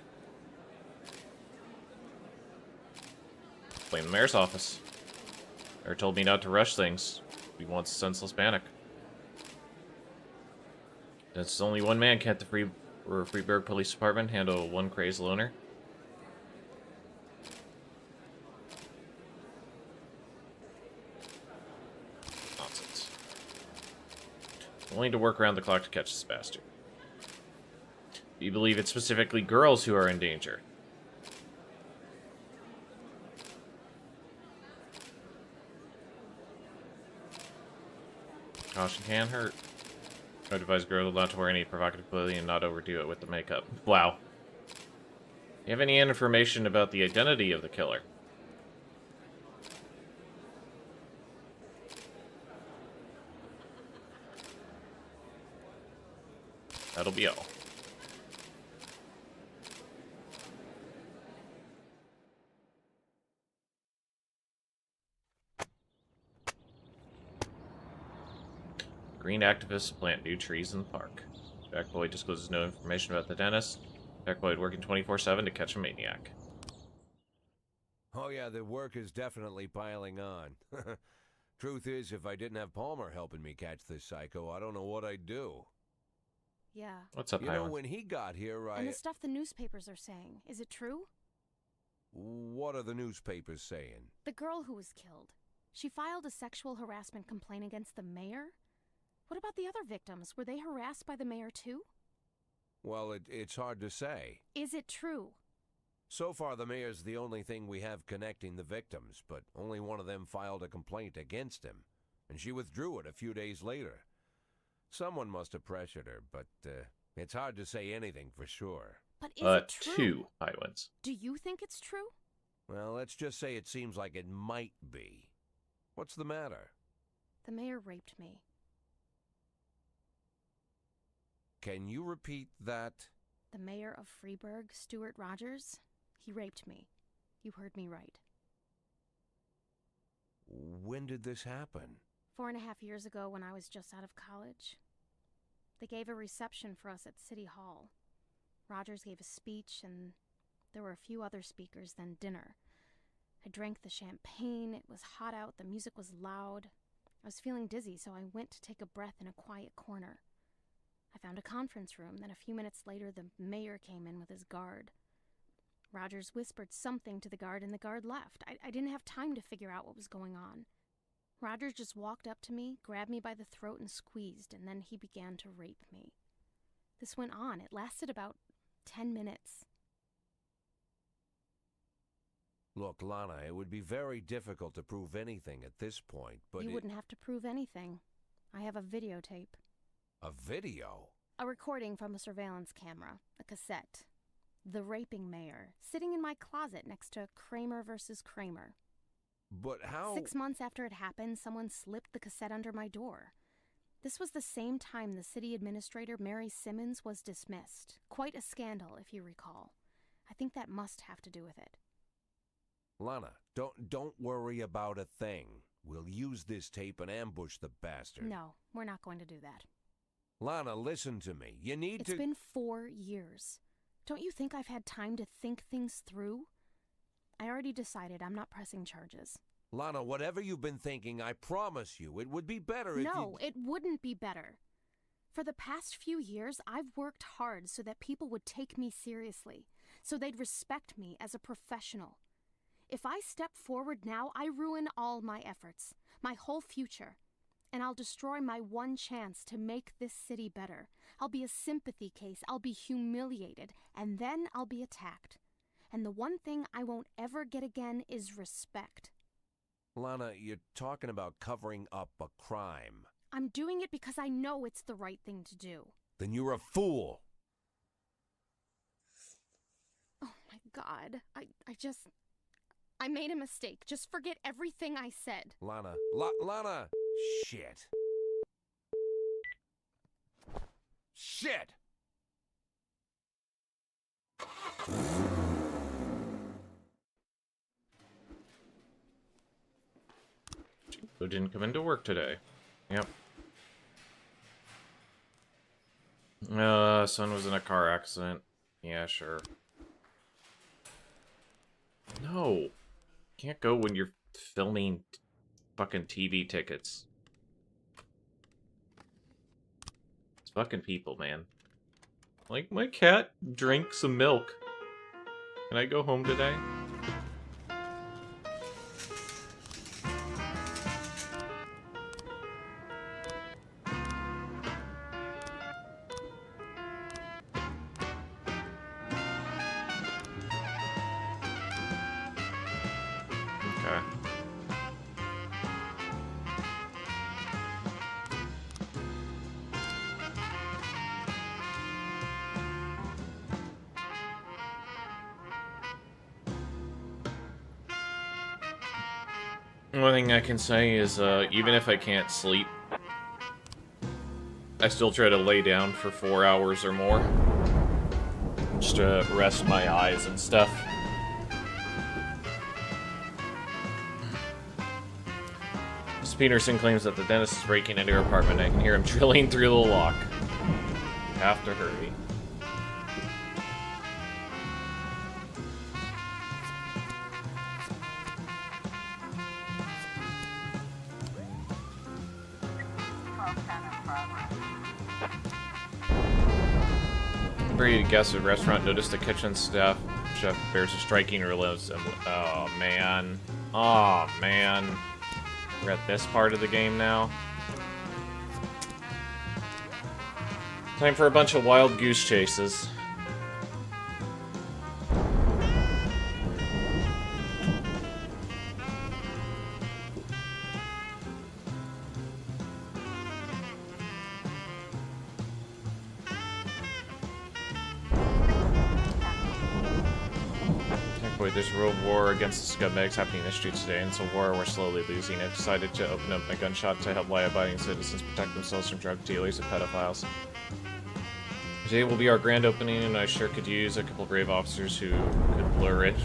Speaker 2: Blame the mayor's office. Mayor told me not to rush things. He wants senseless panic. There's only one man can't the Freeburg Police Department handle one crazed loner. Willing to work around the clock to catch this bastard. You believe it's specifically girls who are in danger. Caution can hurt. I would advise girls not to wear any provocative clothing and not overdo it with the makeup. Wow. You have any information about the identity of the killer? That'll be all. Green activists plant new trees in the park. Jack Boyd discloses no information about the dentist. Jack Boyd working 24/7 to catch a maniac.
Speaker 1: Oh yeah, the work is definitely piling on. Truth is, if I didn't have Palmer helping me catch this psycho, I don't know what I'd do.
Speaker 3: Yeah.
Speaker 2: What's up,
Speaker 1: You know,
Speaker 2: Highland?
Speaker 1: when he got here,
Speaker 3: And the stuff the newspapers are saying, is it true?
Speaker 1: What are the newspapers saying?
Speaker 3: The girl who was killed. She filed a sexual harassment complaint against the mayor? What about the other victims? Were they harassed by the mayor too?
Speaker 1: Well, it's hard to say.
Speaker 3: Is it true?
Speaker 1: So far, the mayor's the only thing we have connecting the victims, but only one of them filed a complaint against him, and she withdrew it a few days later. Someone must have pressured her, but it's hard to say anything for sure.
Speaker 3: But is it true?
Speaker 2: 2 Highlands.
Speaker 3: Do you think it's true?
Speaker 1: Well, let's just say it seems like it might be. What's the matter?
Speaker 3: The mayor raped me.
Speaker 1: Can you repeat that?
Speaker 3: The mayor of Freeburg, Stuart Rogers, he raped me. You heard me right.
Speaker 1: When did this happen?
Speaker 3: 4.5 years ago when I was just out of college. They gave a reception for us at City Hall. Rogers gave a speech, and there were a few other speakers, then dinner. I drank the champagne, it was hot out, the music was loud. I was feeling dizzy, so I went to take a breath in a quiet corner. I found a conference room, then a few minutes later the mayor came in with his guard. Rogers whispered something to the guard, and the guard left. I didn't have time to figure out what was going on. Rogers just walked up to me, grabbed me by the throat and squeezed, and then he began to rape me. This went on. It lasted about 10 minutes.
Speaker 1: Look, Lana, it would be very difficult to prove anything at this point, but
Speaker 3: You wouldn't have to prove anything. I have a videotape.
Speaker 1: A video?
Speaker 3: A recording from a surveillance camera, a cassette. The raping mayor, sitting in my closet next to Kramer versus Kramer.
Speaker 1: But how...
Speaker 3: 6 months after it happened, someone slipped the cassette under my door. This was the same time the city administrator, Mary Simmons, was dismissed. Quite a scandal, if you recall. I think that must have to do with it.
Speaker 1: Lana, don't worry about a thing. We'll use this tape and ambush the bastard.
Speaker 3: No, we're not going to do that.
Speaker 1: Lana, listen to me. You need
Speaker 3: It's been 4 years. Don't you think I've had time to think things through? I already decided I'm not pressing charges.
Speaker 1: Lana, whatever you've been thinking, I promise you, it would be better if
Speaker 3: No, it wouldn't be better. For the past few years, I've worked hard so that people would take me seriously, so they'd respect me as a professional. If I step forward now, I ruin all my efforts, my whole future, and I'll destroy my one chance to make this city better. I'll be a sympathy case, I'll be humiliated, and then I'll be attacked. And the one thing I won't ever get again is respect.
Speaker 1: Lana, you're talking about covering up a crime.
Speaker 3: I'm doing it because I know it's the right thing to do.
Speaker 1: Then you're a fool.
Speaker 3: Oh my God, I made a mistake. Just forget everything I said.
Speaker 1: Lana, Lana! Shit. Shit!
Speaker 2: Who didn't come into work today? Yep. Son was in a car accident. Yeah, sure. No. Can't go when you're filming fucking TV tickets. It's fucking people, man. Like, my cat drank some milk. Can I go home today? One thing I can say is, even if I can't sleep, I still try to lay down for 4 hours or more. Just to rest my eyes and stuff. Peterson claims that the dentist is breaking into her apartment. I can hear him drilling through the lock. Have to hurry. Ready to guess, a restaurant noticed the kitchen staff chef bears a striking resemblance. Oh man. Oh man. We're at this part of the game now. Time for a bunch of wild goose chases. There's a real war against the scumbags happening in the streets today, and it's a war we're slowly losing. I decided to open up my gunshop to help law-abiding citizens protect themselves from drug dealers and pedophiles. Today will be our grand opening, and I sure could use a couple brave officers who could lure in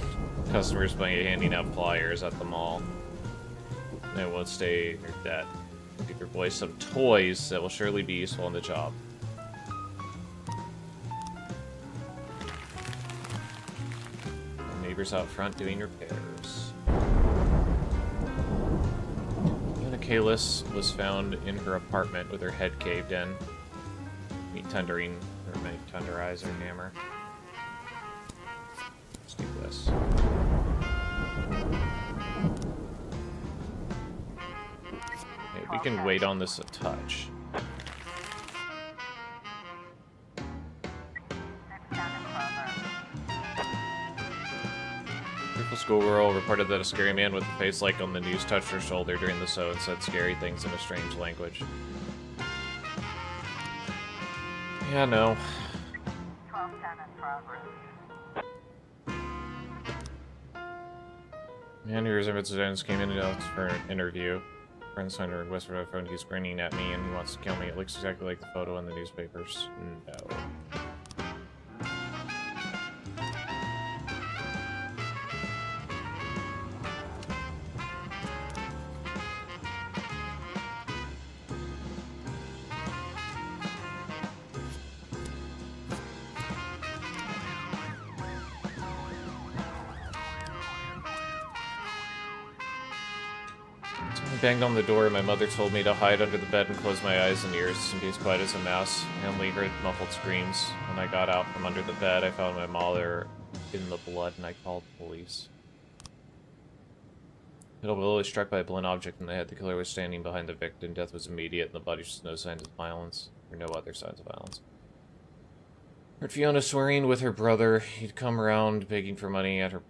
Speaker 2: customers by handing out flyers at the mall. And I won't stay near that. Give your boys some toys that will surely be useful on the job. Out front doing repairs. Anna Kalis was found in her apartment with her head caved in. Meat tendering, or meat tenderizer hammer. Let's do this. Okay, we can wait on this a touch. Schoolgirl reported that a scary man with a face like on the news touched her shoulder during the show and said scary things in a strange language. Yeah, no. Man who resembles Jones came in for an interview. Friend signed a request for my phone. He's grinning at me and he wants to kill me. It looks exactly like the photo in the newspapers. No. Banged on the door and my mother told me to hide under the bed and close my eyes and ears and be as quiet as a mouse. I only heard muffled screams. When I got out from under the bed, I found my mother in the blood and I called the police. Middleville was struck by a blunt object in the head. The killer was standing behind the victim. Death was immediate and the body showed no signs of violence, or no other signs of violence. Heard Fiona swearing with her brother. He'd come around begging for money at her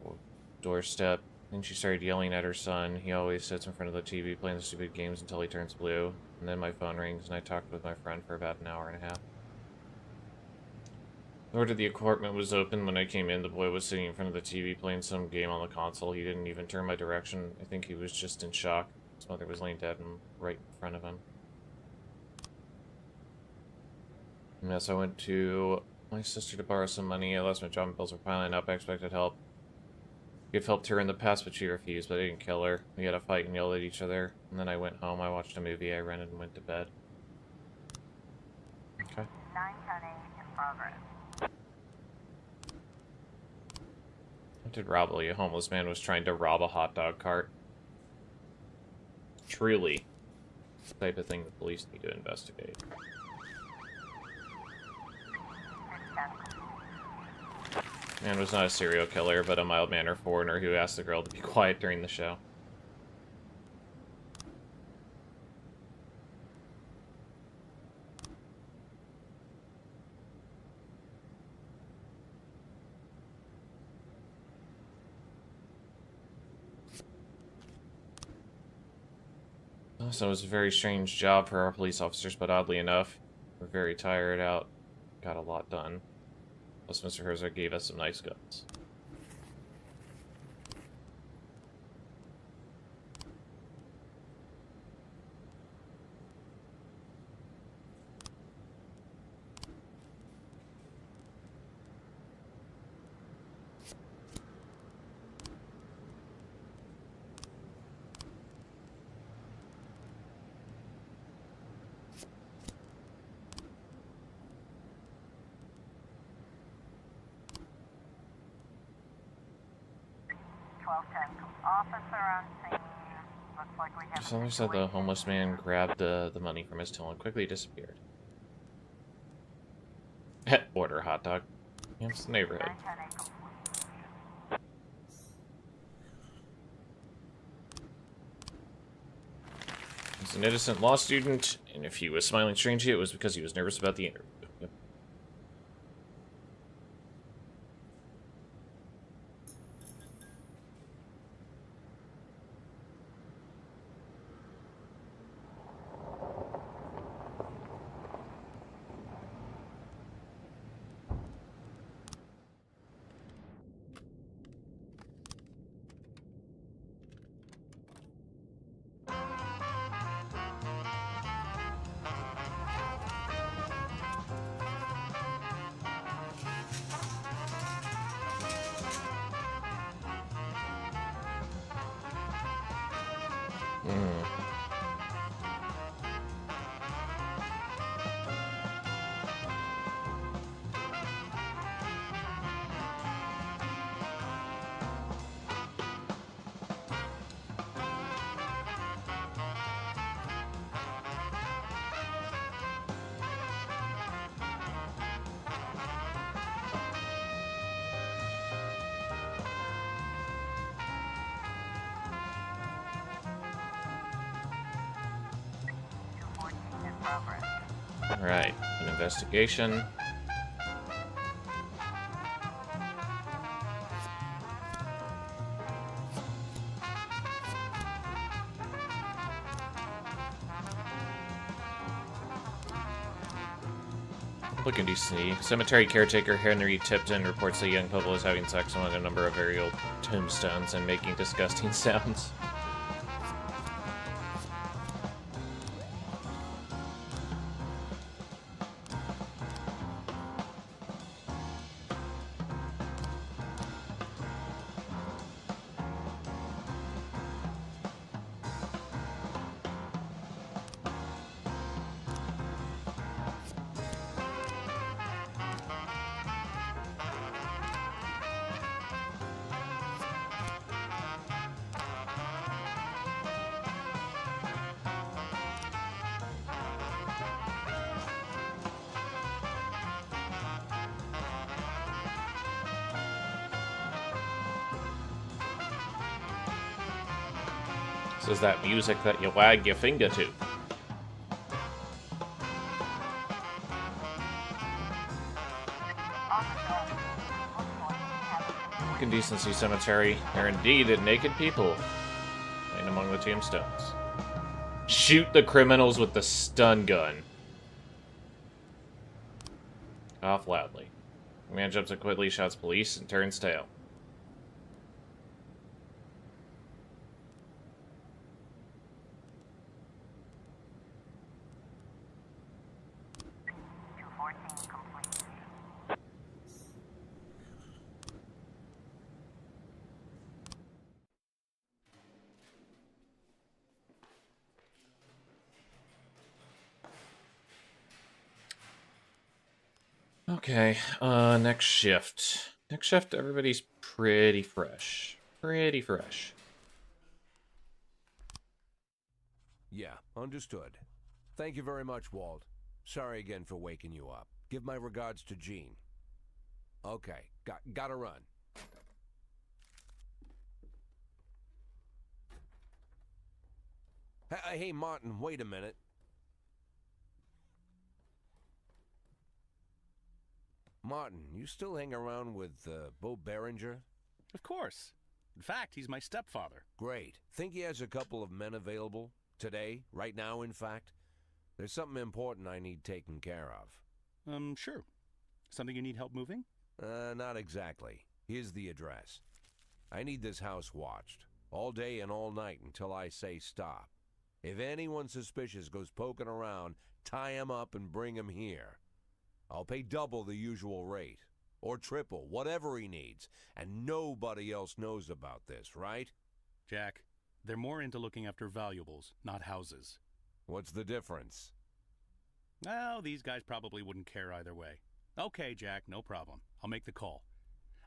Speaker 2: doorstep. Then she started yelling at her son. He always sits in front of the TV playing the stupid games until he turns blue. And then my phone rings and I talked with my friend for about an hour and a half. The door to the apartment was open. When I came in, the boy was sitting in front of the TV playing some game on the console. He didn't even turn my direction. I think he was just in shock. His mother was laying dead and right in front of him. And yes, I went to my sister to borrow some money. I lost my job and bills were piling up. I expected help. We've helped her in the past, but she refused, but I didn't kill her. We had a fight and yelled at each other. And then I went home, I watched a movie, I rented and went to bed. Okay.
Speaker 5: 910 in progress.
Speaker 2: Attempted robbery. A homeless man was trying to rob a hot dog cart. Truly. The type of thing the police need to investigate. Man was not a serial killer, but a mild-mannered foreigner who asked the girl to be quiet during the show. So it was a very strange job for our police officers, but oddly enough, we're very tired out. Got a lot done. Plus, Mr. Herzog gave us some nice guns.
Speaker 5: 1210. Officer on scene. Looks like we have
Speaker 2: Someone said the homeless man grabbed the money from his till and quickly disappeared. Order hot dog. Yeah, it's the neighborhood.
Speaker 5: 910 complete.
Speaker 2: He's an innocent law student, and if he was smiling strangely, it was because he was nervous about the interview. Yep. Alright, an investigation. Public indecency. Cemetery caretaker Henry Tipton reports a young couple is having sex among a number of aerial tombstones and making disgusting sounds. This is that music that you wag your finger to. Indecency Cemetery. There are indeed naked people laying among the tombstones. Shoot the criminals with the stun gun. Off loudly. The man jumps and quickly shouts police and turns tail. Okay, next shift. Next shift, everybody's pretty fresh. Pretty fresh.
Speaker 1: Yeah, understood. Thank you very much, Walt. Sorry again for waking you up. Give my regards to Jean. Okay, gotta run. Hey, Martin, wait a minute. Martin, you still hang around with Bo Berenger?
Speaker 6: Of course. In fact, he's my stepfather.
Speaker 1: Great. Think he has a couple of men available? Today? Right now, in fact? There's something important I need taken care of.
Speaker 6: Sure. Something you need help moving?
Speaker 1: Not exactly. Here's the address. I need this house watched. All day and all night until I say stop. If anyone suspicious goes poking around, tie him up and bring him here. I'll pay double the usual rate. Or triple, whatever he needs. And nobody else knows about this, right?
Speaker 6: Jack, they're more into looking after valuables, not houses.
Speaker 1: What's the difference?
Speaker 6: Well, these guys probably wouldn't care either way. Okay, Jack, no problem. I'll make the call.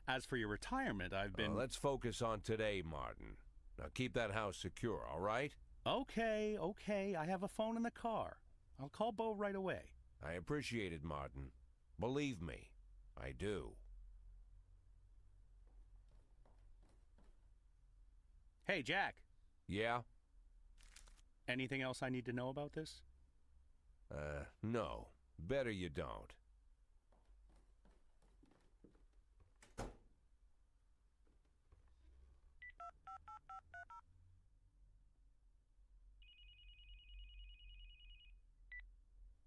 Speaker 6: As for your retirement, I've been...
Speaker 1: Let's focus on today, Martin. Now keep that house secure, all right?
Speaker 6: Okay, okay. I have a phone in the car. I'll call Bo right away.
Speaker 1: I appreciate it, Martin. Believe me, I do.
Speaker 6: Hey, Jack.
Speaker 1: Yeah?
Speaker 6: Anything else I need to know about this?
Speaker 1: No. Better you don't.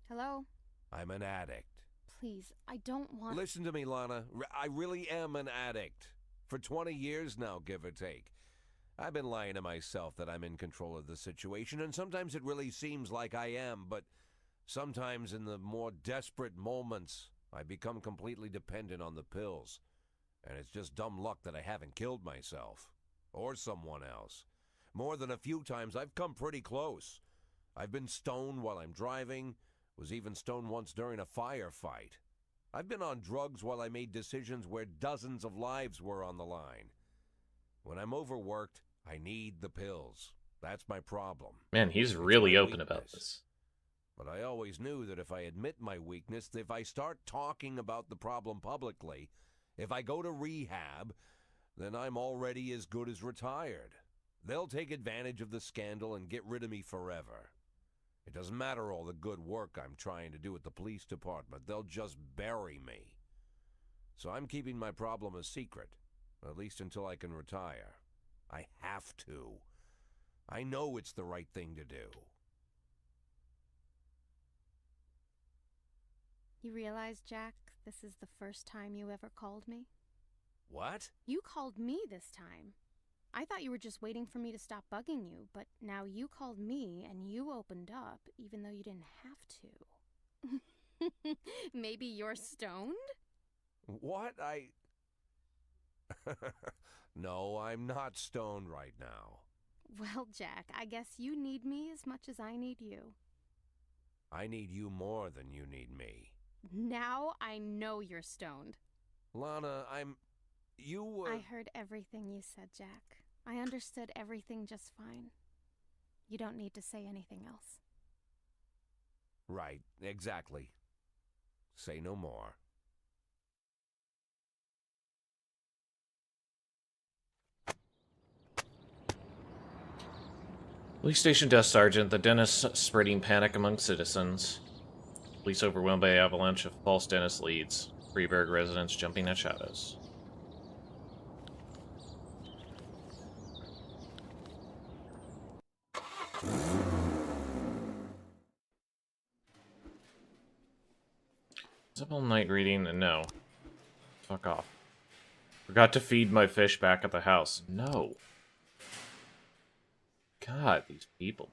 Speaker 3: Hello?
Speaker 1: I'm an addict.
Speaker 3: Please, I don't want...
Speaker 1: Listen to me, Lana. I really am an addict. For 20 years now, give or take. I've been lying to myself that I'm in control of the situation, and sometimes it really seems like I am, but sometimes in the more desperate moments, I become completely dependent on the pills. And it's just dumb luck that I haven't killed myself. Or someone else. More than a few times, I've come pretty close. I've been stoned while I'm driving, was even stoned once during a firefight. I've been on drugs while I made decisions where dozens of lives were on the line. When I'm overworked, I need the pills. That's my problem.
Speaker 2: Man, he's really open about this.
Speaker 1: But I always knew that if I admit my weakness, if I start talking about the problem publicly, if I go to rehab, then I'm already as good as retired. They'll take advantage of the scandal and get rid of me forever. It doesn't matter all the good work I'm trying to do at the police department. They'll just bury me. So I'm keeping my problem a secret, at least until I can retire. I have to. I know it's the right thing to do.
Speaker 3: You realize, Jack, this is the first time you ever called me?
Speaker 1: What?
Speaker 3: You called me this time. I thought you were just waiting for me to stop bugging you, but now you called me and you opened up, even though you didn't have to. Maybe you're stoned?
Speaker 1: What? No, I'm not stoned right now.
Speaker 3: Well, Jack, I guess you need me as much as I need you.
Speaker 1: I need you more than you need me.
Speaker 3: Now I know you're stoned.
Speaker 1: Lana, You were...
Speaker 3: I heard everything you said, Jack. I understood everything just fine. You don't need to say anything else.
Speaker 1: Right, exactly. Say no more.
Speaker 2: Police station desk sergeant, the dentist spreading panic among citizens. Police overwhelmed by avalanche of false dentist leads. Freeburg residents jumping at shadows. Is up all night reading? No. Fuck off. Forgot to feed my fish back at the house. No. God, these people.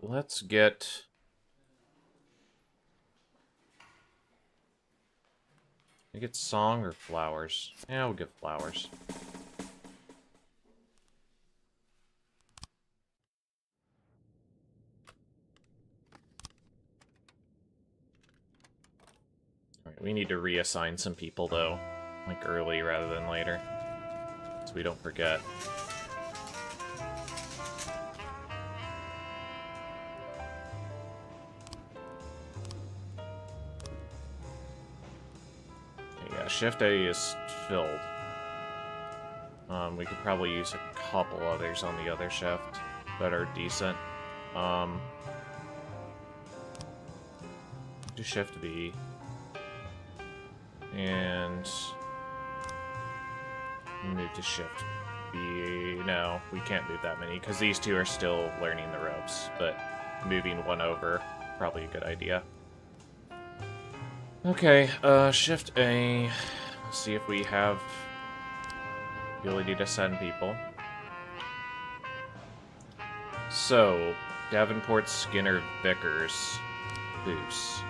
Speaker 2: Let's get... I get song or flowers? Yeah, we'll get flowers. Alright, we need to reassign some people, though. Like, early rather than later. So we don't forget. Shift A is filled. We could probably use a couple others on the other shift that are decent. Do Shift B. And move to Shift B. No, we can't move that many because these two are still learning the ropes, but moving one over, probably a good idea. Okay, Shift A. Let's see if we have the ability to send people. So, Davenport, Skinner, Vickers, Boos.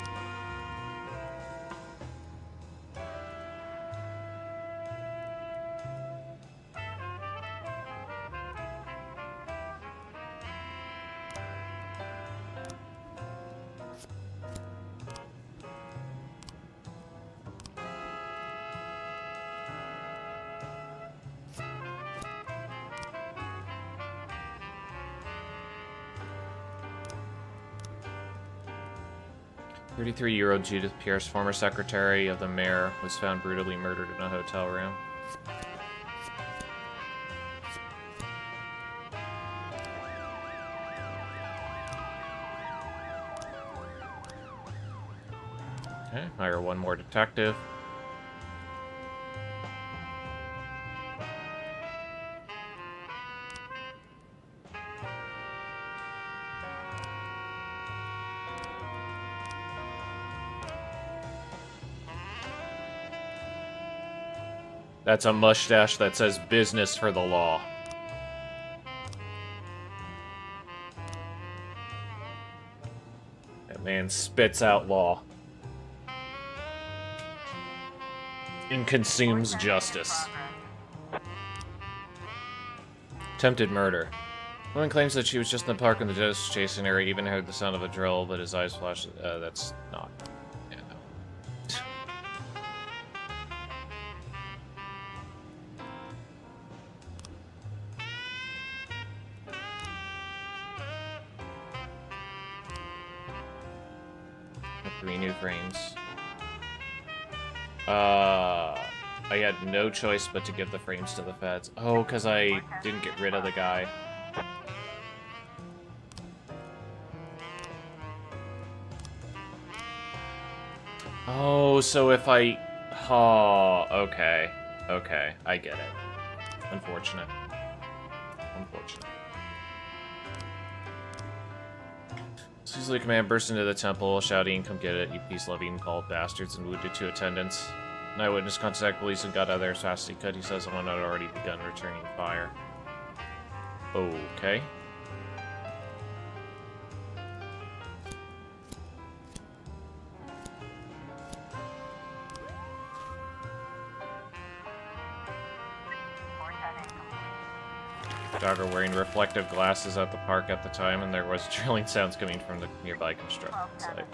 Speaker 2: 33-year-old Judith Pierce, former secretary of the mayor, was found brutally murdered in a hotel room. Okay, hire one more detective. That's a mustache that says business for the law. That man spits out law. And consumes justice. Attempted murder. Woman claims that she was just in the park when the dentist was chasing her, even heard the sound of a drill, but his eyes flashed. That's not. Yeah, no. Three new frames. I had no choice but to give the frames to the feds. Oh, because I didn't get rid of the guy. Oh, so if I... Oh, okay. Okay, I get it. Unfortunate. Unfortunate. Caesarly command burst into the temple, shouting, "Come get it, you peace-loving called bastards," and wounded 2 attendants. An eyewitness contacted police and got out of there as fast as he could. He says someone had already begun returning fire. Okay. Dogger wearing reflective glasses at the park at the time, and there was drilling sounds coming from the nearby construction site.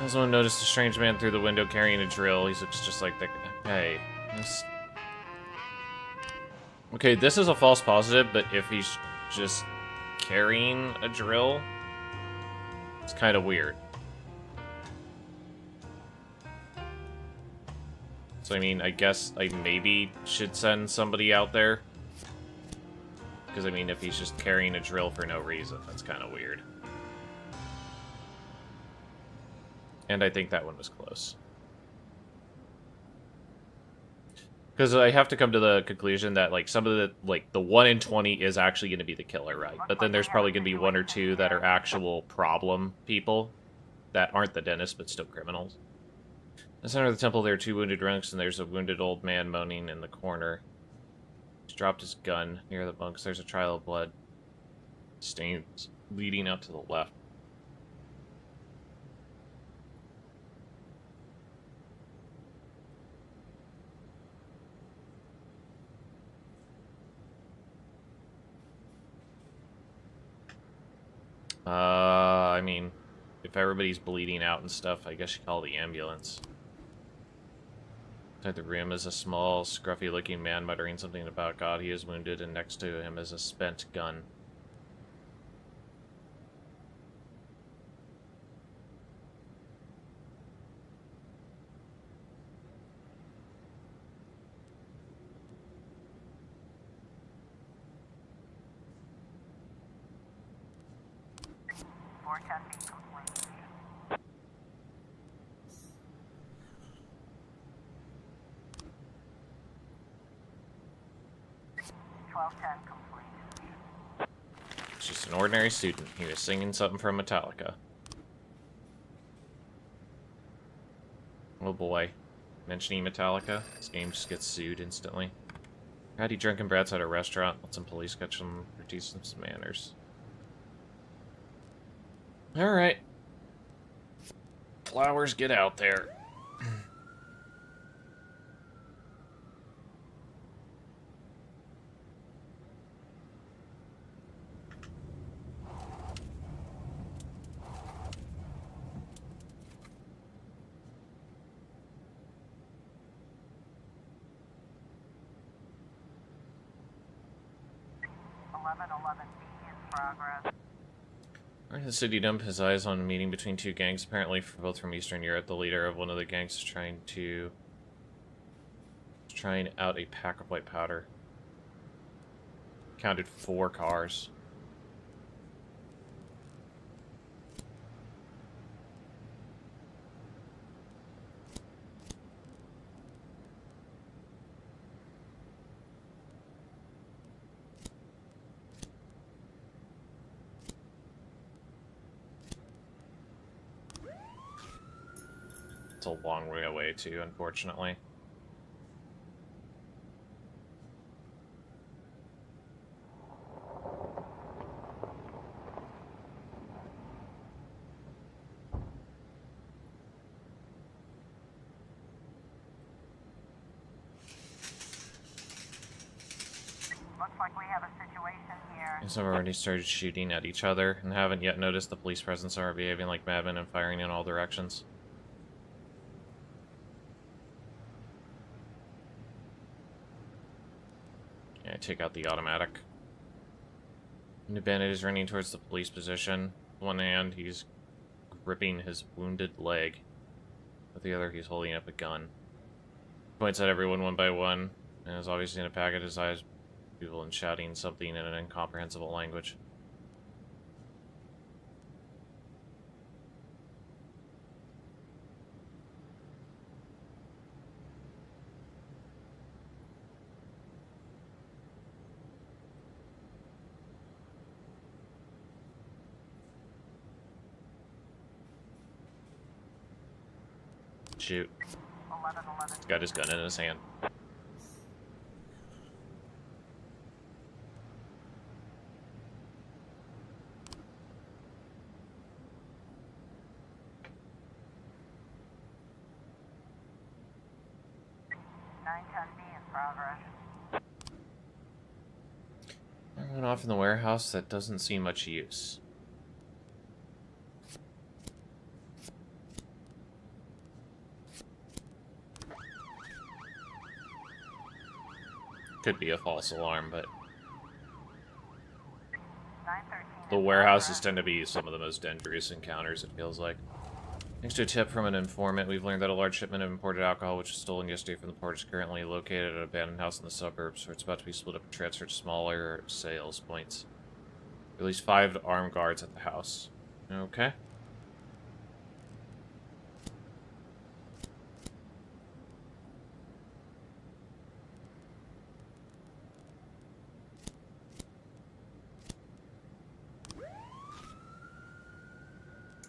Speaker 2: Someone noticed a strange man through the window carrying a drill. He looks just like the... Hey. Okay, this is a false positive, but if he's just carrying a drill, it's kind of weird. So, I mean, I guess I maybe should send somebody out there. Because, I mean, if he's just carrying a drill for no reason, that's kind of weird. And I think that one was close. Because I have to come to the conclusion that, like, some of the, like, the 1 in 20 is actually going to be the killer, right? But then there's probably going to be 1 or 2 that are actual problem people that aren't the dentist, but still criminals. In the center of the temple, there are 2 wounded monks, and there's a wounded old man moaning in the corner. He's dropped his gun near the monks. There's a trail of blood stains leading out to the left. I mean, if everybody's bleeding out and stuff, I guess you call the ambulance. Inside the room is a small, scruffy-looking man muttering something about God. He is wounded, and next to him is a spent gun.
Speaker 5: Testing complete. 1210 complete.
Speaker 2: It's just an ordinary student. He was singing something from Metallica. Oh boy. Mentioning Metallica, this game just gets sued instantly. Ratty drunken brats at a restaurant. Let some police catch them for decent manners. Alright. Flowers, get out there. The city dump, his eyes on a meeting between two gangs, apparently both from Eastern Europe. The leader of one of the gangs is trying out a pack of white powder. Counted 4 cars. It's a long way away, too, unfortunately.
Speaker 5: Looks like we have a situation here.
Speaker 2: Some have already started shooting at each other and haven't yet noticed the police presence and are behaving like madmen and firing in all directions. Yeah, take out the automatic. New bandit is running towards the police position. With one hand, he's gripping his wounded leg. With the other, he's holding up a gun. Points at everyone one by one, and is obviously in a pack at his eyes, people and shouting something in an incomprehensible language. Shoot. He's got his gun in his hand. Went off in the warehouse that doesn't see much use. Could be a false alarm, but the warehouses tend to be some of the most dangerous encounters, it feels like. Thanks to a tip from an informant, we've learned that a large shipment of imported alcohol, which was stolen yesterday from the port, is currently located at an abandoned house in the suburbs, where it's about to be split up and transferred to smaller sales points. At least 5 armed guards at the house. Okay.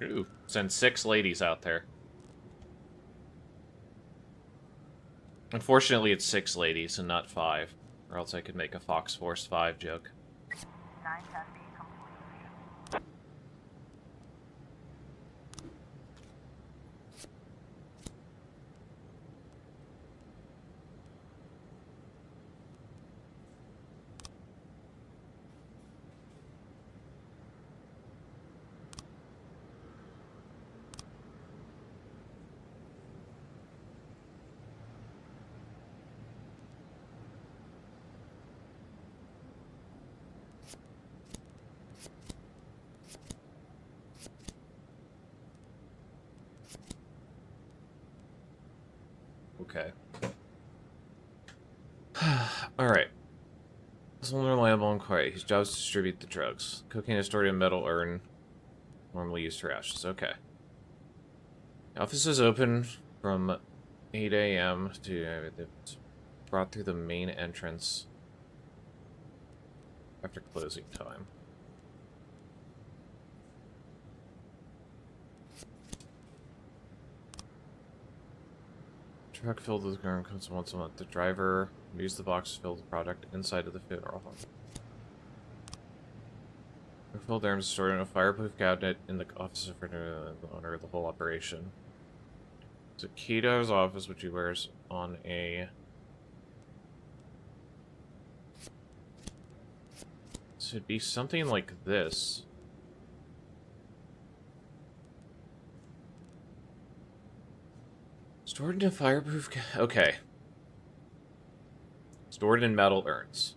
Speaker 2: Ooh, send 6 ladies out there. Unfortunately, it's 6 ladies and not 5, or else I could make a Fox Force 5 joke.
Speaker 5: 910B complete.
Speaker 2: Okay. Alright. This is unreliable and quiet. His job is to distribute the drugs. Cocaine is stored in a metal urn, normally used for ashes. Okay. The office is open from 8 a.m. to... it's brought through the main entrance after closing time. Truck filled with ground comes once a month. The driver used the box to fill the product inside of the funeral home. The filled arms stored in a fireproof cabinet in the office of the owner of the whole operation. There's a key to his office, which he wears on a... So it'd be something like this. Stored in a fireproof okay. Stored in metal urns.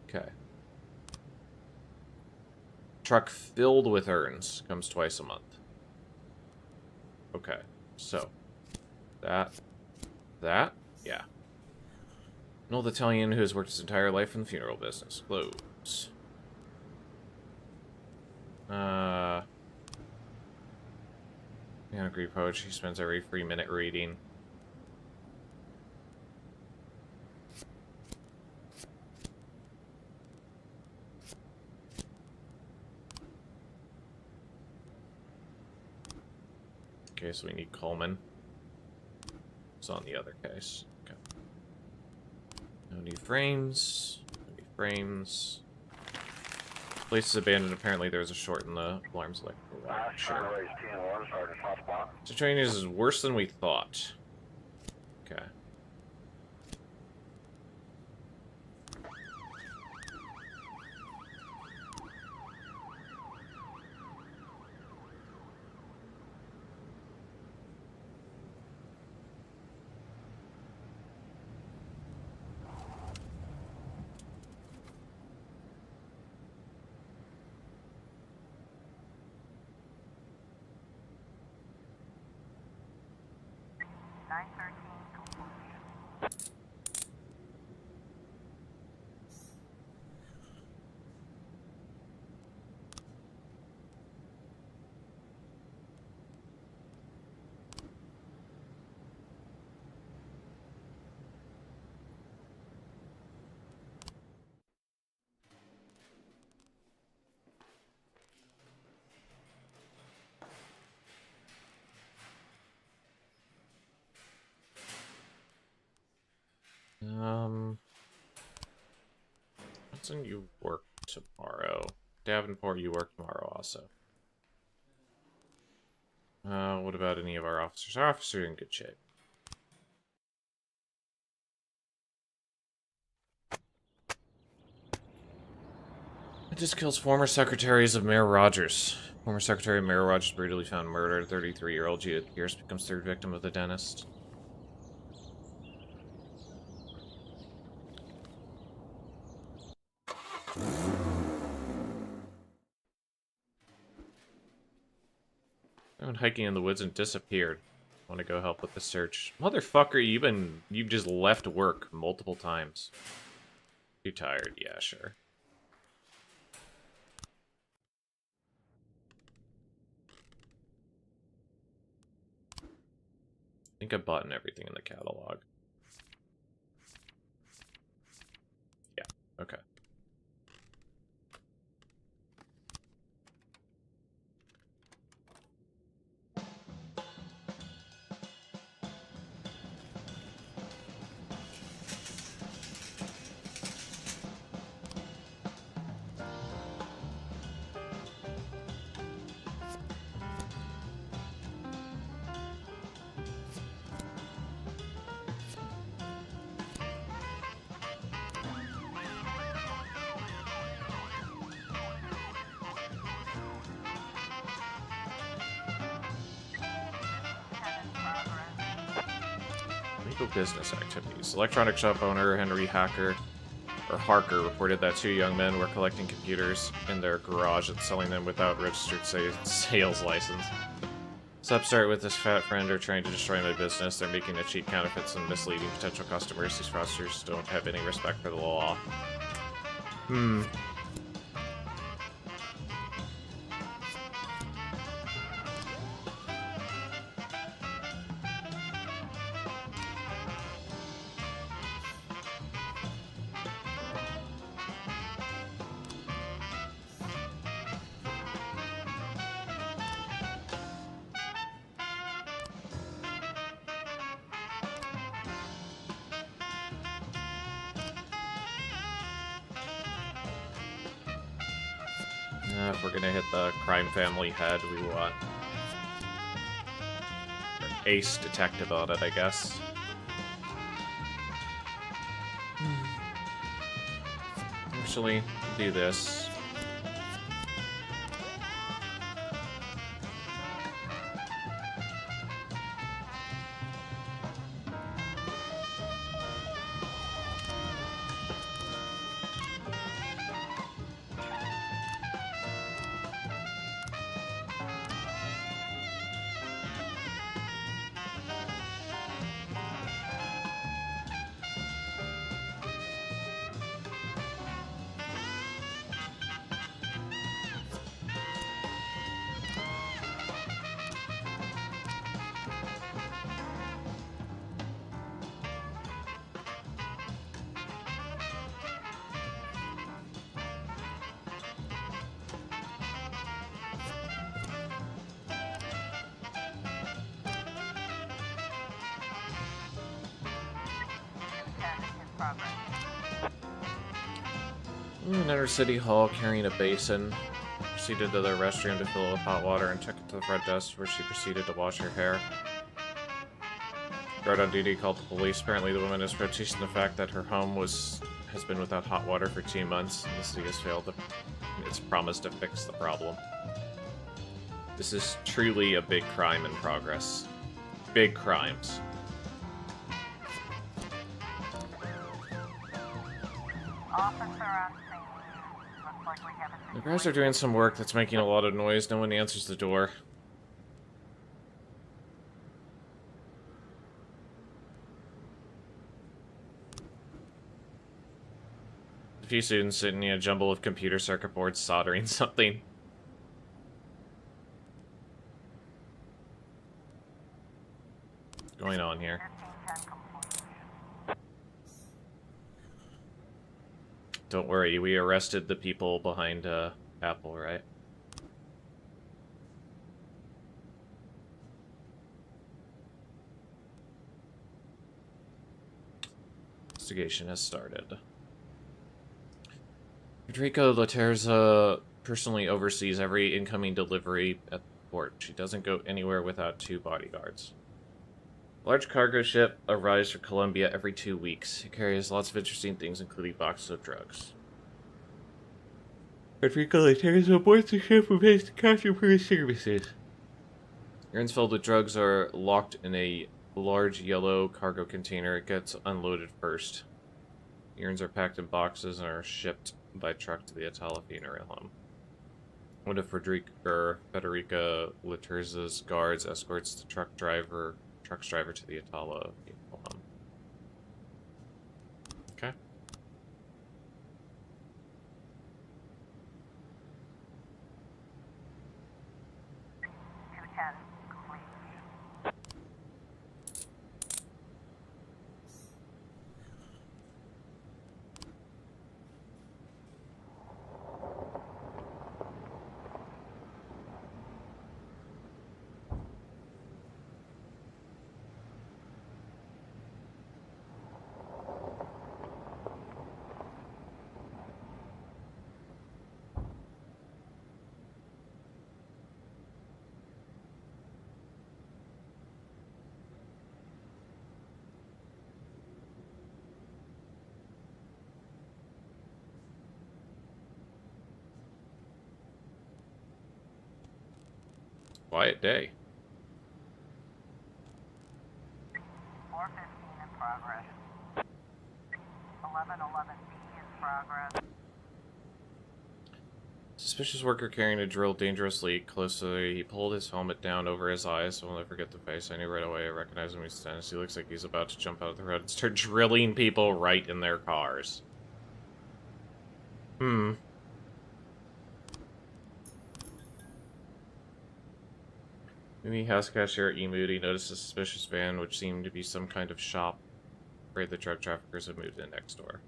Speaker 2: Okay. truck filled with urns. Comes twice a month. Okay, so that, yeah. An old Italian who has worked his entire life in the funeral business. Close. Greek poetry spends every free minute reading. Okay, so we need Coleman. It's on the other case. Okay. No new frames. No new frames. Place is abandoned. Apparently there's a short in the alarms electrical wire. Sure. Situation is worse than we thought. Okay. Hudson, you work tomorrow. Davenport, you work tomorrow also. What about any of our officers? Our officers are in good shape. It just kills former secretaries of Mayor Rogers. Former Secretary of Mayor Rogers brutally found murdered. 33-year-old Judith Pierce becomes third victim of the dentist. I went hiking in the woods and disappeared. Want to go help with the search. Motherfucker, you've just left work multiple times. You tired? Yeah, sure. I think I bought everything in the catalog. Yeah, okay. Business activities. Electronic shop owner Henry Harker reported that 2 young men were collecting computers in their garage and selling them without registered sales license. This upstart with his fat friend are trying to destroy my business. They're making the cheap counterfeits and misleading potential customers. These fraudsters don't have any respect for the law. If we're gonna hit the crime family head, we want ace detective on it, I guess. Actually, do this.
Speaker 5: progress.
Speaker 2: Enter City Hall carrying a basin. Proceeded to the restroom to fill it with hot water and took it to the front desk where she proceeded to wash her hair. Guard on duty called the police. Apparently the woman is protesting the fact that her home has been without hot water for 2 months, and the city has failed its promise to fix the problem. This is truly a big crime in progress. Big crimes.
Speaker 5: Officer on scene. Looks like we have a
Speaker 2: The guys are doing some work that's making a lot of noise. No one answers the door. A few students sitting in a jumble of computer circuit boards soldering something. What's going on here?
Speaker 5: 1510 complete.
Speaker 2: Don't worry, we arrested the people behind Apple, right? Investigation has started. Federica Laterza personally oversees every incoming delivery at the port. She doesn't go anywhere without 2 bodyguards. A large cargo ship arrives from Colombia every 2 weeks. It carries lots of interesting things, including boxes of drugs. Federica Laterza aboards the ship and pays the captain for his services. Urns filled with drugs are locked in a large yellow cargo container. It gets unloaded first. The urns are packed in boxes and are shipped by truck to the Atala funeral home. One of Federica Laterza's guards escorts the truck's driver to the Atala funeral home. Okay. Quiet day.
Speaker 5: 415 in progress. 1111B in progress.
Speaker 2: Suspicious worker carrying a drill dangerously closely. He pulled his helmet down over his eyes, so I'll never forget the face. I knew right away. I recognized him. He stands. He looks like he's about to jump out of the road and start drilling people right in their cars. Mimi house cashier at Moody noticed a suspicious van, which seemed to be some kind of shop. Afraid the drug traffickers had moved in next door.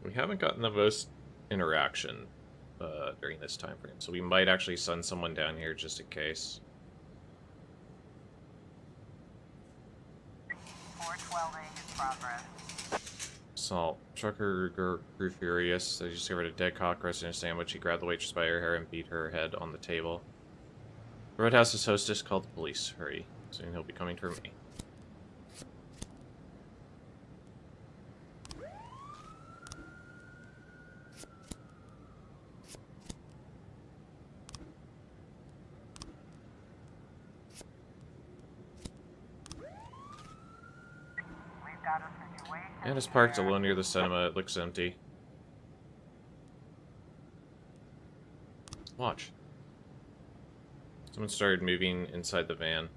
Speaker 2: We haven't gotten the most interaction during this time frame, so we might actually send someone down here just in case.
Speaker 5: 412A in progress.
Speaker 2: Assault. Trucker grew furious. They discovered a dead cockroach in a sandwich. He grabbed the waitress by her hair and beat her head on the table. The Roadhouse's hostess called the police. Hurry. Soon he'll be coming for me. And it's parked alone near the cinema. It looks empty. Watch. Someone started moving inside the van.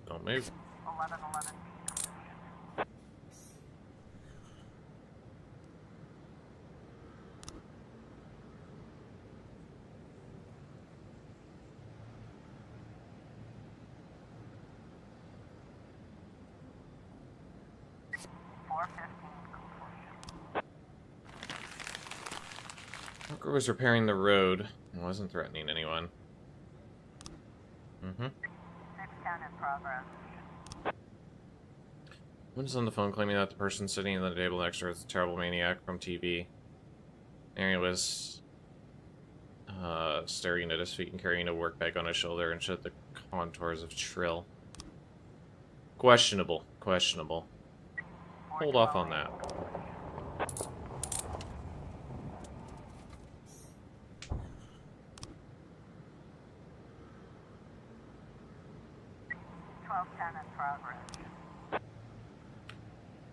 Speaker 2: Don't move.
Speaker 5: 1111B. 415 completion.
Speaker 2: Walker was repairing the road and wasn't threatening anyone.
Speaker 5: 610 in progress.
Speaker 2: Woman's on the phone claiming that the person sitting at the table next to her is a terrible maniac from TV. Aaron was staring at his feet and carrying a work bag on his shoulder and showed the contours of Trill. Questionable. Questionable. Hold off on that.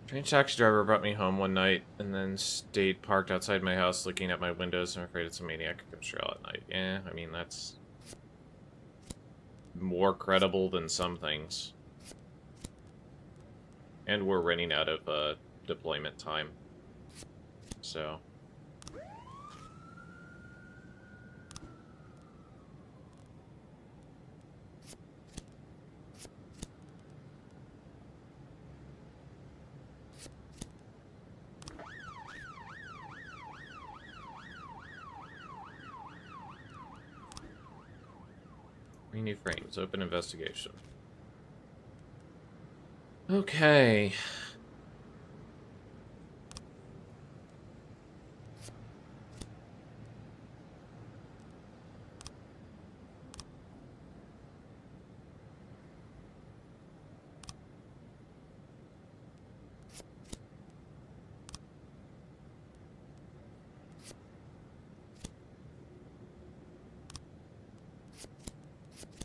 Speaker 2: Strange taxi driver brought me home one night and then stayed parked outside my house looking at my windows. I'm afraid it's a maniac who comes trail at night. Yeah, I mean, that's more credible than some things. And we're running out of deployment time. So... New frames. Open investigation. Okay.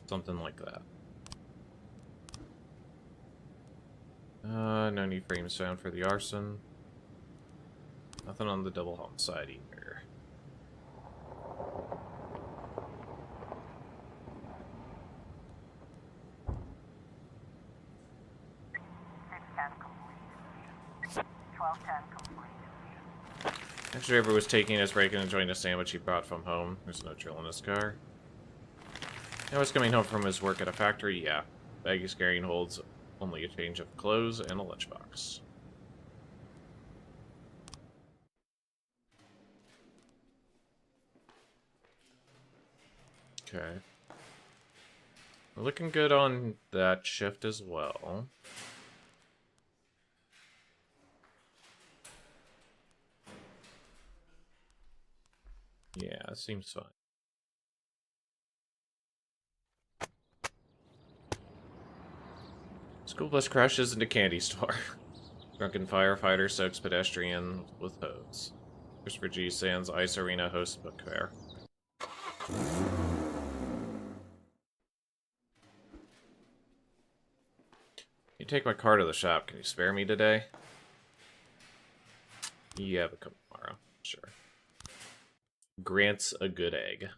Speaker 2: Something like that. No new frames found for the arson. Nothing on the double homicide either. Taxi driver was taking his break and enjoying a sandwich he brought from home. There's no drill in his car. I was coming home from his work at a factory, yeah. Bag he's carrying holds only a change of clothes and a lunchbox. Okay. We're looking good on that shift as well. Yeah, it seems fine. School bus crashes into candy store. Drunken firefighter soaks pedestrian with hose. Christopher G. Sands Ice Arena hosts book fair. You take my car to the shop. Can you spare me today? Yeah, but come tomorrow. Sure. Grants a good egg.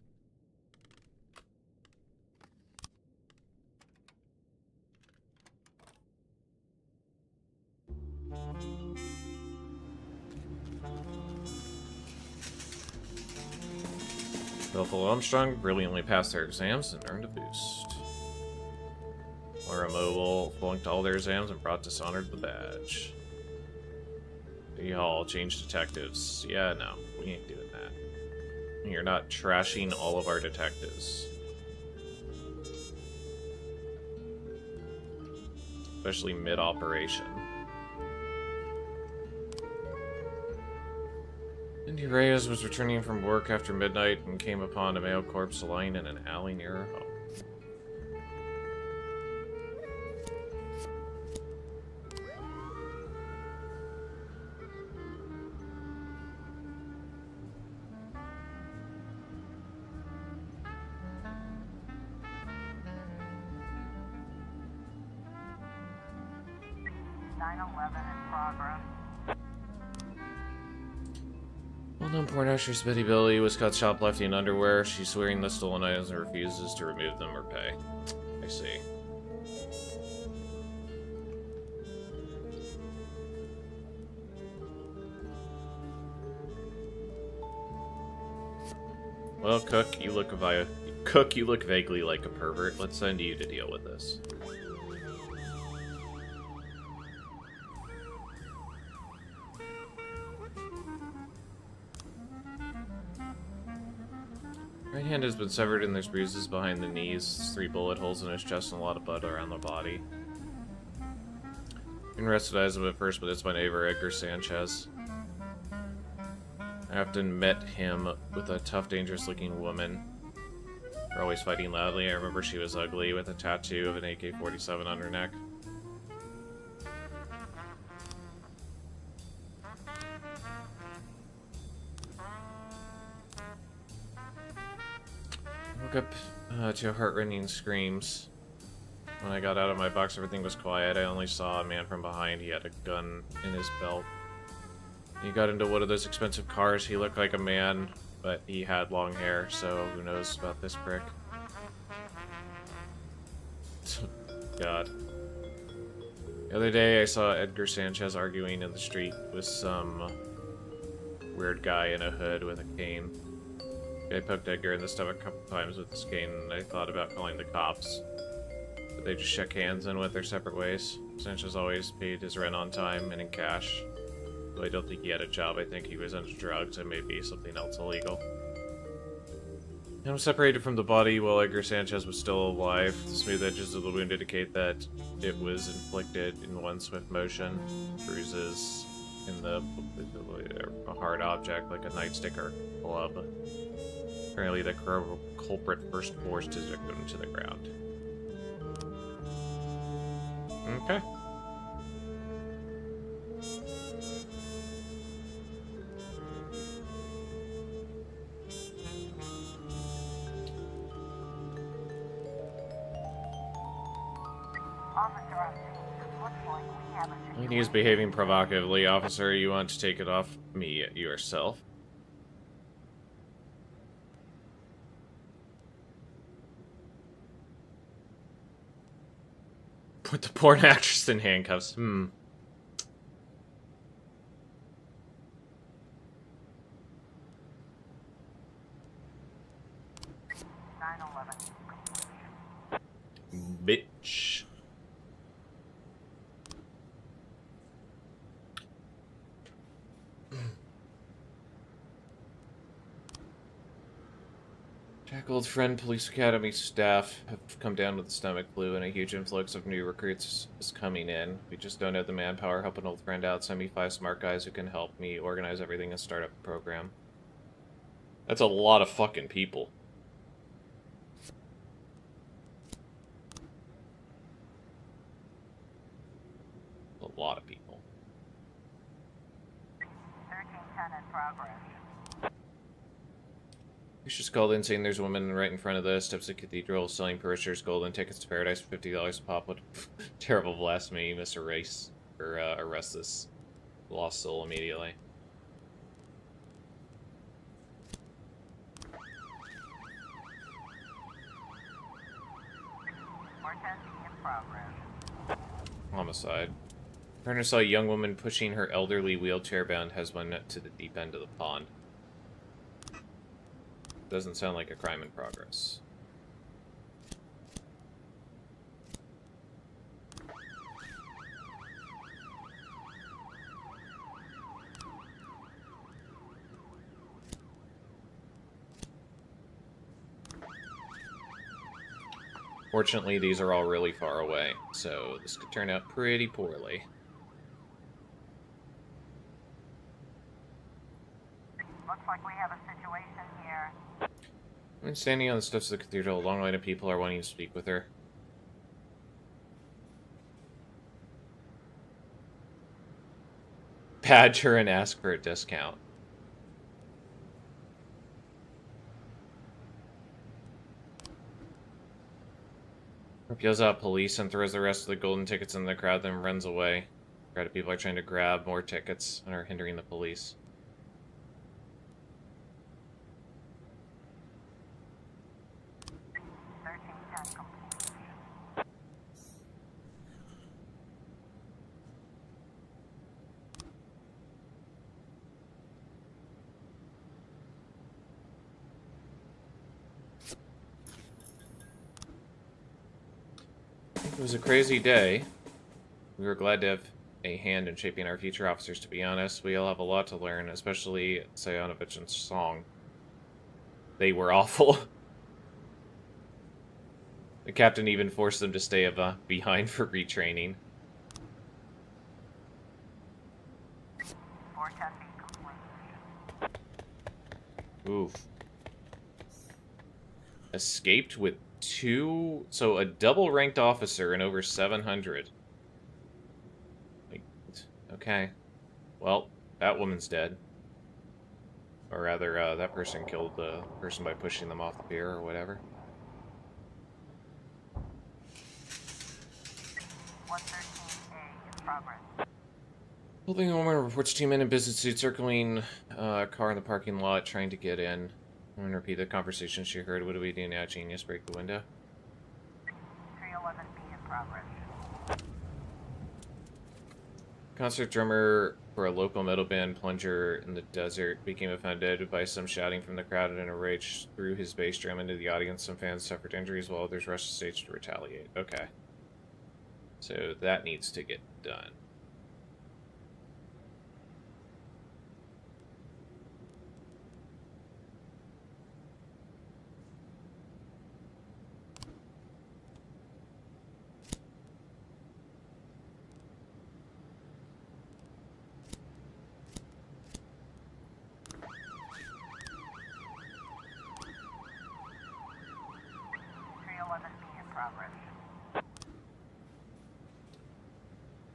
Speaker 2: Buffalo Armstrong brilliantly passed their exams and earned a boost. Laura Mobile flunked all their exams and brought dishonor to the badge. Biggie Hall changed detectives. Yeah, no, we ain't doing that. You're not trashing all of our detectives. Especially mid-operation. Indy Reyes was returning from work after midnight and came upon a male corpse lying in an alley near her home. Well-known porn actress Betty Billy was caught shoplifting underwear. She's swearing the stolen items and refuses to remove them or pay. I see. Well, Cook, you look vaguely like a pervert. Let's send you to deal with this. Right hand has been severed and there's bruises behind the knees, 3 bullet holes in his chest, and a lot of blood around the body. I didn't recognize him at first, but it's my neighbor, Edgar Sanchez. I often met him with a tough, dangerous-looking woman. We're always fighting loudly. I remember she was ugly, with a tattoo of an AK-47 on her neck. I woke up to heart-rending screams. When I got out of my box, everything was quiet. I only saw a man from behind. He had a gun in his belt. He got into one of those expensive cars. He looked like a man, but he had long hair, so who knows about this prick. God. The other day, I saw Edgar Sanchez arguing in the street with some weird guy in a hood with a cane. I poked Edgar in the stomach a couple times with his cane, and I thought about calling the cops. But they just shook hands and went their separate ways. Sanchez always paid his rent on time and in cash. Though I don't think he had a job, I think he was into drugs and maybe something else illegal. I was separated from the body while Edgar Sanchez was still alive. The smooth edges of the wound indicate that it was inflicted in one swift motion. Bruises in a hard object like a nightstick or club. Apparently the culprit first forced his victim to the ground. Okay. He is behaving provocatively. Officer, you want to take it off me yourself? Put the porn actress in handcuffs.
Speaker 5: 9/11.
Speaker 2: Bitch. Jack, old friend, Police Academy staff have come down with the stomach flu, and a huge influx of new recruits is coming in. We just don't have the manpower. Help an old friend out. Send me 5 smart guys who can help me organize everything and start up a program. That's a lot of fucking people. A lot of people.
Speaker 5: 1310 in progress.
Speaker 2: He's just called in saying there's a woman right in front of the steps of the cathedral selling parishioners golden tickets to paradise for $50 a pop. What terrible blasphemy, Mr. Race. Or arrest this lost soul immediately.
Speaker 5: In progress.
Speaker 2: Homicide. Turner saw a young woman pushing her elderly wheelchair-bound husband to the deep end of the pond. Doesn't sound like a crime in progress. Fortunately, these are all really far away, so this could turn out pretty poorly.
Speaker 5: Looks like we have a situation here.
Speaker 2: When standing on the steps of the cathedral, a long line of people are wanting to speak with her. Badge her and ask for a discount. Rip yells out police and throws the rest of the golden tickets in the crowd, then runs away. A crowd of people are trying to grab more tickets and are hindering the police. It was a crazy day. We were glad to have a hand in shaping our future officers, to be honest. We all have a lot to learn, especially Sayanovic's song. they were awful. The captain even forced them to stay behind for retraining.
Speaker 5: 410 complete.
Speaker 2: Oof. Escaped with 2... So, a double-ranked officer and over 700. Like, okay. Well, that woman's dead. Or rather, that person killed the person by pushing them off the pier or whatever.
Speaker 5: 113A in progress.
Speaker 2: Holding a woman reports 2 men in business suits circling a car in the parking lot trying to get in. Woman repeat the conversation she heard. What do we do now, genius? Break the window?
Speaker 5: 311B in progress.
Speaker 2: Concert drummer for a local metal band, Plunger in the Desert, became offended by some shouting from the crowd and in a rage threw his bass drum into the audience. Some fans suffered injuries while others rushed the stage to retaliate. Okay. So that needs to get done.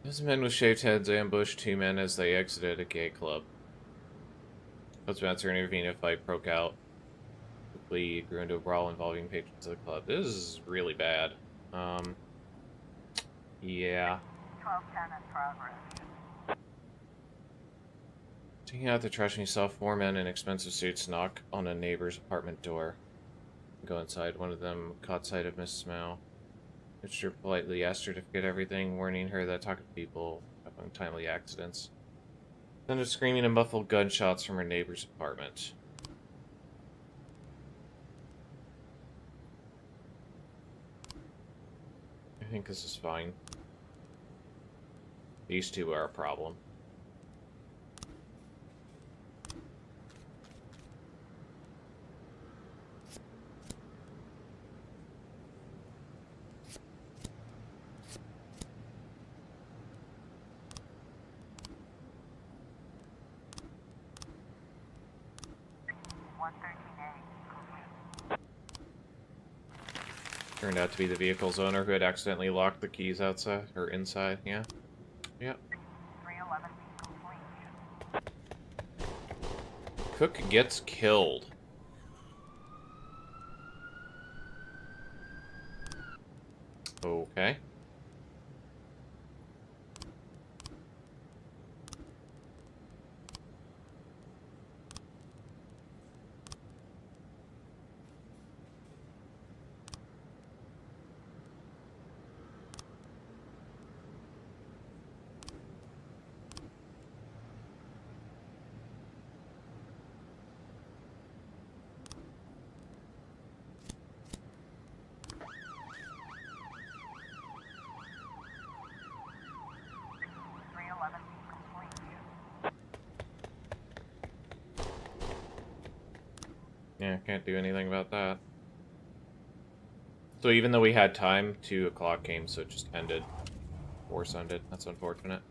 Speaker 2: Those men with shaved heads ambushed 2 men as they exited a gay club. Both about to intervene, a fight broke out. Quickly grew into a brawl involving patrons of the club. This is really bad. Yeah.
Speaker 5: 1210 in progress.
Speaker 2: Taking out the trash, and he saw 4 men in expensive suits knock on a neighbor's apartment door. Go inside. One of them caught sight of Mrs. Mao. Mr. politely asked her to forget everything, warning her that talking to people have untimely accidents. Then of screaming and muffled gunshots from her neighbor's apartment. I think this is fine. These 2 are a problem. Turned out to be the vehicle's owner who had accidentally locked the keys outside or inside. Yeah. Yep.
Speaker 5: 311B complete.
Speaker 2: Cook gets killed. Okay. Yeah, can't do anything about that. So even though we had time, 2 o'clock came, so it just ended. Force ended. That's unfortunate.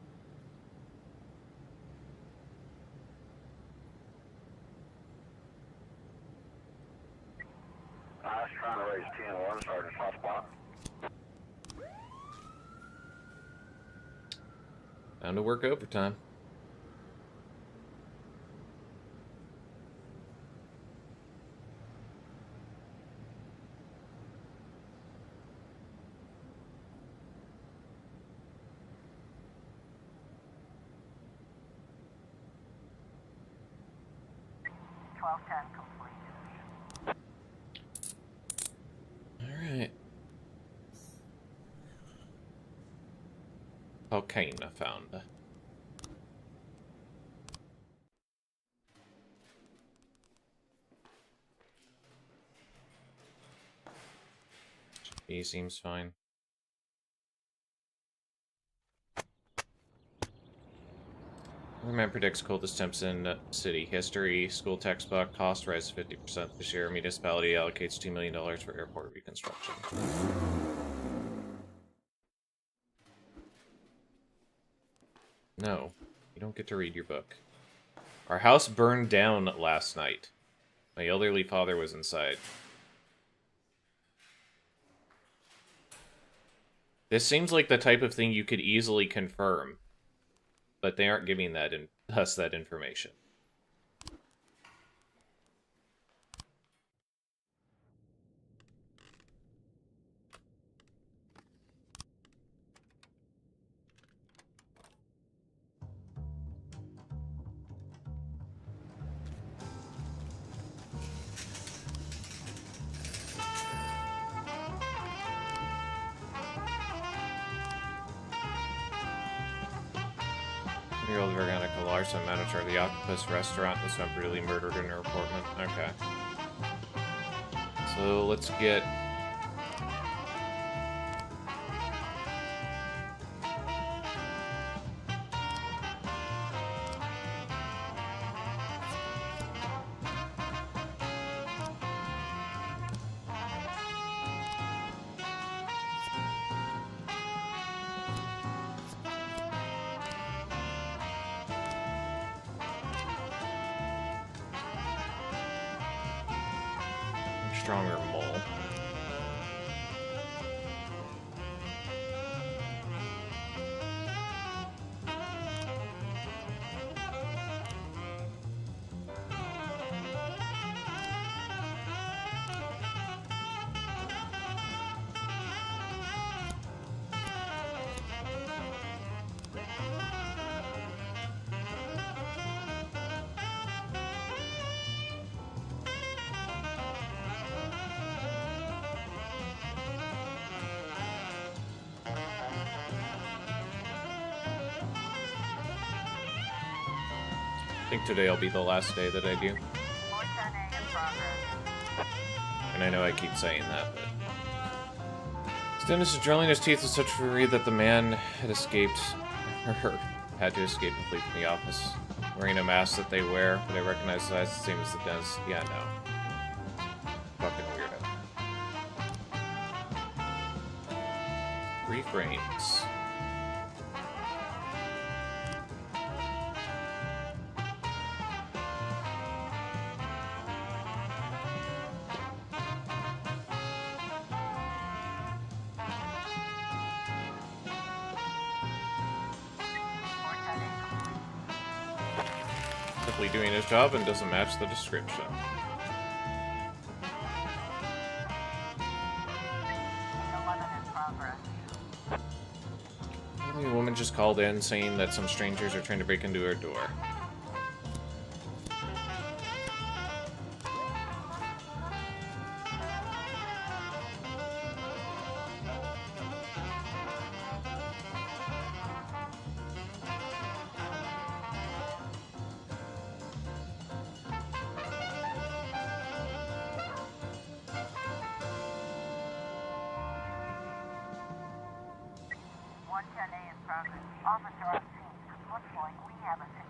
Speaker 8: I was trying to raise 10-1, Sergeant Hot Spot.
Speaker 2: Time to work overtime. Alright. Cocaine found. B seems fine. Weatherman predicts coldest temps in city. History, school textbook, cost rise 50% this year. Municipality allocates $2 million for airport reconstruction. No, you don't get to read your book. Our house burned down last night. My elderly father was inside. This seems like the type of thing you could easily confirm, but they aren't giving us that information. Year-old Veronica Larson, manager of the Octopus restaurant, was found brutally murdered in her apartment. Okay. So let's get... stronger mole. I think today will be the last day that I do. And I know I keep saying that, but... Dennis is drilling his teeth with such fury that the man had escaped, or had to escape and flee from the office. Wearing a mask that they wear, but I recognize the eyes the same as the dentist. Yeah, no. Fucking weirdo. Reframes. Doing his job and doesn't match the description. The woman just called in saying that some strangers are trying to break into her door.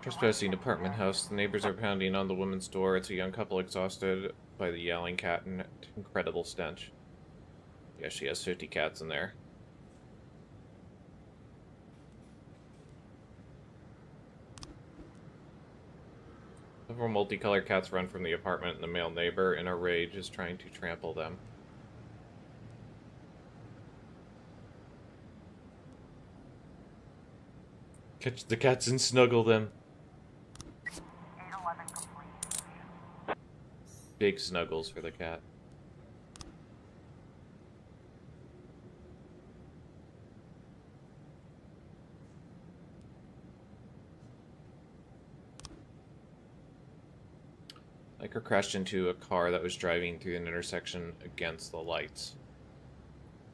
Speaker 2: Trespassing apartment house. The neighbors are pounding on the woman's door. It's a young couple exhausted by the yelling cat and incredible stench. Yeah, she has 50 cats in there. Several multicolored cats run from the apartment and the male neighbor, in a rage, is trying to trample them. Catch the cats and snuggle them. Big snuggles for the cat. Biker crashed into a car that was driving through an intersection against the lights.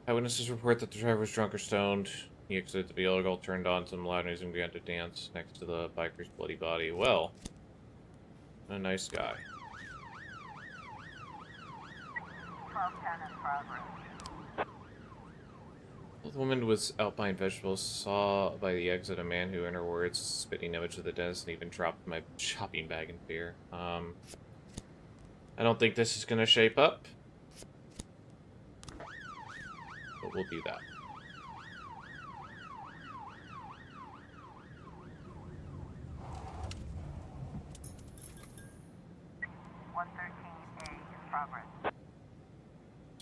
Speaker 2: Eyewitnesses report that the driver was drunk or stoned. He exited the vehicle, turned on some loud music, and began to dance next to the biker's bloody body. Well, a nice guy.
Speaker 5: 1210 in progress.
Speaker 2: The woman was out buying vegetables, saw by the exit a man who, in her words, spitting image of the dentist, and even dropped my shopping bag in fear. I don't think this is gonna shape up, but we'll do that.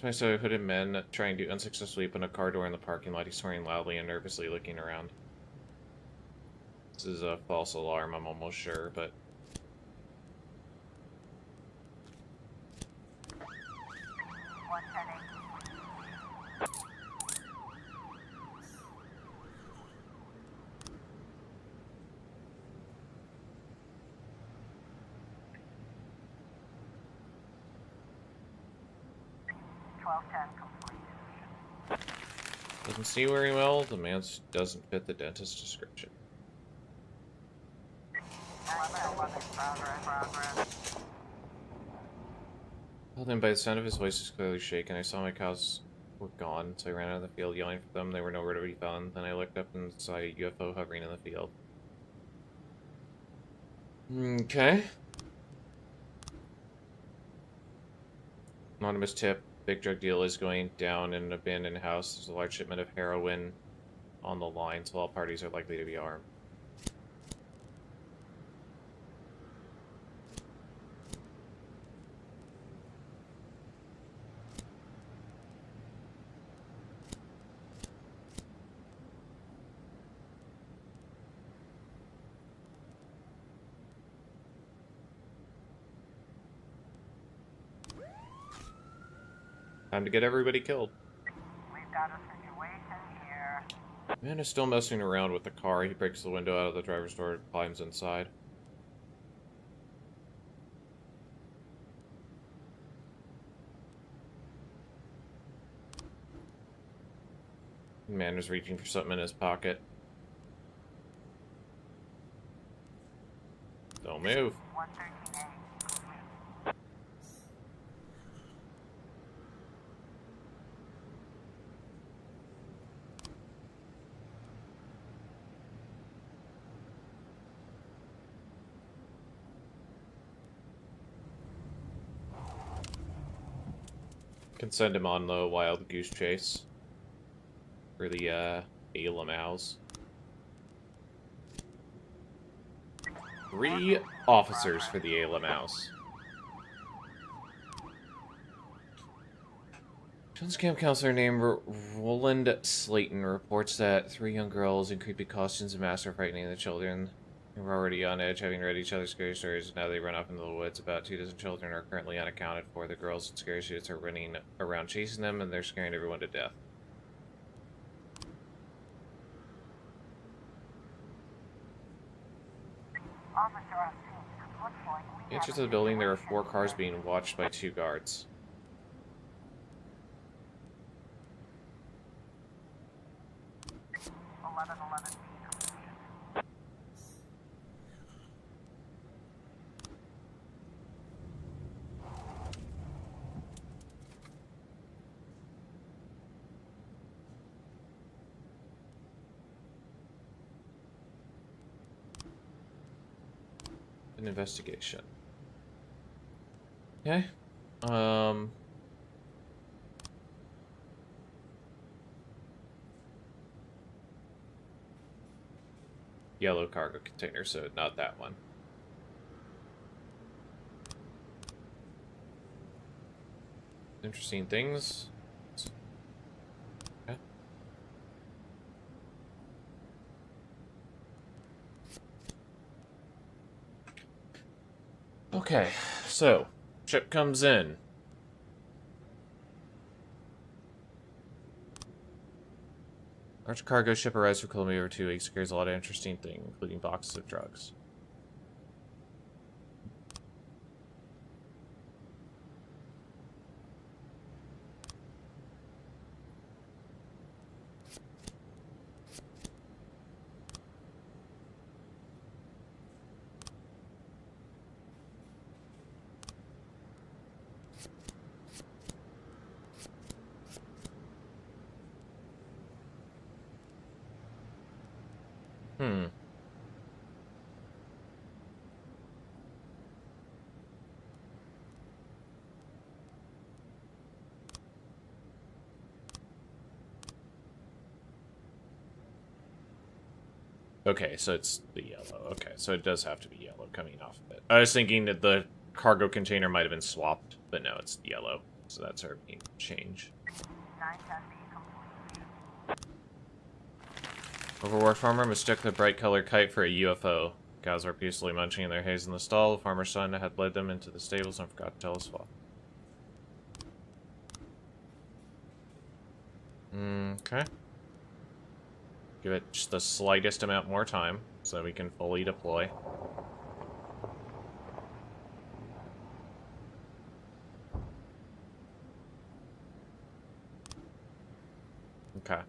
Speaker 2: I saw hooded men trying to unsuccessfully open a car door in the parking lot. He's swearing loudly and nervously looking around. This is a false alarm, I'm almost sure, but... Doesn't see very well. The man doesn't fit the dentist's description. Held him by the sound of his voice is clearly shaken. I saw my cows were gone, so I ran out of the field yelling for them. They were nowhere to be found. Then I looked up and saw a UFO hovering in the field. Okay. Anonymous tip. Big drug deal is going down in an abandoned house. There's a large shipment of heroin on the line, so all parties are likely to be armed. Time to get everybody killed.
Speaker 5: We've got a situation here.
Speaker 2: Man is still messing around with the car. He breaks the window out of the driver's door and climbs inside. The man is reaching for something in his pocket. Don't move.
Speaker 5: 113A.
Speaker 2: Can send him on the wild goose chase for the Alum Owls. 3 officers for the Alum Owls. Jones camp counselor named Roland Slayton reports that 3 young girls in creepy costumes and masks are frightening the children. They were already on edge, having read each other's scary stories, and now they run off into the woods. About 24 children are currently unaccounted for. The girls in scary suits are running around chasing them, and they're scaring everyone to death.
Speaker 5: Officer on scene. Looks like we
Speaker 2: Entrance to the building, there are 4 cars being watched by 2 guards. An investigation. Okay. Yellow cargo container, so not that one. Interesting things. Okay. Okay, so ship comes in. Large cargo ship arrives for Columbia over 2 weeks. Carries a lot of interesting things, including boxes of drugs. Okay, so it's the yellow. Okay, so it does have to be yellow coming off of it. I was thinking that the cargo container might have been swapped, but no, it's yellow. So that's our main change.
Speaker 5: 910B complete.
Speaker 2: Overworked farmer mistook the bright colored kite for a UFO. Cows were peacefully munching in their hay in the stall. The farmer's son had led them into the stables and forgot to tell his father. Okay. Give it just the slightest amount more time so that we can fully deploy. Okay.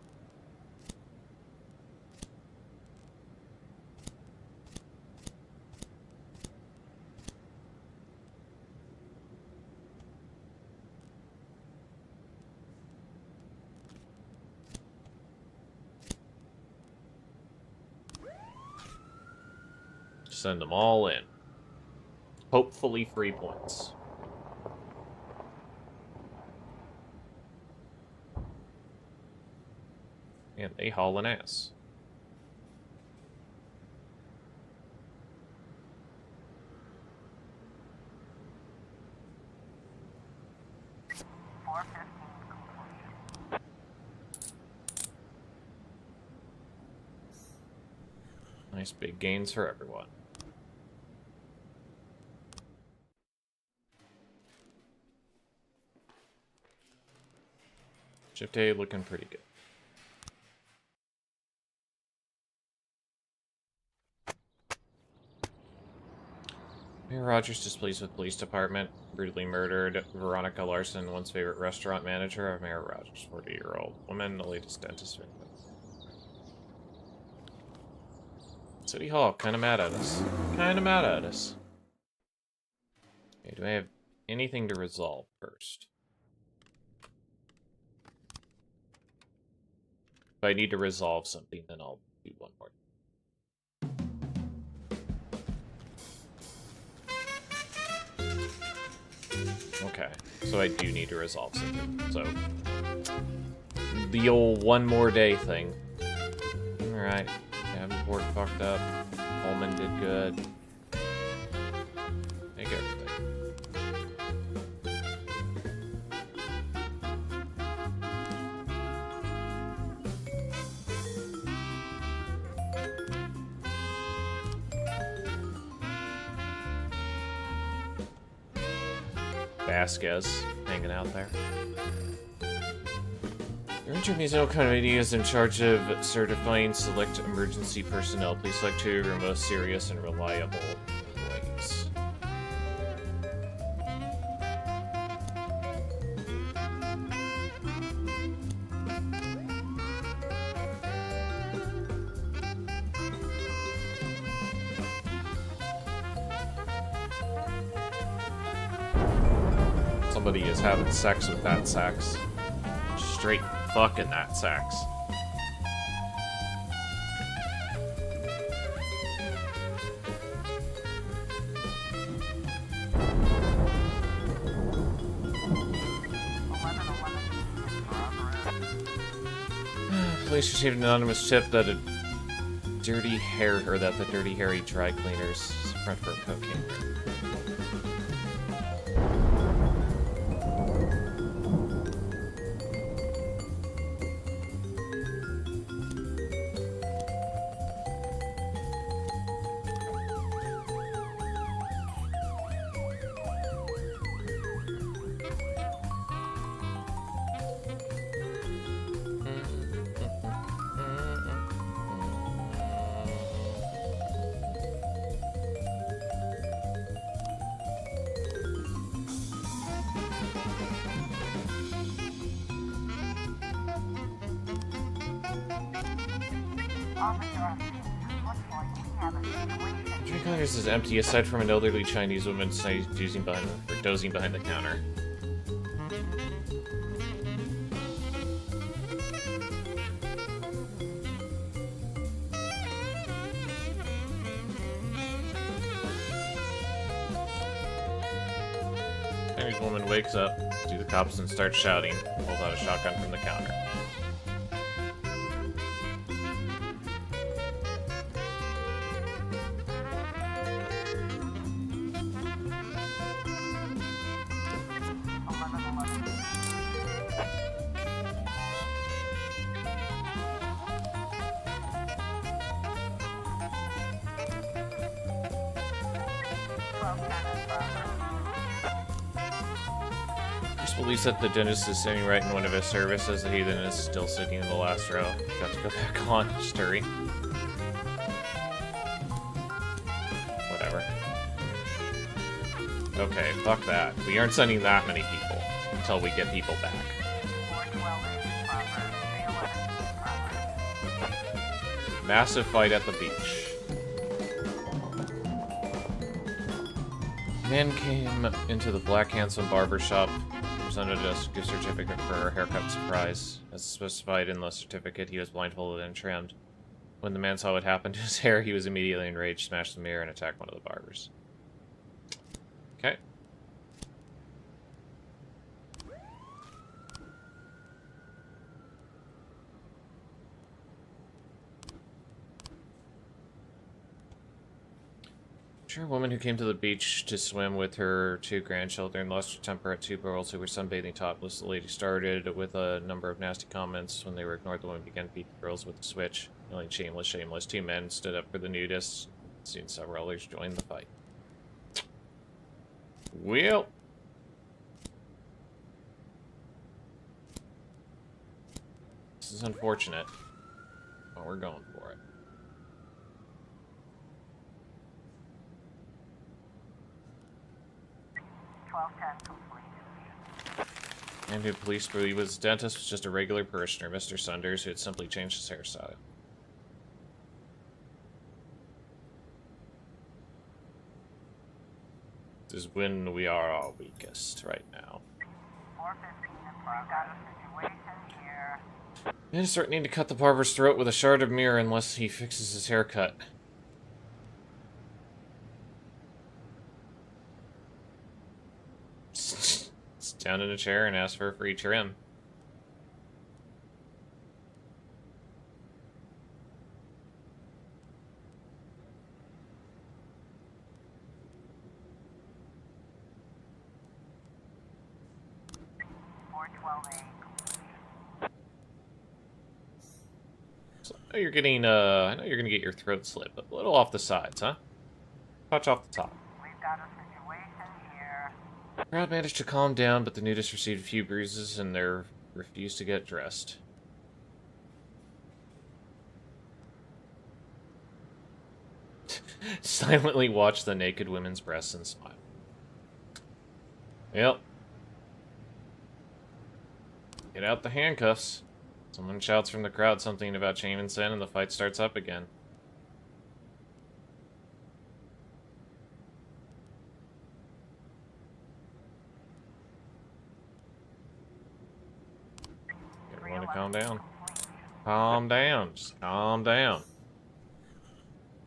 Speaker 2: Send them all in. Hopefully 3 points. And they haul an ass. Nice big gains for everyone. Shift A looking pretty good. Mayor Rogers displeased with police department. Brutally murdered Veronica Larson, once favorite restaurant manager of Mayor Rogers, 40-year-old woman, the latest dentist victim. City Hall, kind of mad at us. Kind of mad at us. Okay, do I have anything to resolve first? If I need to resolve something, then I'll do one more. Okay, so I do need to resolve something. So, the old one more day thing. Alright, Davenport fucked up. Holman did good. Take everything. Vasquez hanging out there. The Ranger Museum Committee is in charge of certifying select emergency personnel. Please select two of your most serious and reliable employees. Somebody is having sex with that sax. Straight fucking that sax. Police received an anonymous tip that the Dirty Harry dry cleaners front for cocaine. Dry cleaners is empty aside from an elderly Chinese woman dozing behind the counter. Chinese woman wakes up, sees the cops, and starts shouting. Pulls out a shotgun from the counter. Police at the dentist is sitting right in one of his services. The heathen is still sitting in the last row. Got to go back on. Just hurry. Whatever. Okay, fuck that. We aren't sending that many people until we get people back. Massive fight at the beach. Man came into the Black Handsome barber shop. Presented a gift certificate for a haircut surprise. As specified in the certificate, he was blindfolded and trimmed. When the man saw what happened to his hair, he was immediately enraged, smashed the mirror, and attacked one of the barbers. Okay. A woman who came to the beach to swim with her 2 grandchildren lost her temper at 2 girls who were sunbathing topless. The lady started with a number of nasty comments. When they were ignored, the woman began to beat the girls with a switch. Yelling, shameless, shameless. 2 men stood up for the nudists. Soon several others joined the fight. Well. This is unfortunate. But we're going for it. And who police believe his dentist was just a regular parishioner, Mr. Sunders, who had simply changed his hairstyle. This is when we are our weakest right now.
Speaker 5: 415 in progress. Got a situation here.
Speaker 2: Man is threatening to cut the barber's throat with a shard of mirror unless he fixes his haircut. Down in a chair and ask for a free trim. So I know you're getting I know you're gonna get your throat slit, but a little off the sides, huh? Touch off the top.
Speaker 5: We've got a situation here.
Speaker 2: The crowd managed to calm down, but the nudists received a few bruises and they refused to get dressed. Silently watch the naked women's breasts and smile. Yep. Get out the handcuffs. Someone shouts from the crowd something about shame and sin, and the fight starts up again. Everyone to calm down. Calm down. Just calm down.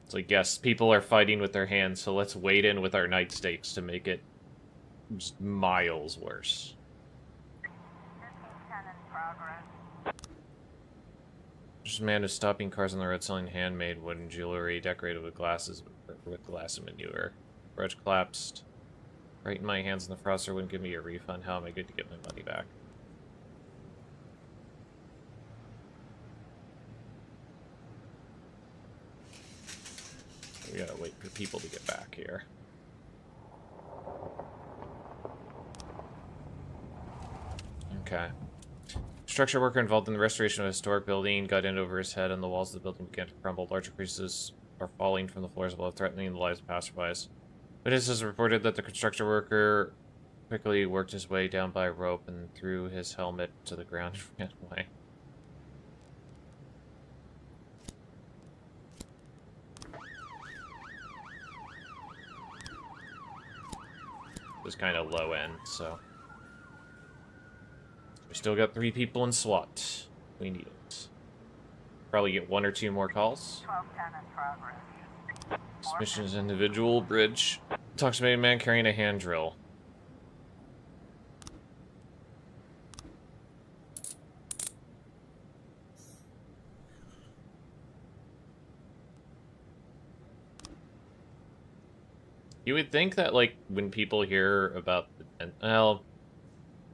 Speaker 2: So yes, people are fighting with their hands, so let's wade in with our nightsticks to make it just miles worse.
Speaker 5: 1510 in progress.
Speaker 2: There's a man who's stopping cars on the road selling handmade wooden jewelry decorated with glass and manure. Grudge collapsed. Right in my hands, and the fraudster wouldn't give me a refund. How am I good to get my money back? We gotta wait for people to get back here. Okay. Structure worker involved in the restoration of a historic building got in over his head and the walls of the building began to crumble. Larger pieces are falling from the floors above, threatening the lives of passerbys. Witnesses reported that the construction worker quickly worked his way down by a rope and threw his helmet to the ground and ran away. It was kind of low end, so... We still got 3 people in SWAT. We need it. Probably get 1 or 2 more calls.
Speaker 5: 1210 in progress.
Speaker 2: This mission is individual. Bridge. Talks to a man carrying a hand drill. You would think that, like, when people hear about the well,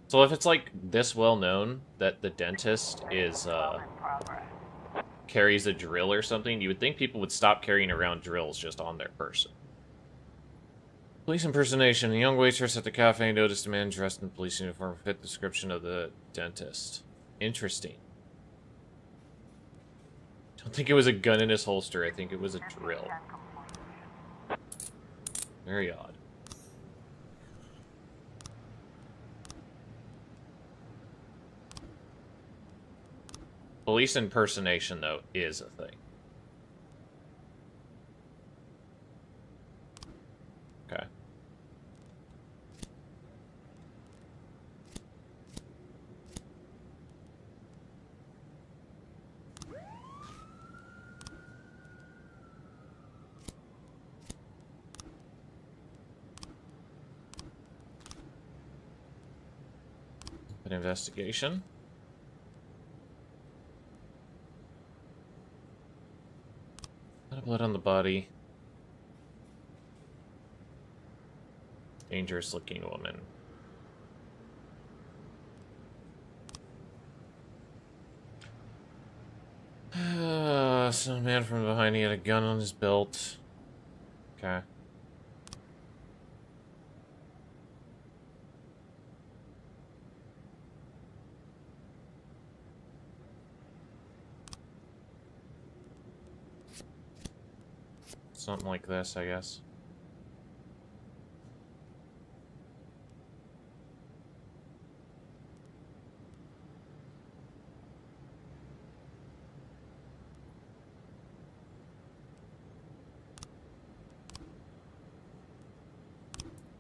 Speaker 2: so if it's like this well known that the dentist is carries a drill or something, you would think people would stop carrying around drills just on their person. Police impersonation. A young waitress at the cafe noticed a man dressed in police uniform fit the description of the dentist. Interesting. Don't think it was a gun in his holster. I think it was a drill. Very odd. Police impersonation, though, is a thing. Okay. An investigation. A lot of blood on the body. Dangerous looking woman. Some man from behind, he had a gun on his belt. Okay. Something like this, I guess.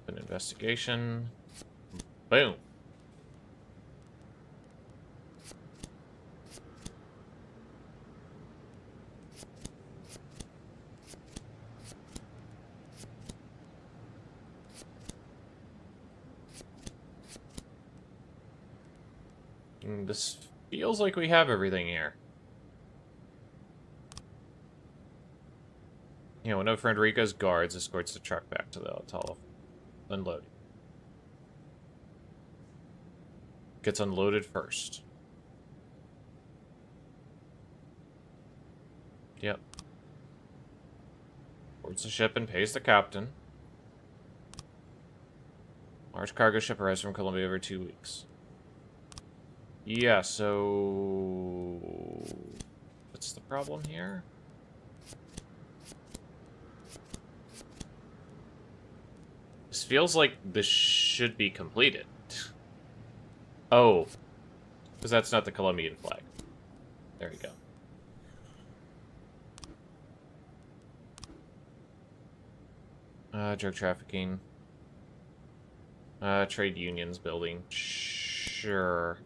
Speaker 2: An investigation. Boom. This feels like we have everything here. You know, one of Frederica's guards escorts the truck back to the hotel. Unloading. Gets unloaded first. Yep. Boards the ship and pays the captain. Large cargo ship arrives from Colombia over 2 weeks. Yeah, so... what's the problem here? This feels like this should be completed. Oh. Because that's not the Colombian flag. There you go. Drug trafficking. Trade unions building. Sure.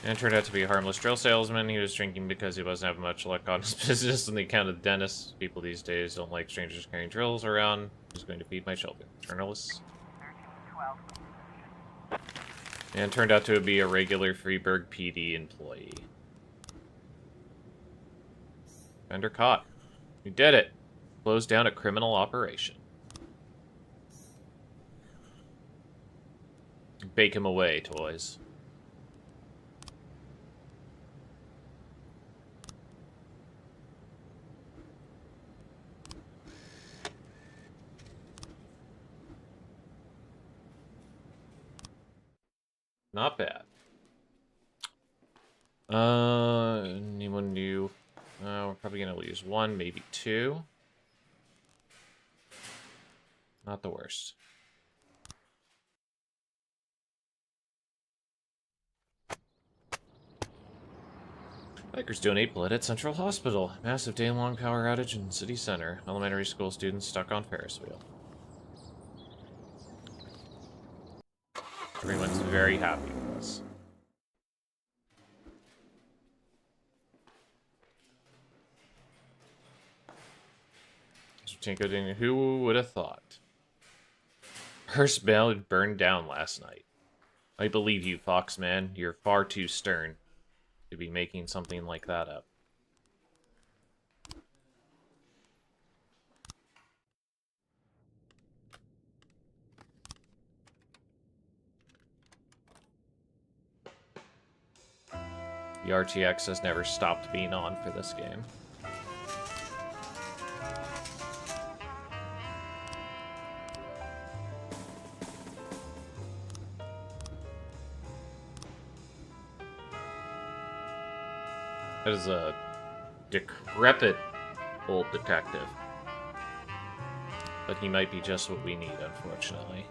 Speaker 2: And it turned out to be a harmless drill salesman. He was drinking because he wasn't having much luck on his business on the account of the dentist. People these days don't like strangers carrying drills around. Who's going to feed my children? Journalists. And turned out to be a regular Freeburg PD employee. Vendor caught. You did it. Closed down a criminal operation. Bake him away, toys. Not bad. Anyone new? We're probably gonna lose one, maybe two. Not the worst. Bikers donate blood at Central Hospital. Massive day-long power outage in city center. Elementary school students stuck on Ferris wheel. Everyone's very happy with this. Who would have thought? Hearst Bell burned down last night. I believe you, Foxman. You're far too stern to be making something like that up. The RTX has never stopped being on for this game. That is a decrepit old detective. But he might be just what we need, unfortunately.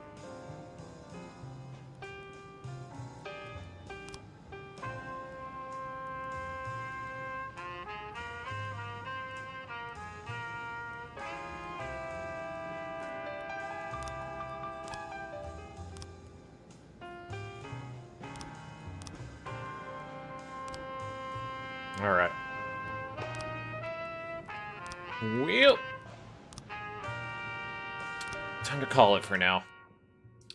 Speaker 2: Alright. Well, time to call it for now.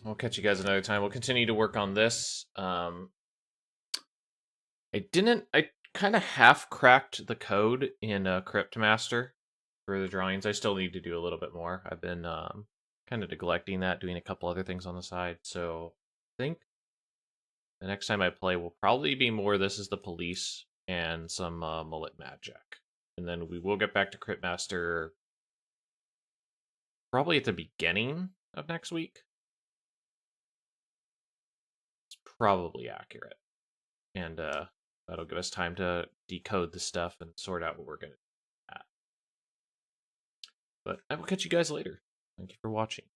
Speaker 2: We'll catch you guys another time. We'll continue to work on this. I kind of half cracked the code in Cryptmaster for the drawings. I still need to do a little bit more. I've been kind of neglecting that, doing a couple other things on the side. So I think the next time I play will probably be more This Is the Police and some Mullet Magic. And then we will get back to Cryptmaster probably at the beginning of next week. It's probably accurate. And that'll give us time to decode the stuff and sort out what we're going to do at. But I will catch you guys later. Thank you for watching.